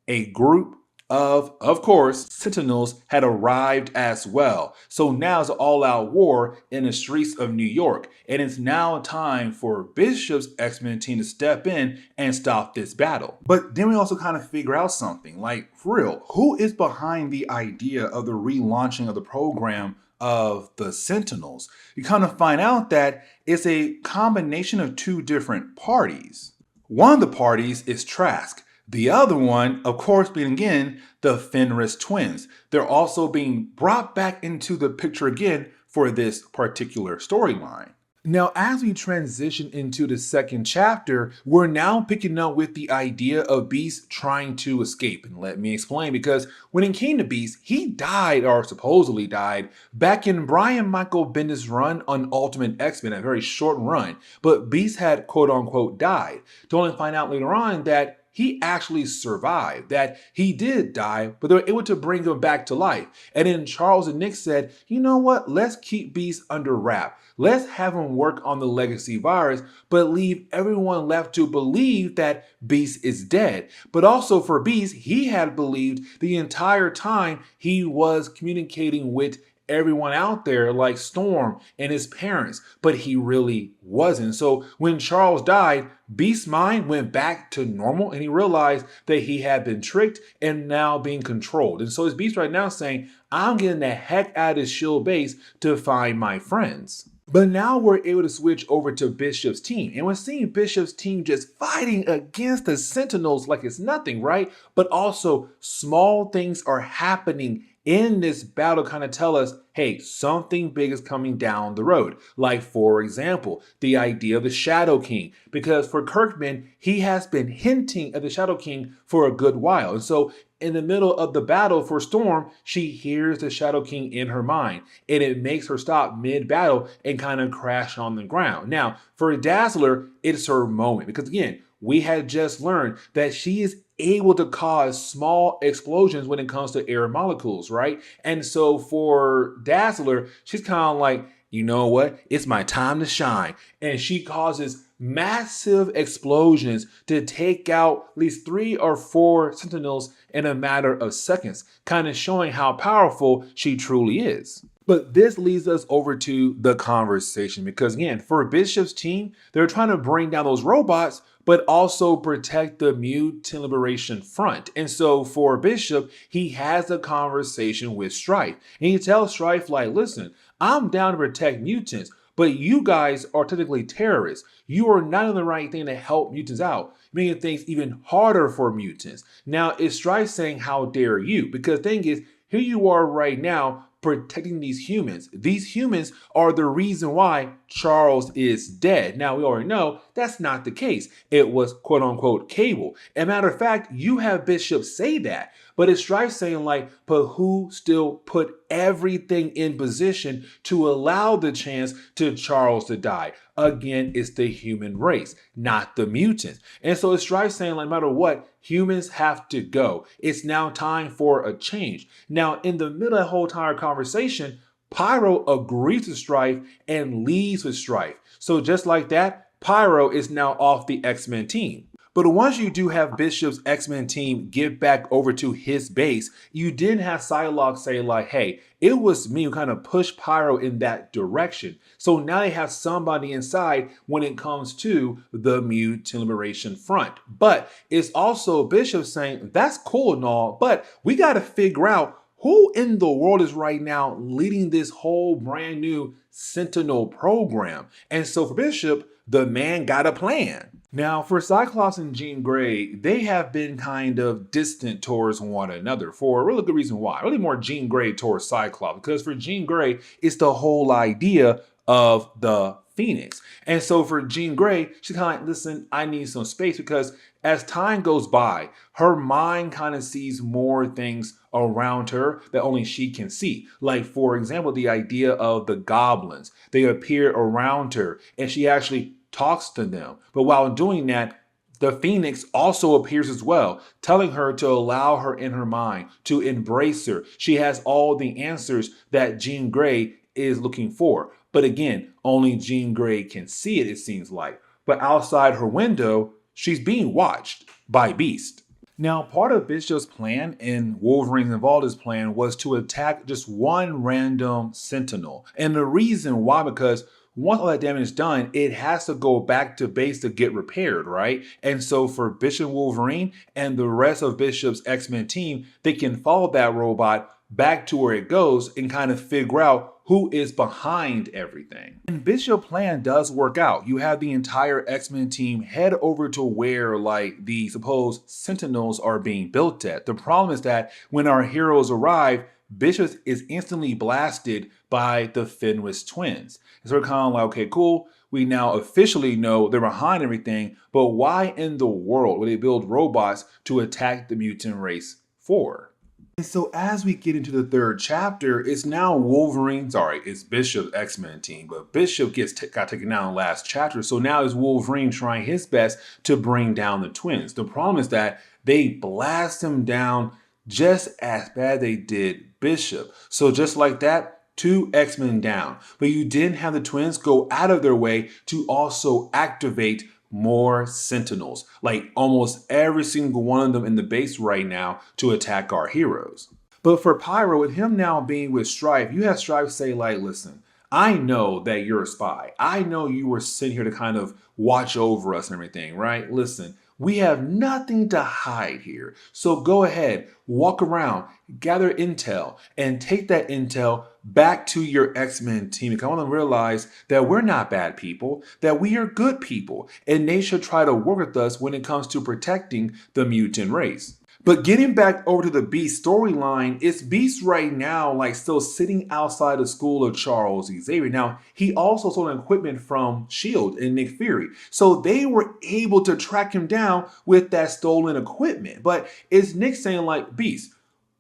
a group of course, Sentinels had arrived as well. So now it's an all-out war in the streets of New York. And it's now time for Bishop's X-Men team to step in and stop this battle. But then we also kind of figure out something, like, for real, who is behind the idea of the relaunching of the program of the Sentinels? You kind of find out that it's a combination of two different parties. One of the parties is Trask. The other one, of course, being again, the Fenris twins. They're also being brought back into the picture again for this particular storyline. Now, as we transition into the second chapter, we're now picking up with the idea of Beast trying to escape. And let me explain, because when it came to Beast, he died, or supposedly died, back in Brian Michael Bendis' run on Ultimate X-Men, a very short run. But Beast had quote unquote died. To only find out later on that he actually survived, that he did die, but they were able to bring him back to life. And then Charles and Nick said, you know what, let's keep Beast under wrap. Let's have him work on the legacy virus, but leave everyone left to believe that Beast is dead. But also for Beast, he had believed the entire time he was communicating with everyone out there, like Storm and his parents, but he really wasn't. So when Charles died, Beast's mind went back to normal and he realized that he had been tricked and now being controlled. And so it's Beast right now saying, I'm getting the heck out of this shield base to find my friends. But now we're able to switch over to Bishop's team. And we're seeing Bishop's team just fighting against the Sentinels like it's nothing, right? But also small things are happening in this battle kind of tell us, hey, something big is coming down the road. Like, for example, the idea of the Shadow King. Because for Kirkman, he has been hinting at the Shadow King for a good while. And so in the middle of the battle for Storm, she hears the Shadow King in her mind. And it makes her stop mid-battle and kind of crash on the ground. Now, for Dazzler, it's her moment. Because again, we had just learned that she is able to cause small explosions when it comes to air molecules, right? And so for Dazzler, she's kind of like, you know what? It's my time to shine. And she causes massive explosions to take out at least 3 or 4 Sentinels in a matter of seconds, kind of showing how powerful she truly is. But this leads us over to the conversation because again, for Bishop's team, they're trying to bring down those robots, but also protect the Mutant Liberation Front. And so for Bishop, he has a conversation with Strife. And he tells Strife, like, listen, I'm down to protect mutants, but you guys are technically terrorists. You are not doing the right thing to help mutants out, making things even harder for mutants. Now, is Strife saying, how dare you? Because the thing is, here you are right now, protecting these humans. These humans are the reason why Charles is dead. Now, we already know that's not the case. It was quote unquote Cable. As a matter of fact, you have Bishop say that. But it's Strife saying like, but who still put everything in position to allow the chance to Charles to die? Again, it's the human race, not the mutants. And so it's Strife saying like, no matter what, humans have to go. It's now time for a change. Now, in the middle of the whole entire conversation, Pyro agrees with Strife and leaves with Strife. So just like that, Pyro is now off the X-Men team. But once you do have Bishop's X-Men team get back over to his base, you did have Psylocke say like, hey, it was me who kind of pushed Pyro in that direction. So now they have somebody inside when it comes to the Mutant Liberation Front. But it's also Bishop saying, that's cool and all, but we got to figure out who in the world is right now leading this whole brand new Sentinel program. And so for Bishop, the man got a plan. Now, for Cyclops and Jean Grey, they have been kind of distant towards one another for a really good reason why. Really more Jean Grey towards Cyclops, because for Jean Grey, it's the whole idea of the Phoenix. And so for Jean Grey, she's kind of like, listen, I need some space because as time goes by, her mind kind of sees more things around her that only she can see. Like, for example, the idea of the goblins. They appear around her and she actually talks to them. But while doing that, the Phoenix also appears as well, telling her to allow her in her mind, to embrace her. She has all the answers that Jean Grey is looking for. But again, only Jean Grey can see it, it seems like. But outside her window, she's being watched by Beast. Now, part of Bishop's plan and Wolverine's involved's plan was to attack just one random Sentinel. And the reason why, because once all that damage is done, it has to go back to base to get repaired, right? And so for Bishop Wolverine and the rest of Bishop's X-Men team, they can follow that robot back to where it goes and kind of figure out who is behind everything. And Bishop's plan does work out. You have the entire X-Men team head over to where like the supposed Sentinels are being built at. The problem is that when our heroes arrive, Bishop is instantly blasted by the Fenris twins. And so we're kind of like, okay, cool. We now officially know they're behind everything, but why in the world would they build robots to attack the mutant race for? And so as we get into the third chapter, it's now it's Bishop's X-Men team, but Bishop got taken down in the last chapter. So now it's Wolverine trying his best to bring down the twins. The problem is that they blast him down just as bad they did Bishop. So just like that, 2 X-Men down. But you didn't have the twins go out of their way to also activate more Sentinels, like almost every single one of them in the base right now to attack our heroes. But for Pyro, with him now being with Strife, you have Strife say like, listen, I know that you're a spy. I know you were sent here to kind of watch over us and everything, right? Listen, we have nothing to hide here. So go ahead, walk around, gather intel, and take that intel back to your X-Men team. Because I want to realize that we're not bad people, that we are good people, and they should try to work with us when it comes to protecting the mutant race. But getting back over to the Beast storyline, it's Beast right now like still sitting outside the school of Charles Xavier. Now, he also stole equipment from S.H.I.E.L.D. and Nick Fury. So they were able to track him down with that stolen equipment. But it's Nick saying like, Beast,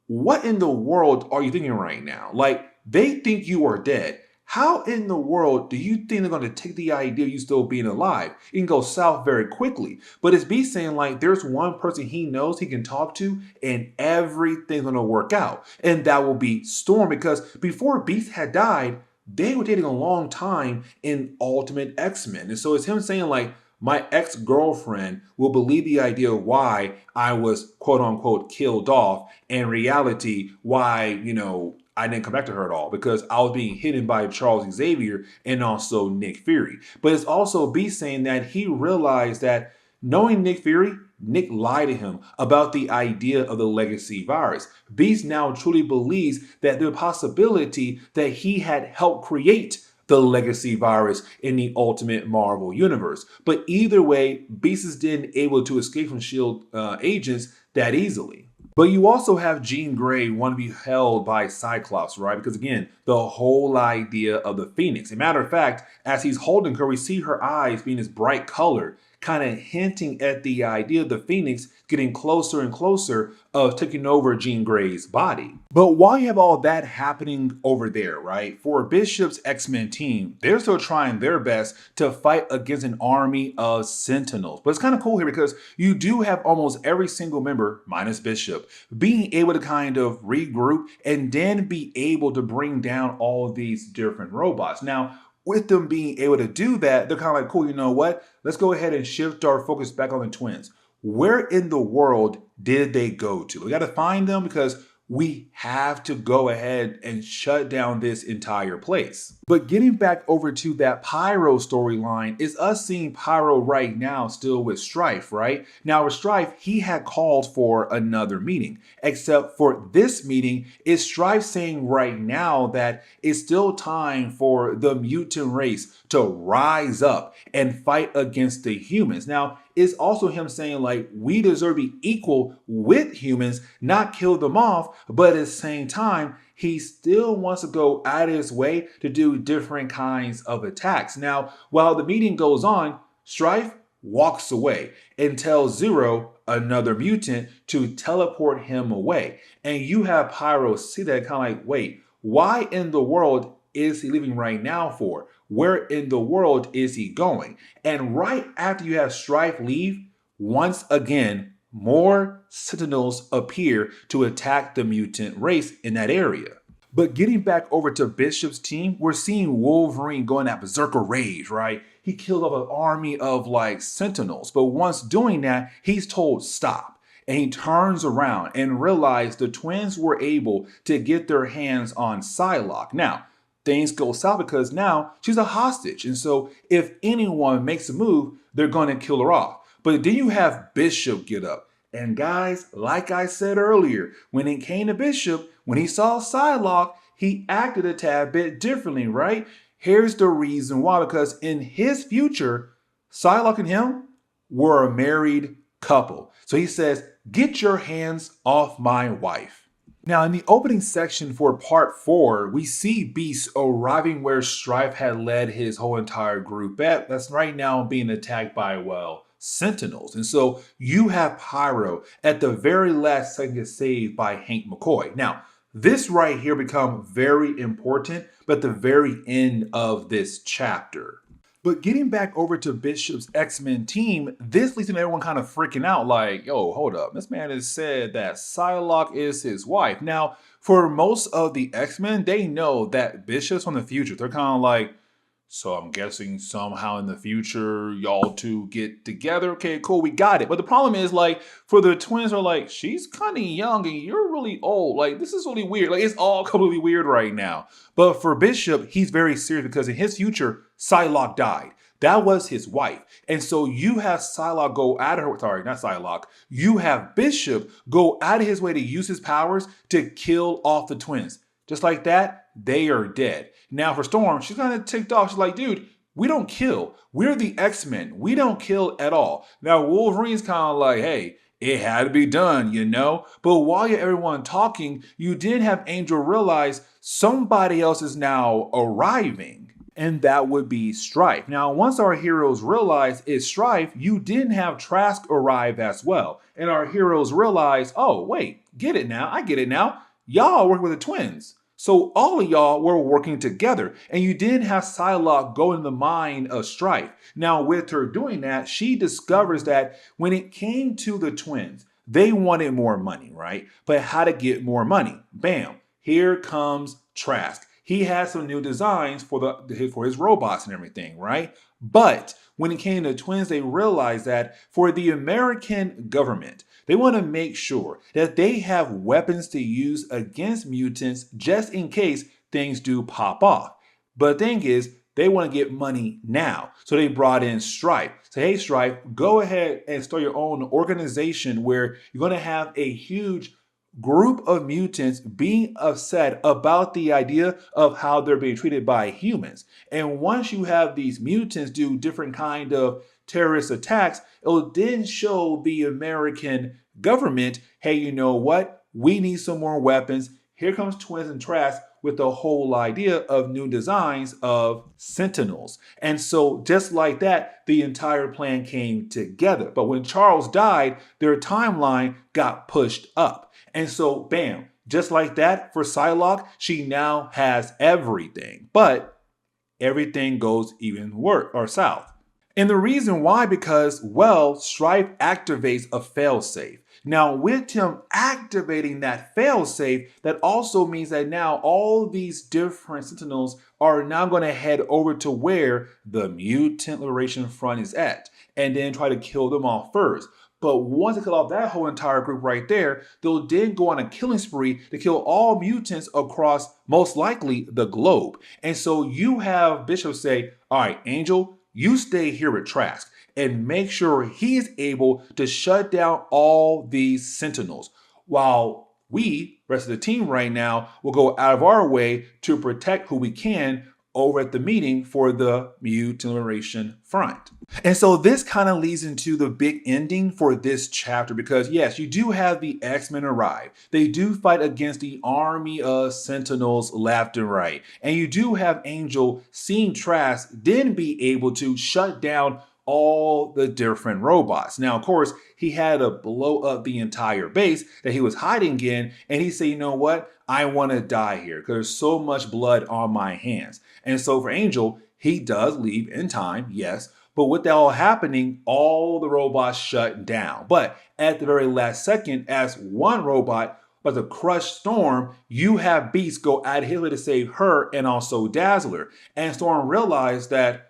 what in the world are you thinking right now? Like, they think you are dead. How in the world do you think they're going to take the idea of you still being alive? It can go south very quickly. But it's Beast saying like there's one person he knows he can talk to and everything's going to work out. And that will be Storm, because before Beast had died, they were dating a long time in Ultimate X-Men. And so it's him saying like, my ex-girlfriend will believe the idea of why I was quote unquote killed off, and reality why, I didn't come back to her at all because I was being hidden by Charles Xavier and also Nick Fury. But it's also Beast saying that he realized that knowing Nick Fury, Nick lied to him about the idea of the legacy virus. Beast now truly believes that there's a possibility that he had helped create the legacy virus in the Ultimate Marvel universe. But either way, Beast is then able to escape from S.H.I.E.L.D. agents that easily. But you also have Jean Grey want to be held by Cyclops, right? Because again, the whole idea of the Phoenix. As a matter of fact, as he's holding her, we see her eyes being this bright color, kind of hinting at the idea of the Phoenix getting closer and closer of taking over Jean Grey's body. But while you have all that happening over there, right, for Bishop's X-Men team, they're still trying their best to fight against an army of Sentinels. But it's kind of cool here because you do have almost every single member, minus Bishop, being able to kind of regroup and then be able to bring down all of these different robots. Now, with them being able to do that, they're kind of like, cool, you know what? Let's go ahead and shift our focus back on the twins. where in the world did they go to? We got to find them because we have to go ahead and shut down this entire place. But getting back over to that Pyro storyline is us seeing Pyro right now still with Strife, right? Now with Strife, he had called for another meeting, except for this meeting is Strife saying right now that it's still time for the mutant race to rise up and fight against the humans. Now, it's also him saying like, we deserve to be equal with humans, not kill them off, but at the same time, he still wants to go out of his way to do different kinds of attacks. Now, while the meeting goes on, Strife walks away and tells Zero, another mutant, to teleport him away. And you have Pyro see that kind of like, wait, why in the world is he leaving right now for? Where in the world is he going? And right after you have Strife leave, once again, more Sentinels appear to attack the mutant race in that area. But getting back over to Bishop's team, we're seeing Wolverine going at Berserker Rage, right? He killed off an army of like Sentinels, but once doing that, he's told stop. And he turns around and realizes the twins were able to get their hands on Psylocke. Now, things go south because now she's a hostage. And so if anyone makes a move, they're going to kill her off. But then you have Bishop get up. And guys, like I said earlier, when it came to Bishop, when he saw Psylocke, he acted a tad bit differently, right? Here's the reason why. Because in his future, Psylocke and him were a married couple. So he says, get your hands off my wife. Now, in the opening section for part 4, we see Beast arriving where Strife had led his whole entire group at. That's right now being attacked by, well, Sentinels. And so you have Pyro at the very last second get saved by Hank McCoy. Now, this right here become very important, but at the very end of this chapter. But getting back over to Bishop's X-Men team, this leads to everyone kind of freaking out like, yo, hold up. This man has said that Psylocke is his wife. Now, for most of the X-Men, they know that Bishop's from the future. They're kind of like, so I'm guessing somehow in the future, y'all two get together. Okay, cool, we got it. But the problem is like, for the twins are like, she's kind of young and you're really old. Like, this is really weird. Like, it's all completely weird right now. But for Bishop, he's very serious because in his future, Psylocke died. That was his wife. And so you have Psylocke go out of her, sorry, not Psylocke. You have Bishop go out of his way to use his powers to kill off the twins. Just like that, they are dead. Now for Storm, she's kind of ticked off. She's like, dude, we don't kill. We're the X-Men. We don't kill at all. Now Wolverine's kind of like, hey, it had to be done, you know? But while you're everyone talking, you did have Angel realize somebody else is now arriving. And that would be Strife. Now, once our heroes realize it's Strife, you didn't have Trask arrive as well. And our heroes realize, oh, wait, get it now. I get it now. Y'all work with the twins. So all of y'all were working together, and you didn't have Psylocke go in the mind of Strife. Now, with her doing that, she discovers that when it came to the twins, they wanted more money, right? But how to get more money? Bam, here comes Trask. He has some new designs for his robots and everything, right? But when it came to twins, they realized that for the American government, they want to make sure that they have weapons to use against mutants just in case things do pop off. But the thing is, they want to get money now. So they brought in Strife. Say, hey, Strife, go ahead and start your own organization where you're going to have a huge group of mutants being upset about the idea of how they're being treated by humans. And once you have these mutants do different kind of terrorist attacks, it'll then show the American government, hey, you know what? We need some more weapons. Here comes Twins and Trask with the whole idea of new designs of Sentinels. And so just like that, the entire plan came together. But when Charles died, their timeline got pushed up. And so, bam, just like that, for Psylocke, she now has everything. But everything goes even worse or south. And the reason why, because, well, Strife activates a failsafe. Now, with him activating that failsafe, that also means that now all these different Sentinels are now going to head over to where the Mutant Liberation Front is at, and then try to kill them all first. But once they kill off that whole entire group right there, they'll then go on a killing spree to kill all mutants across most likely the globe. And so you have Bishop say, all right, Angel, you stay here with Trask and make sure he is able to shut down all these Sentinels while we, rest of the team right now, will go out of our way to protect who we can over at the meeting for the Mutant Liberation Front. And so this kind of leads into the big ending for this chapter because yes, you do have the X-Men arrive. They do fight against the army of Sentinels left and right. And you do have Angel seeing Trask then be able to shut down all the different robots. Now, of course, he had to blow up the entire base that he was hiding in, and he said, you know what? I want to die here because there's so much blood on my hands. And so for Angel, he does leave in time, yes, but with that all happening, all the robots shut down. But at the very last second, as one robot about to crush Storm, you have Beast go out of his way to save her and also Dazzler. And Storm realized that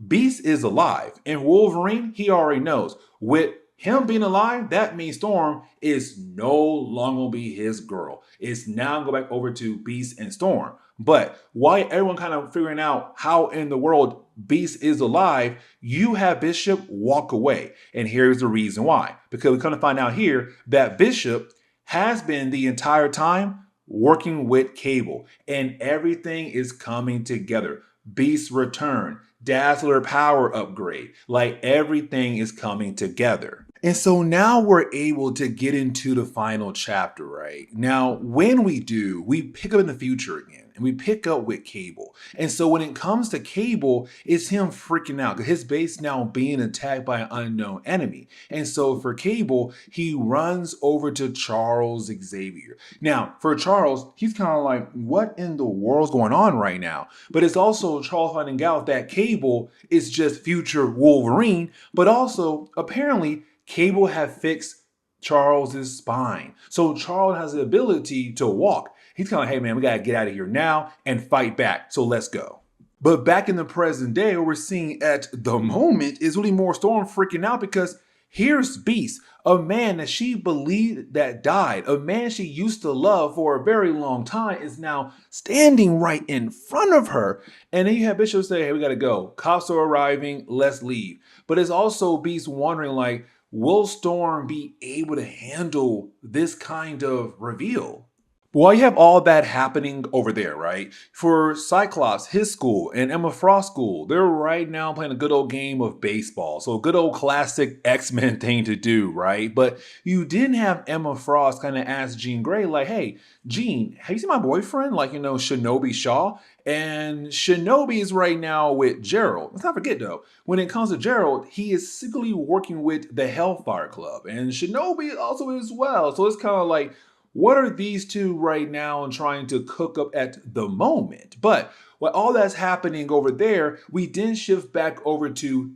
Beast is alive, and Wolverine, he already knows. With him being alive, that means Storm is no longer going to be his girl. It's now going to go back over to Beast and Storm. But while everyone kind of figuring out how in the world Beast is alive, you have Bishop walk away. And here's the reason why. Because we come to find out here that Bishop has been the entire time working with Cable, and everything is coming together. Beast return, Dazzler power upgrade, like everything is coming together. And so now we're able to get into the final chapter, right? Now, when we do, we pick up in the future again and we pick up with Cable. And so when it comes to Cable, it's him freaking out because his base now being attacked by an unknown enemy. And so for Cable, he runs over to Charles Xavier. Now, for Charles, he's kind of like, what in the world's going on right now? But it's also Charles finding out that Cable is just future Wolverine, but also apparently Cable had fixed Charles's spine. So Charles has the ability to walk. He's kind of like, hey man, we got to get out of here now and fight back. So let's go. But back in the present day, what we're seeing at the moment is really more Storm freaking out because here's Beast, a man that she believed that died, a man she used to love for a very long time is now standing right in front of her. And then you have Bishop say, hey, we got to go. Cops are arriving. Let's leave. But it's also Beast wondering like, will Storm be able to handle this kind of reveal? While you have all that happening over there, right? For Cyclops, his school, and Emma Frost's school, they're right now playing a good old game of baseball. So a good old classic X-Men thing to do, right? But you didn't have Emma Frost kind of ask Jean Grey, like, hey, Jean, have you seen my boyfriend? Like, you know, Shinobi Shaw? And Shinobi is right now with Gerald. Let's not forget though, when it comes to Gerald, he is secretly working with the Hellfire Club. And Shinobi also as well. So it's kind of like, what are these two right now and trying to cook up at the moment? But while all that's happening over there, we then shift back over to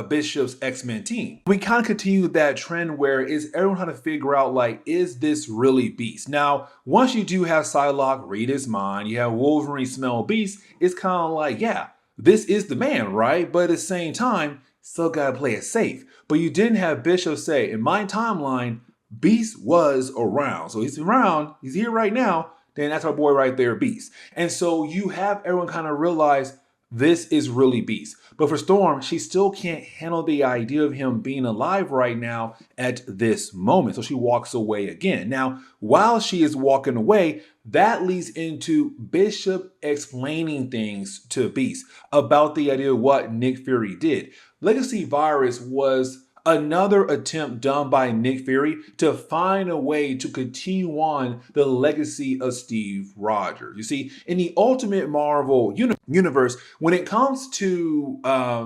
Bishop's X-Men team. We kind of continue that trend where is everyone trying to figure out like, is this really Beast? Now, once you do have Psylocke read his mind, you have Wolverine smell Beast, it's kind of like, yeah, this is the man, right? But at the same time, still gotta play it safe. But you didn't have Bishop say, in my timeline, Beast was around. So he's around, he's here right now, then that's our boy right there, Beast. And so you have everyone kind of realize this is really Beast. But for Storm, she still can't handle the idea of him being alive right now at this moment. So she walks away again. Now, while she is walking away, that leads into Bishop explaining things to Beast about the idea of what Nick Fury did. Legacy Virus was another attempt done by Nick Fury to find a way to continue on the legacy of Steve Rogers. You see, in the Ultimate Marvel universe, when it comes to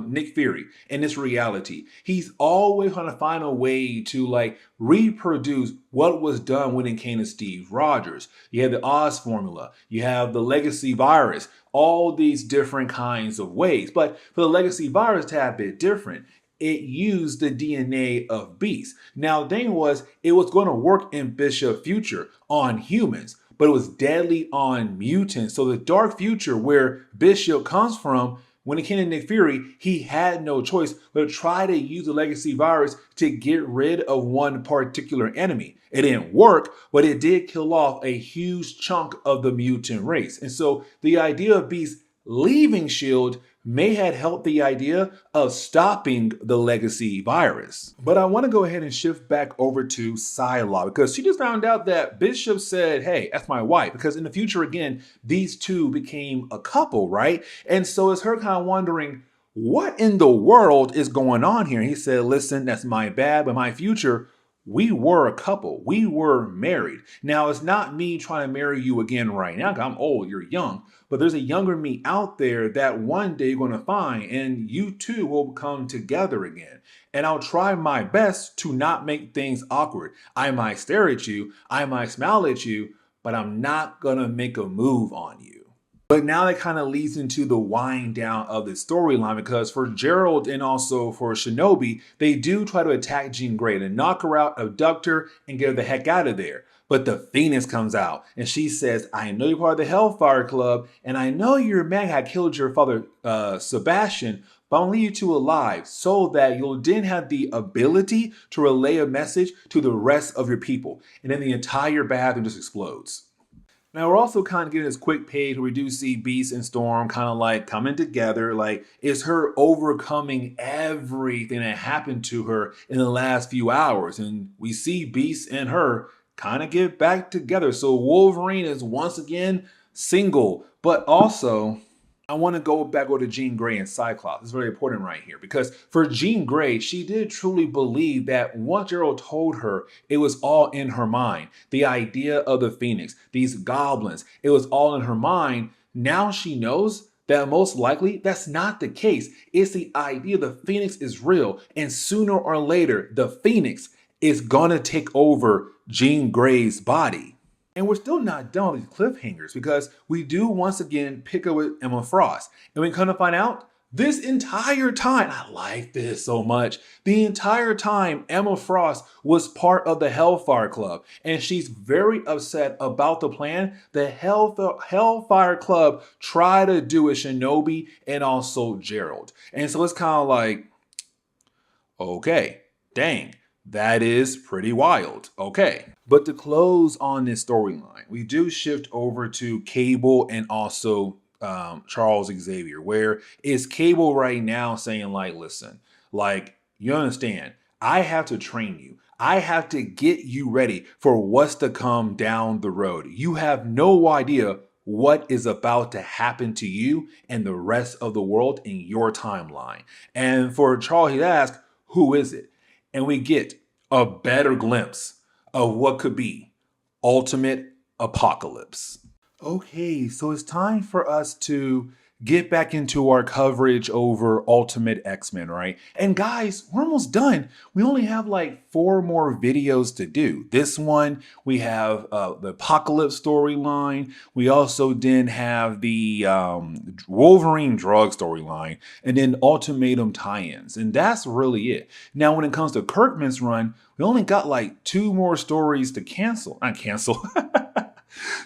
Nick Fury in this reality, he's always trying to find a way to like reproduce what was done when it came to Steve Rogers. You have the Oz formula, you have the legacy virus, all these different kinds of ways. But for the legacy virus to have been different, it used the DNA of Beast. Now, the thing was, it was going to work in Bishop Future on humans, but it was deadly on mutants. So the dark future where Bishop comes from, when it came to Nick Fury, he had no choice but to try to use the legacy virus to get rid of one particular enemy. It didn't work, but it did kill off a huge chunk of the mutant race. And so the idea of Beast leaving S.H.I.E.L.D. may have helped the idea of stopping the legacy virus. But I want to go ahead and shift back over to Psylocke because she just found out that Bishop said, hey, that's my wife. Because in the future, again, these two became a couple, right? And so it's her kind of wondering, what in the world is going on here? And he said, listen, that's my bad, but my future, we were a couple. We were married. Now, it's not me trying to marry you again right now. I'm old, you're young. But there's a younger me out there that one day you're going to find, and you two will come together again. And I'll try my best to not make things awkward. I might stare at you, I might smile at you, but I'm not going to make a move on you. But now that kind of leads into the wind down of the storyline because for Gerald and also for Shinobi, they do try to attack Jean Grey to knock her out, abduct her, and get her the heck out of there. But the Phoenix comes out and she says, I know you're part of the Hellfire Club and I know your man had killed your father, Sebastian, but I'll leave you two alive so that you'll then have the ability to relay a message to the rest of your people. And then the entire bathroom just explodes. Now we're also kind of getting this quick page where we do see Beast and Storm kind of like coming together. Like it's her overcoming everything that happened to her in the last few hours. And we see Beast and her kind of get back together. So Wolverine is once again single, but also I want to go back over to Jean Grey and Cyclops. It's very important right here because for Jean Grey, she did truly believe that what Gerald told her, it was all in her mind. The idea of the Phoenix, these goblins, it was all in her mind. Now she knows that most likely that's not the case. It's the idea the Phoenix is real. And sooner or later, the Phoenix is going to take over Jean Grey's body. And we're still not done with these cliffhangers because we do once again pick up with Emma Frost. And we kind of find out this entire time, I like this so much, the entire time Emma Frost was part of the Hellfire Club. And she's very upset about the plan the Hellfire Club tried to do with Shinobi and also Gerald. And so it's kind of like, okay, dang. That is pretty wild. Okay. But to close on this storyline, we do shift over to Cable and also Charles Xavier, where is Cable right now saying like, listen, like, you understand, I have to train you. I have to get you ready for what's to come down the road. You have no idea what is about to happen to you and the rest of the world in your timeline. And for Charles, he asks, who is it? And we get a better glimpse of what could be Ultimate Apocalypse. Okay, so it's time for us to get back into our coverage over Ultimate X-Men, right? And guys, we're almost done. We only have like 4 more videos to do. This one, we have the Apocalypse storyline. We also then have the Wolverine drug storyline and then Ultimatum tie-ins. And that's really it. Now, when it comes to Kirkman's run, we only got like 2 more stories to cancel. Not cancel.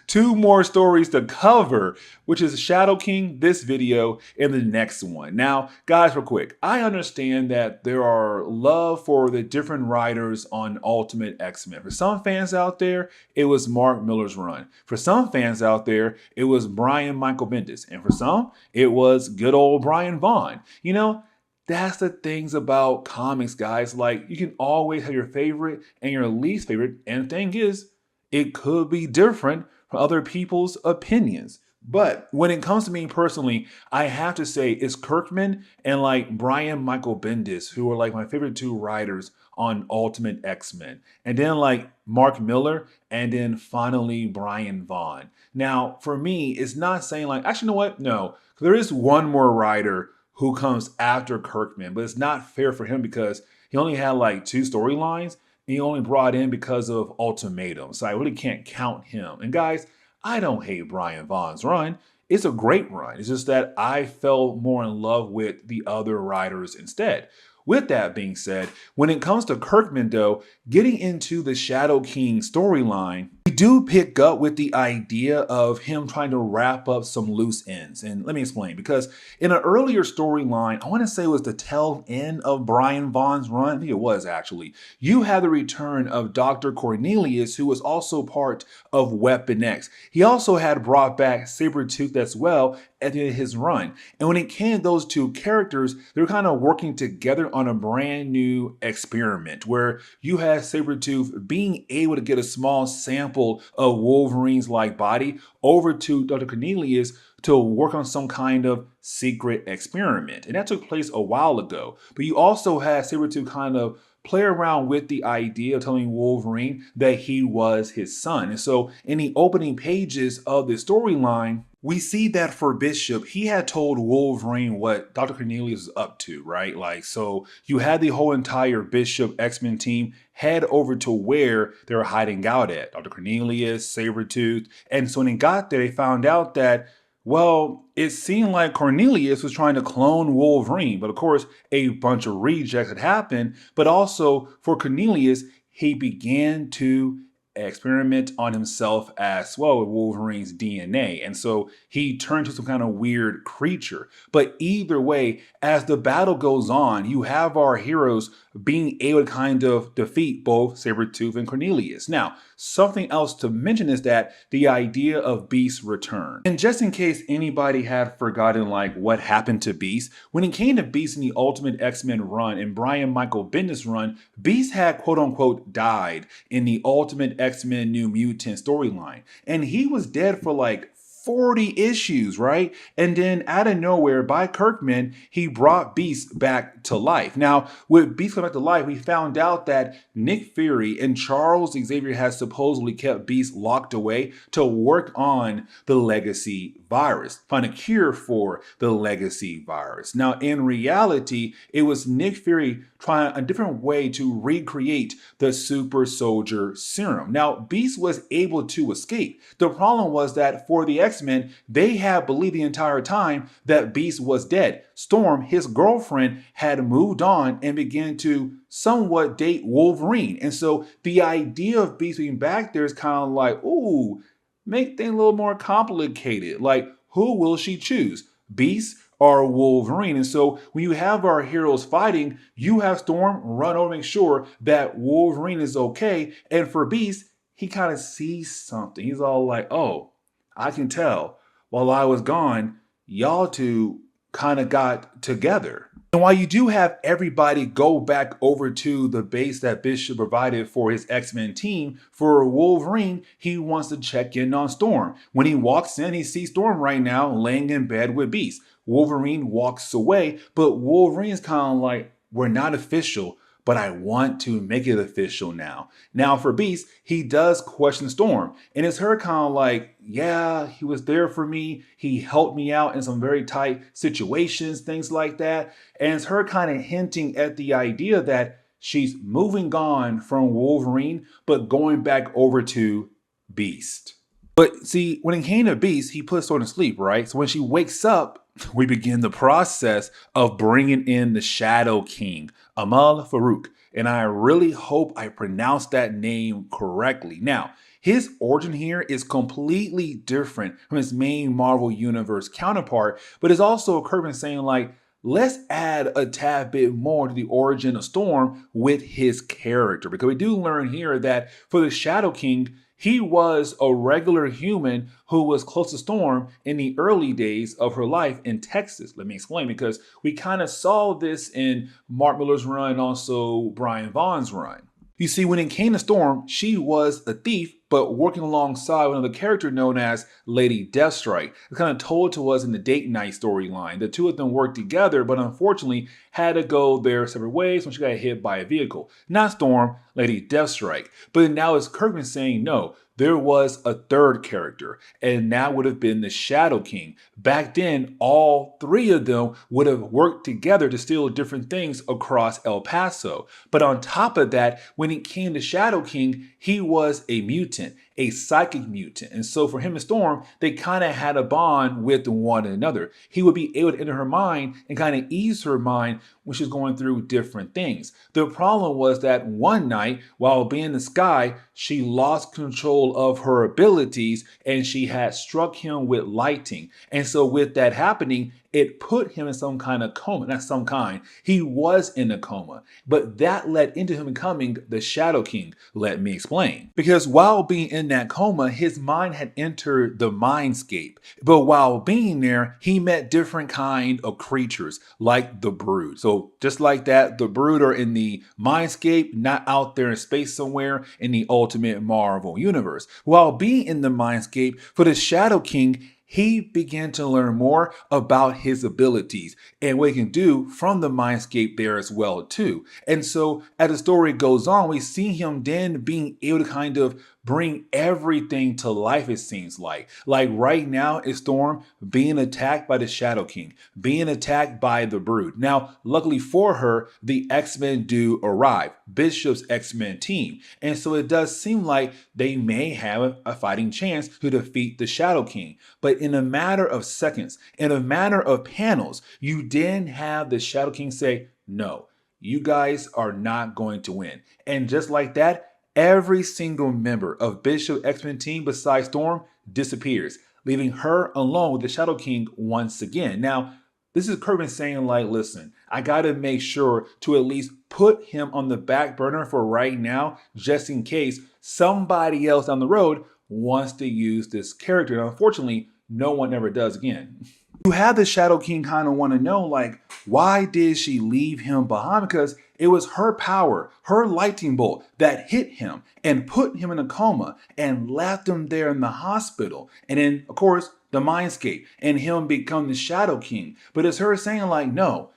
2 more stories to cover, which is Shadow King, this video, and the next one. Now, guys, real quick, I understand that there are love for the different writers on Ultimate X-Men. For some fans out there, it was Mark Millar's run. For some fans out there, it was Brian Michael Bendis. And for some, it was good old Brian Vaughan. You know, that's the things about comics, guys. Like, you can always have your favorite and your least favorite. And the thing is, it could be different from other people's opinions. But when it comes to me personally, I have to say it's Kirkman and like Brian Michael Bendis, who are like my favorite 2 writers on Ultimate X-Men. And then like Mark Millar, and then finally Brian Vaughan. Now, for me, it's not saying like, actually, you know what? No, there is one more writer who comes after Kirkman, but it's not fair for him because he only had like 2 storylines. He only brought in because of Ultimatum. So I really can't count him. And guys, I don't hate Brian Vaughan's run. It's a great run. It's just that I fell more in love with the other writers instead. With that being said, when it comes to Kirkman though, getting into the Shadow King storyline, we do pick up with the idea of him trying to wrap up some loose ends. And let me explain, because in an earlier storyline, I want to say it was the tail end of Brian Vaughn's run. I think it was actually. You had the return of Dr. Cornelius, who was also part of Weapon X. He also had brought back Sabretooth as well at the end of his run. And when it came to those two characters, they were kind of working together on a brand new experiment where you had Sabretooth being able to get a small sample of Wolverine's like body over to Dr. Cornelius to work on some kind of secret experiment. And that took place a while ago. But you also had Sabretooth kind of play around with the idea of telling Wolverine that he was his son. And so in the opening pages of the storyline, we see that for Bishop, he had told Wolverine what Dr. Cornelius is up to, right? Like, so you had the whole entire Bishop X-Men team head over to where they were hiding out at. Dr. Cornelius, Sabretooth. And so when they got there, they found out that, well, it seemed like Cornelius was trying to clone Wolverine, but of course, a bunch of rejects had happened. But also for Cornelius, he began to experiment on himself as well with Wolverine's DNA. And so he turned to some kind of weird creature. But either way, as the battle goes on, you have our heroes being able to kind of defeat both Sabretooth and Cornelius. Now, something else to mention is that the idea of Beast's return. And just in case anybody had forgotten like what happened to Beast, when it came to Beast in the Ultimate X-Men run and Brian Michael Bendis run, Beast had quote unquote died in the Ultimate X-Men New Mutant storyline. And he was dead for like 40 issues, right? And then out of nowhere, by Kirkman, he brought Beast back to life. Now, with Beast coming back to life, we found out that Nick Fury and Charles Xavier has supposedly kept Beast locked away to work on the legacy virus, find a cure for the legacy virus. Now, in reality, it was Nick Fury trying a different way to recreate the super soldier serum. Now, Beast was able to escape. The problem was that for the X-Men, they had believed the entire time that Beast was dead. Storm, his girlfriend, had moved on and began to somewhat date Wolverine. And so the idea of Beast being back there is kind of like, ooh, make things a little more complicated. Like, who will she choose? Beast or Wolverine? And so when you have our heroes fighting, you have Storm run over and make sure that Wolverine is okay. And for Beast, he kind of sees something. He's all like, oh, I can tell while I was gone, y'all two kind of got together. And while you do have everybody go back over to the base that Bishop provided for his X-Men team, for Wolverine, he wants to check in on Storm. When he walks in, he sees Storm right now laying in bed with Beast. Wolverine walks away, but Wolverine's kind of like, we're not official, but I want to make it official now. Now for Beast, he does question Storm. And it's her kind of like, yeah, he was there for me. He helped me out in some very tight situations, things like that. And it's her kind of hinting at the idea that she's moving on from Wolverine, but going back over to Beast. But see, when it came to Beast, he puts Storm to sleep, right? So when she wakes up, we begin the process of bringing in the Shadow King, Amal Farouk. And I really hope I pronounced that name correctly. Now, his origin here is completely different from his main Marvel Universe counterpart, but it's also Kirkman saying like, let's add a tad bit more to the origin of Storm with his character. Because we do learn here that for the Shadow King, he was a regular human who was close to Storm in the early days of her life in Texas. Let me explain, because we kind of saw this in Mark Millar's run and also Brian Vaughn's run. You see, when it came to Storm, she was a thief, but working alongside another character known as Lady Deathstrike. It's kind of told to us in the Date Night storyline. The two of them worked together, but unfortunately had to go their separate ways when she got hit by a vehicle. Not Storm, Lady Deathstrike. But now it's Kirkman saying no. There was a third character, and that would have been the Shadow King. Back then, all three of them would have worked together to steal different things across El Paso. But on top of that, when it came to Shadow King, he was a mutant. a psychic mutant. And so for him and Storm, they kind of had a bond with one another. He would be able to enter her mind and kind of ease her mind when she's going through different things. The problem was that one night, while being in the sky, she lost control of her abilities and she had struck him with lightning. And so with that happening, it put him in some kind of coma. Not some kind. He was in a coma. But that led into him becoming the Shadow King. Let me explain. Because while being in that coma, his mind had entered the mindscape. But while being there, he met different kind of creatures like the Brood. So just like that, the Brood are in the mindscape, not out there in space somewhere in the Ultimate Marvel universe. While being in the mindscape, for the Shadow King, he began to learn more about his abilities and what he can do from the mindscape there as well too. And so as the story goes on, we see him then being able to kind of bring everything to life, it seems like. Like right now is Storm being attacked by the Shadow King, being attacked by the Brood. Now, luckily for her, the X-Men do arrive, Bishop's X-Men team. And so it does seem like they may have a fighting chance to defeat the Shadow King. But in a matter of seconds, in a matter of panels, you then have the Shadow King say, no, you guys are not going to win. And just like that, every single member of Bishop's X-Men team besides Storm disappears, leaving her alone with the Shadow King once again. Now, this is Kirkman saying like, listen, I got to make sure to at least put him on the back burner for right now, just in case somebody else down the road wants to use this character. And unfortunately, no one ever does again. You have the Shadow King kind of want to know, like, why did she leave him behind? Because it was her power, her lightning bolt that hit him and put him in a coma and left him there in the hospital. And then, of course, the mindscape and him become the Shadow King. But it's her saying like, no,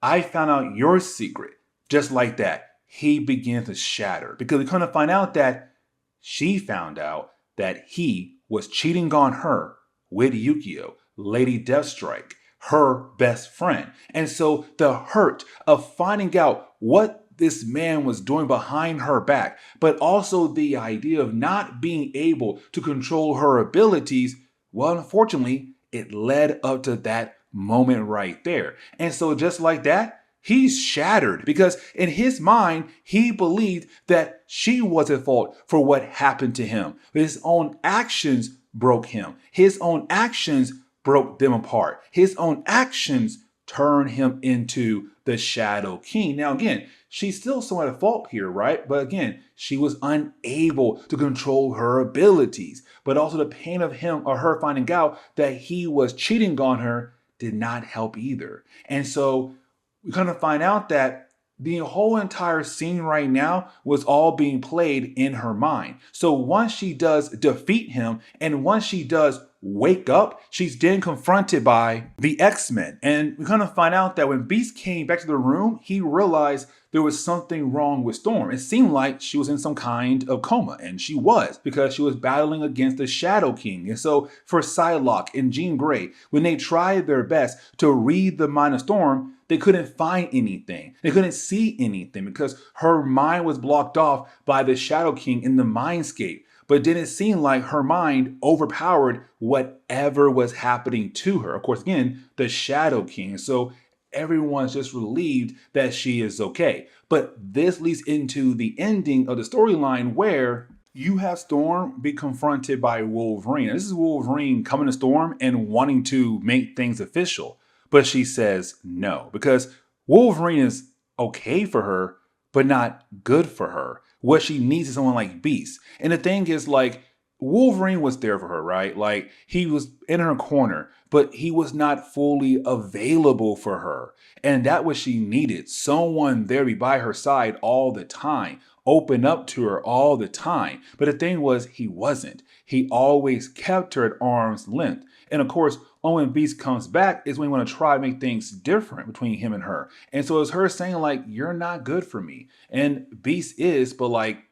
I found out your secret. Just like that, he began to shatter because we kind of find out that she found out that he was cheating on her with Yukio, Lady Deathstrike, her best friend. And so the hurt of finding out what this man was doing behind her back, but also the idea of not being able to control her abilities, well, unfortunately, it led up to that moment right there. And so just like that, he's shattered because in his mind, he believed that she was at fault for what happened to him. His own actions broke him. His own actions broke them apart. His own actions turned him into the Shadow King. Now, again, she's still somewhat at fault here, right? But again, she was unable to control her abilities. But also the pain of him or her finding out that he was cheating on her did not help either. And so we kind of find out that the whole entire scene right now was all being played in her mind. So once she does defeat him and once she does wake up, she's then confronted by the X-Men. And we kind of find out that when Beast came back to the room, he realized there was something wrong with Storm. It seemed like she was in some kind of coma, and she was, because she was battling against the Shadow King. And so for Psylocke and Jean Grey, when they tried their best to read the mind of Storm, they couldn't find anything. They couldn't see anything because her mind was blocked off by the Shadow King in the mindscape. But it didn't seem like her mind overpowered whatever was happening to her. Of course, again, the Shadow King. So everyone's just relieved that she is okay. But this leads into the ending of the storyline where you have Storm be confronted by Wolverine. And this is Wolverine coming to Storm and wanting to make things official. But she says no, because Wolverine is okay for her, but not good for her. What she needs is someone like Beast. And the thing is, like, Wolverine was there for her, right? Like, he was in her corner, but he was not fully available for her. And that was she needed. Someone there be by her side all the time, open up to her all the time. But the thing was, he wasn't. He always kept her at arm's length. And of course, only when Beast comes back is when we want to try to make things different between him and her. And so it's her saying, like, you're not good for me. And Beast is, but like,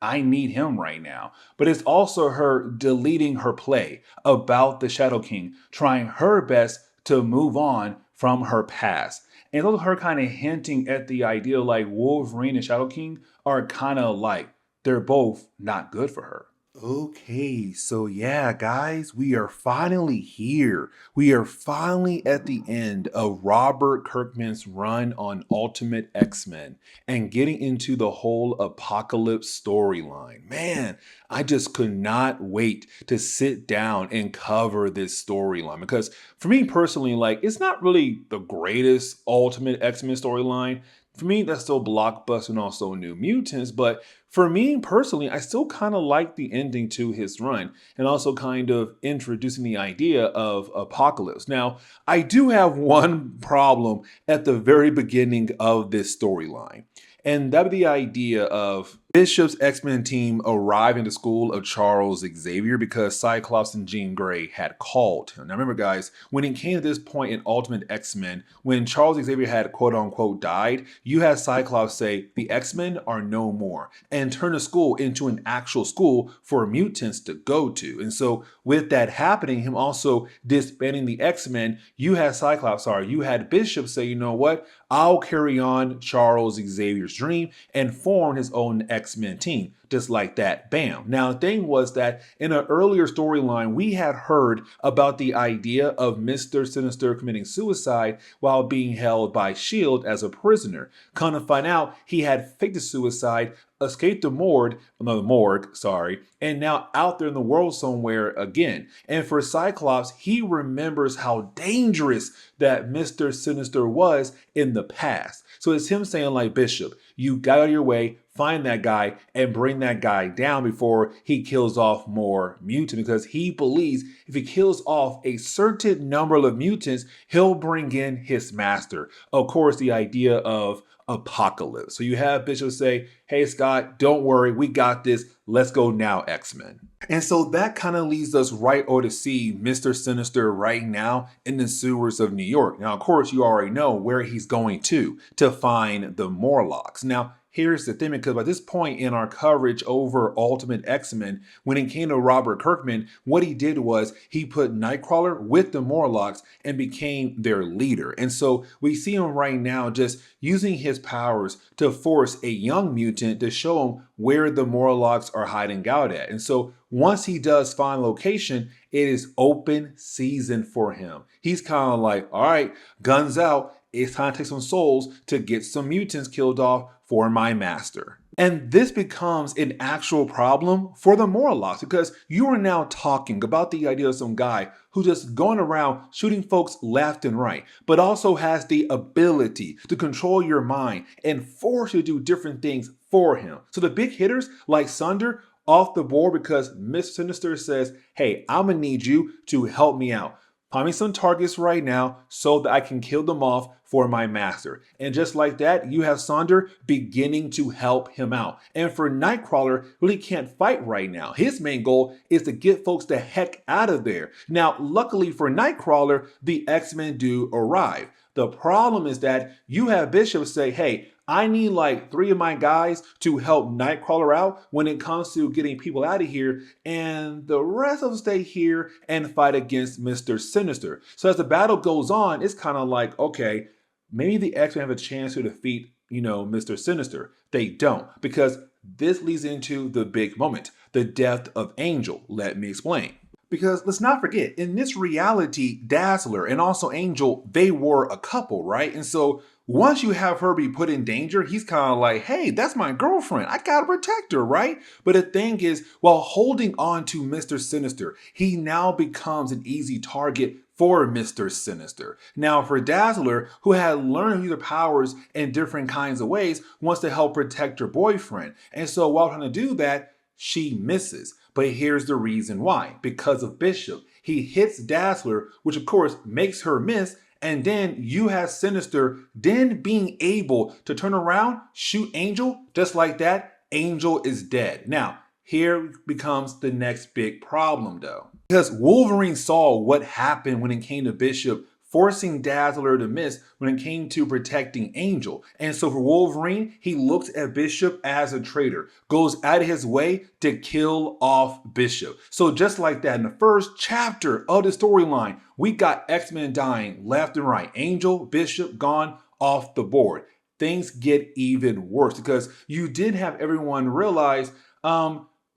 I need him right now. But it's also her deleting her play about the Shadow King, trying her best to move on from her past. And it's also her kind of hinting at the idea like Wolverine and Shadow King are kind of alike. They're both not good for her. Okay, so yeah, guys, we are finally here. We are finally at the end of Robert Kirkman's run on Ultimate X-Men and getting into the whole apocalypse storyline. Man, I just could not wait to sit down and cover this storyline because for me personally, like, it's not really the greatest Ultimate X-Men storyline. For me, that's still Blockbuster and also New Mutants, but for me personally, I still kind of like the ending to his run and also kind of introducing the idea of Apocalypse. Now, I do have one problem at the very beginning of this storyline, and that would be the idea of Bishop's X-Men team arriving at the school of Charles Xavier because Cyclops and Jean Grey had called him. Now remember guys, when it came to this point in Ultimate X-Men, when Charles Xavier had quote unquote died, you had Cyclops say the X-Men are no more and turn the school into an actual school for mutants to go to. And so with that happening, him also disbanding the X-Men, you had Bishop say, you know what, I'll carry on Charles Xavier's dream and form his own X-Men team. Just like that, bam. Now, the thing was that in an earlier storyline, we had heard about the idea of Mr. Sinister committing suicide while being held by S.H.I.E.L.D. as a prisoner. Come to find out, he had faked the suicide, escaped the morgue, and now out there in the world somewhere again. And for Cyclops, he remembers how dangerous that Mr. Sinister was in the past. So it's him saying like, Bishop, you got out of your way, find that guy and bring that guy down before he kills off more mutants, because he believes if he kills off a certain number of mutants, he'll bring in his master. Of course, the idea of Apocalypse. So you have Bishop say, hey Scott, don't worry, we got this. Let's go now, X-Men. And so that kind of leads us right over to see Mr. Sinister right now in the sewers of New York. Now, of course, you already know where he's going to find the Morlocks. Now, here's the thing, because by this point in our coverage over Ultimate X-Men, when it came to Robert Kirkman, what he did was he put Nightcrawler with the Morlocks and became their leader. And so we see him right now just using his powers to force a young mutant to show him where the Morlocks are hiding out at. And so once he does find location, it is open season for him. He's kind of like, all right, guns out. It's time to take some souls to get some mutants killed off for my master. And this becomes an actual problem for the Morlocks, because you are now talking about the idea of some guy who's just going around shooting folks left and right, but also has the ability to control your mind and force you to do different things for him. So the big hitters like Sunder off the board because Mr. Sinister says, hey, I'm gonna need you to help me out. Find me some targets right now so that I can kill them off for my master. And just like that, you have Sonder beginning to help him out. And for Nightcrawler, really can't fight right now. His main goal is to get folks the heck out of there. Now, luckily for Nightcrawler, the X-Men do arrive. The problem is that you have Bishop say, hey, I need like 3 of my guys to help Nightcrawler out when it comes to getting people out of here, and the rest of them stay here and fight against Mr. Sinister. So as the battle goes on, it's kind of like, okay, maybe the X-Men have a chance to defeat, Mr. Sinister. They don't, because this leads into the big moment, the death of Angel. Let me explain. Because let's not forget, in this reality, Dazzler and also Angel, they were a couple, right? And so once you have her be put in danger, he's kind of like, hey, that's my girlfriend. I gotta protect her, right? But the thing is, while holding on to Mr. Sinister, he now becomes an easy target for Mr. Sinister. Now, for Dazzler, who had learned to use her powers in different kinds of ways, wants to help protect her boyfriend. And so while trying to do that, she misses. But here's the reason why. Because of Bishop. He hits Dazzler, which of course makes her miss, and then you have Sinister then being able to turn around, shoot Angel, just like that. Angel is dead. Now, here becomes the next big problem though. Because Wolverine saw what happened when it came to Bishop forcing Dazzler to miss when it came to protecting Angel. And so for Wolverine, he looks at Bishop as a traitor, goes out of his way to kill off Bishop. So just like that, in the first chapter of the storyline, we got X-Men dying left and right. Angel, Bishop gone off the board. Things get even worse because you did have everyone realize,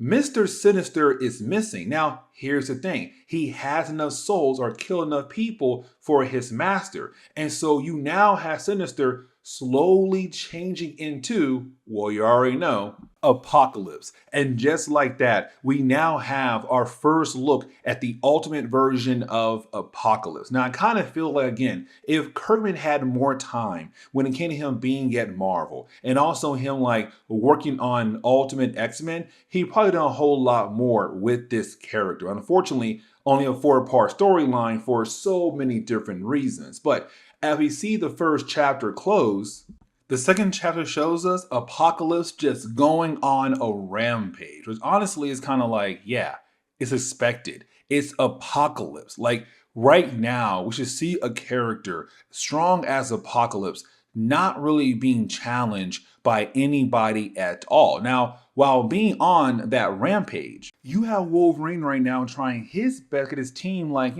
Mr. Sinister is missing. Now, here's the thing. He has enough souls or killed enough people for his master. And so you now have Sinister slowly changing into, well, you already know, Apocalypse. And just like that, we now have our first look at the ultimate version of Apocalypse. Now, I kind of feel like, again, if Kirkman had more time when it came to him being at Marvel and also him like working on Ultimate X-Men, he probably done a whole lot more with this character. Unfortunately, only a 4-part storyline for so many different reasons. But as we see the first chapter close, the second chapter shows us Apocalypse just going on a rampage, which honestly is kind of like, yeah, it's expected. It's Apocalypse. Like right now, we should see a character strong as Apocalypse not really being challenged by anybody at all. Now, while being on that rampage, you have Wolverine right now trying his best to get his team, like,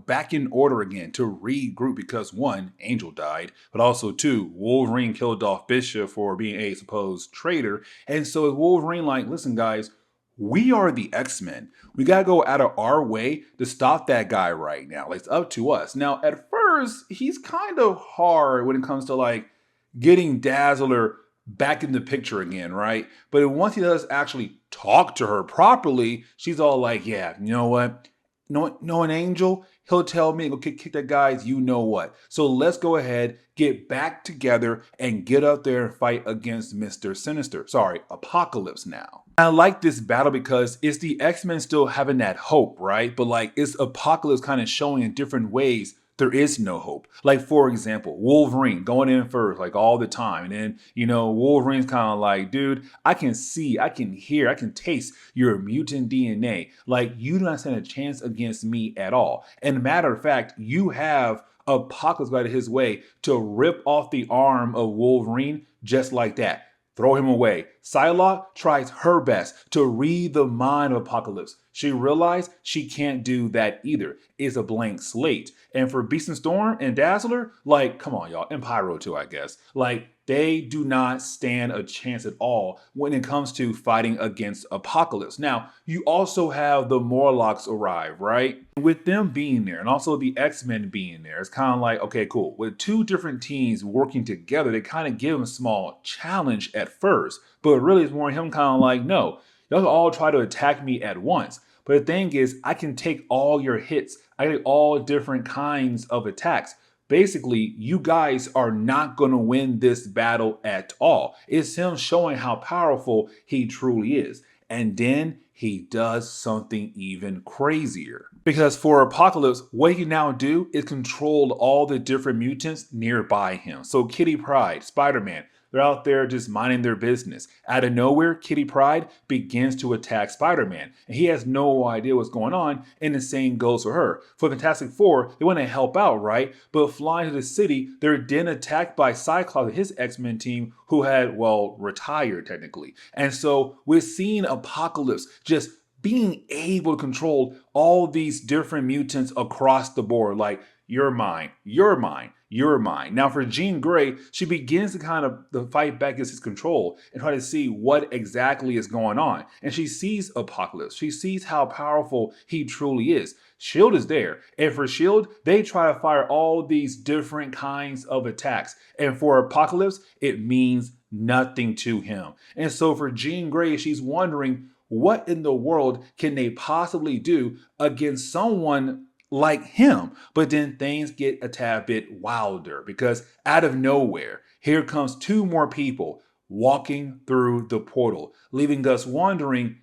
back in order again to regroup because one, Angel died, but also two, Wolverine killed off Bishop for being a supposed traitor. And so Wolverine like, listen guys, we are the X-Men. We gotta go out of our way to stop that guy right now. Like, it's up to us. Now, at first, he's kind of hard when it comes to like getting Dazzler back in the picture again, right? But once he does actually talk to her properly, she's all like, yeah, you know what? No, an Angel, he'll tell me, go kick that guy's you know what. So let's go ahead, get back together, and get up there and fight against Mr. Sinister. Sorry, Apocalypse now. I like this battle because it's the X-Men still having that hope, right? But like, it's Apocalypse kind of showing in different ways there is no hope. Like, for example, Wolverine going in first, like all the time. And then, Wolverine's kind of like, dude, I can see, I can hear, I can taste your mutant DNA. Like, you do not stand a chance against me at all. And matter of fact, you have Apocalypse got his way to rip off the arm of Wolverine just like that. Throw him away. Psylocke tries her best to read the mind of Apocalypse. She realized she can't do that either. It's a blank slate. And for Beast and Storm and Dazzler, like, come on, y'all. And Pyro too, I guess. Like, they do not stand a chance at all when it comes to fighting against Apocalypse. Now, you also have the Morlocks arrive, right? With them being there and also the X-Men being there, it's kind of like, okay, cool. With two different teams working together, they kind of give them a small challenge at first. But really, it's more him kind of like, no, y'all all try to attack me at once. But the thing is, I can take all your hits. I get all different kinds of attacks. Basically, you guys are not going to win this battle at all. It's him showing how powerful he truly is. And then he does something even crazier. Because for Apocalypse, what he can now do is control all the different mutants nearby him. So Kitty Pryde, Spider-Man, they're out there just minding their business. Out of nowhere, Kitty Pryde begins to attack Spider-Man. And he has no idea what's going on, and the same goes for her. For Fantastic Four, they want to help out, right? But flying to the city, they're then attacked by Cyclops and his X-Men team, who had, well, retired technically. And so we're seeing Apocalypse just being able to control all these different mutants across the board. Like, you're mine, you're mine, you're mine. Now for Jean Grey, she begins to kind of fight back against his control and try to see what exactly is going on. And she sees Apocalypse. She sees how powerful he truly is. S.H.I.E.L.D. is there. And for S.H.I.E.L.D., they try to fire all these different kinds of attacks. And for Apocalypse, it means nothing to him. And so for Jean Grey, she's wondering, what in the world can they possibly do against someone like him? But then things get a tad bit wilder because out of nowhere, here comes two more people walking through the portal, leaving us wondering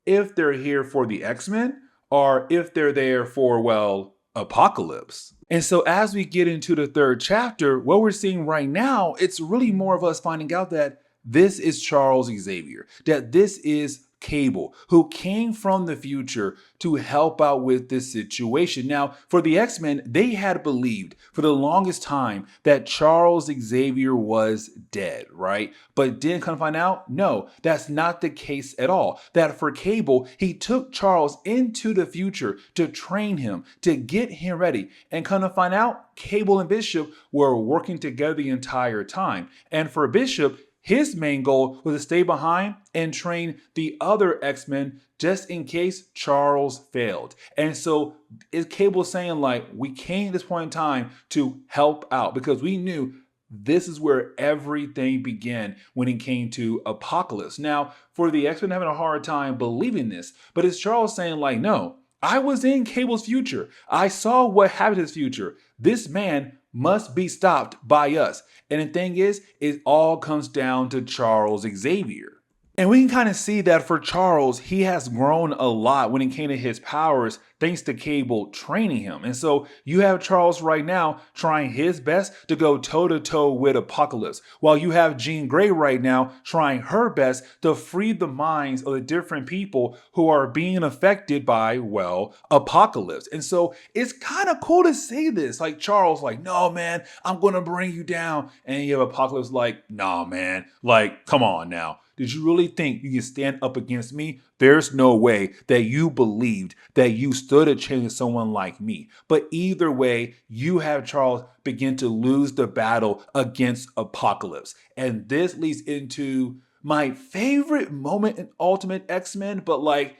if they're here for the X-Men or if they're there for, well, Apocalypse. And so as we get into the third chapter, what we're seeing right now, it's really more of us finding out that this is Charles Xavier, that this is Cable, who came from the future to help out with this situation. Now, for the X-Men, they had believed for the longest time that Charles Xavier was dead, right? But didn't come to find out, no, that's not the case at all. That for Cable, he took Charles into the future to train him, to get him ready. And come to find out, Cable and Bishop were working together the entire time. And for Bishop, his main goal was to stay behind and train the other X-Men just in case Charles failed. And so is Cable saying like, we came at this point in time to help out because we knew this is where everything began when it came to Apocalypse. Now, for the X-Men having a hard time believing this, but it's Charles saying like, no, I was in Cable's future. I saw what happened in his future. This man must be stopped by us. And the thing is, it all comes down to Charles Xavier. And we can kind of see that for Charles, he has grown a lot when it came to his powers thanks to Cable training him. And so you have Charles right now trying his best to go toe-to-toe with Apocalypse, while you have Jean Grey right now trying her best to free the minds of the different people who are being affected by, well, Apocalypse. And so it's kind of cool to see this. Like Charles like, no, man, I'm going to bring you down. And you have Apocalypse like, nah, man, like, come on now. Did you really think you can stand up against me? There's no way that you believed that you stood a chance with someone like me. But either way, you have Charles begin to lose the battle against Apocalypse. And this leads into my favorite moment in Ultimate X-Men, but like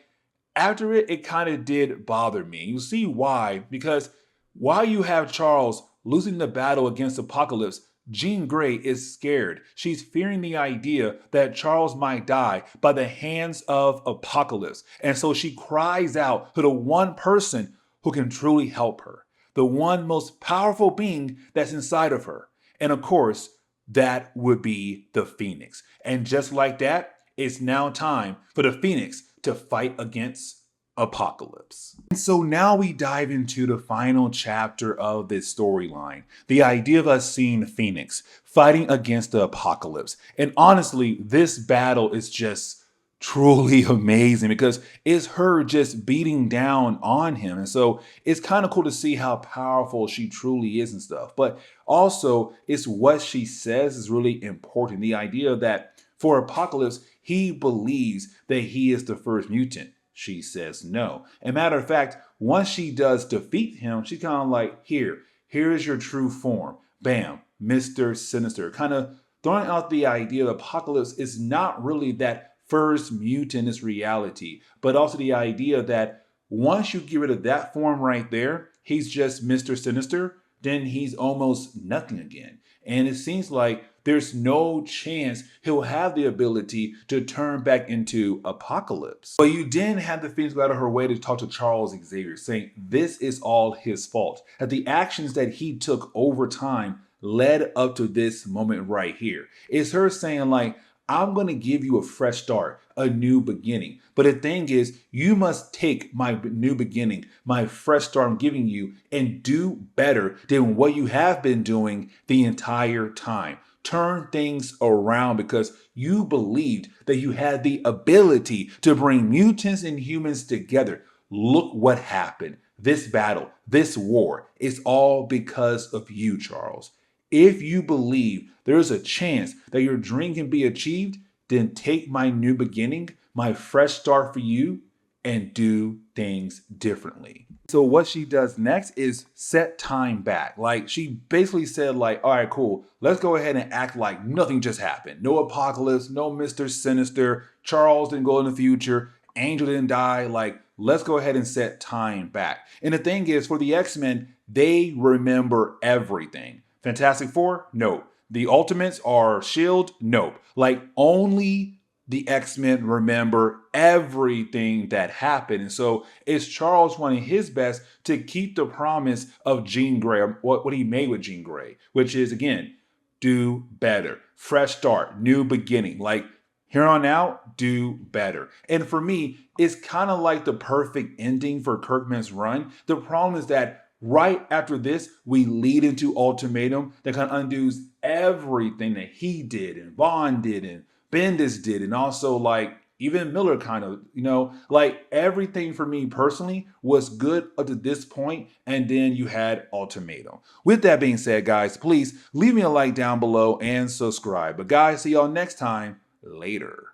after it kind of did bother me. You'll see why, because while you have Charles losing the battle against Apocalypse, Jean Grey is scared. She's fearing the idea that Charles might die by the hands of Apocalypse. And so she cries out to the one person who can truly help her, the one most powerful being that's inside of her. And of course, that would be the Phoenix. And just like that, it's now time for the Phoenix to fight against Apocalypse. And so now we dive into the final chapter of this storyline. The idea of us seeing Phoenix fighting against the Apocalypse. And honestly, this battle is just truly amazing because it's her just beating down on him. And so it's kind of cool to see how powerful she truly is and stuff. But also it's what she says is really important. The idea that for Apocalypse, he believes that he is the first mutant. She says no. And matter of fact, once she does defeat him, she's kind of like, here is your true form. Bam, Mr. Sinister. Kind of throwing out the idea that Apocalypse is not really that first mutant in this reality, but also the idea that once you get rid of that form right there, he's just Mr. Sinister, then he's almost nothing again. And it seems like there's no chance he'll have the ability to turn back into Apocalypse. But you then had the Phoenix go out of her way to talk to Charles Xavier, saying this is all his fault. That the actions that he took over time led up to this moment right here. It's her saying like, I'm going to give you a fresh start, a new beginning. But the thing is, you must take my new beginning, my fresh start I'm giving you, and do better than what you have been doing the entire time. Turn things around because you believed that you had the ability to bring mutants and humans together. Look what happened. This battle, this war, is all because of you, Charles. If you believe there's a chance that your dream can be achieved, then take my new beginning, my fresh start for you, and do things differently. So what she does next is set time back. Like she basically said like, all right, cool. Let's go ahead and act like nothing just happened. No Apocalypse, no Mr. Sinister. Charles didn't go in the future. Angel didn't die. Like, let's go ahead and set time back. And the thing is, for the X-Men, they remember everything. Fantastic Four? Nope. The Ultimates are S.H.I.E.L.D.? Nope. Like only the X-Men remember everything that happened. And so it's Charles wanting his best to keep the promise of Jean Grey, what he made with Jean Grey, which is, again, do better. Fresh start, new beginning. Like here on out, do better. And for me, it's kind of like the perfect ending for Kirkman's run. The problem is that right after this, we lead into Ultimatum that kind of undoes everything that he did and Vaughn did and Bendis did. And also like even Miller kind of, like everything for me personally was good up to this point. And then you had Ultimatum. With that being said, guys, please leave me a like down below and subscribe. But guys, see y'all next time. Later.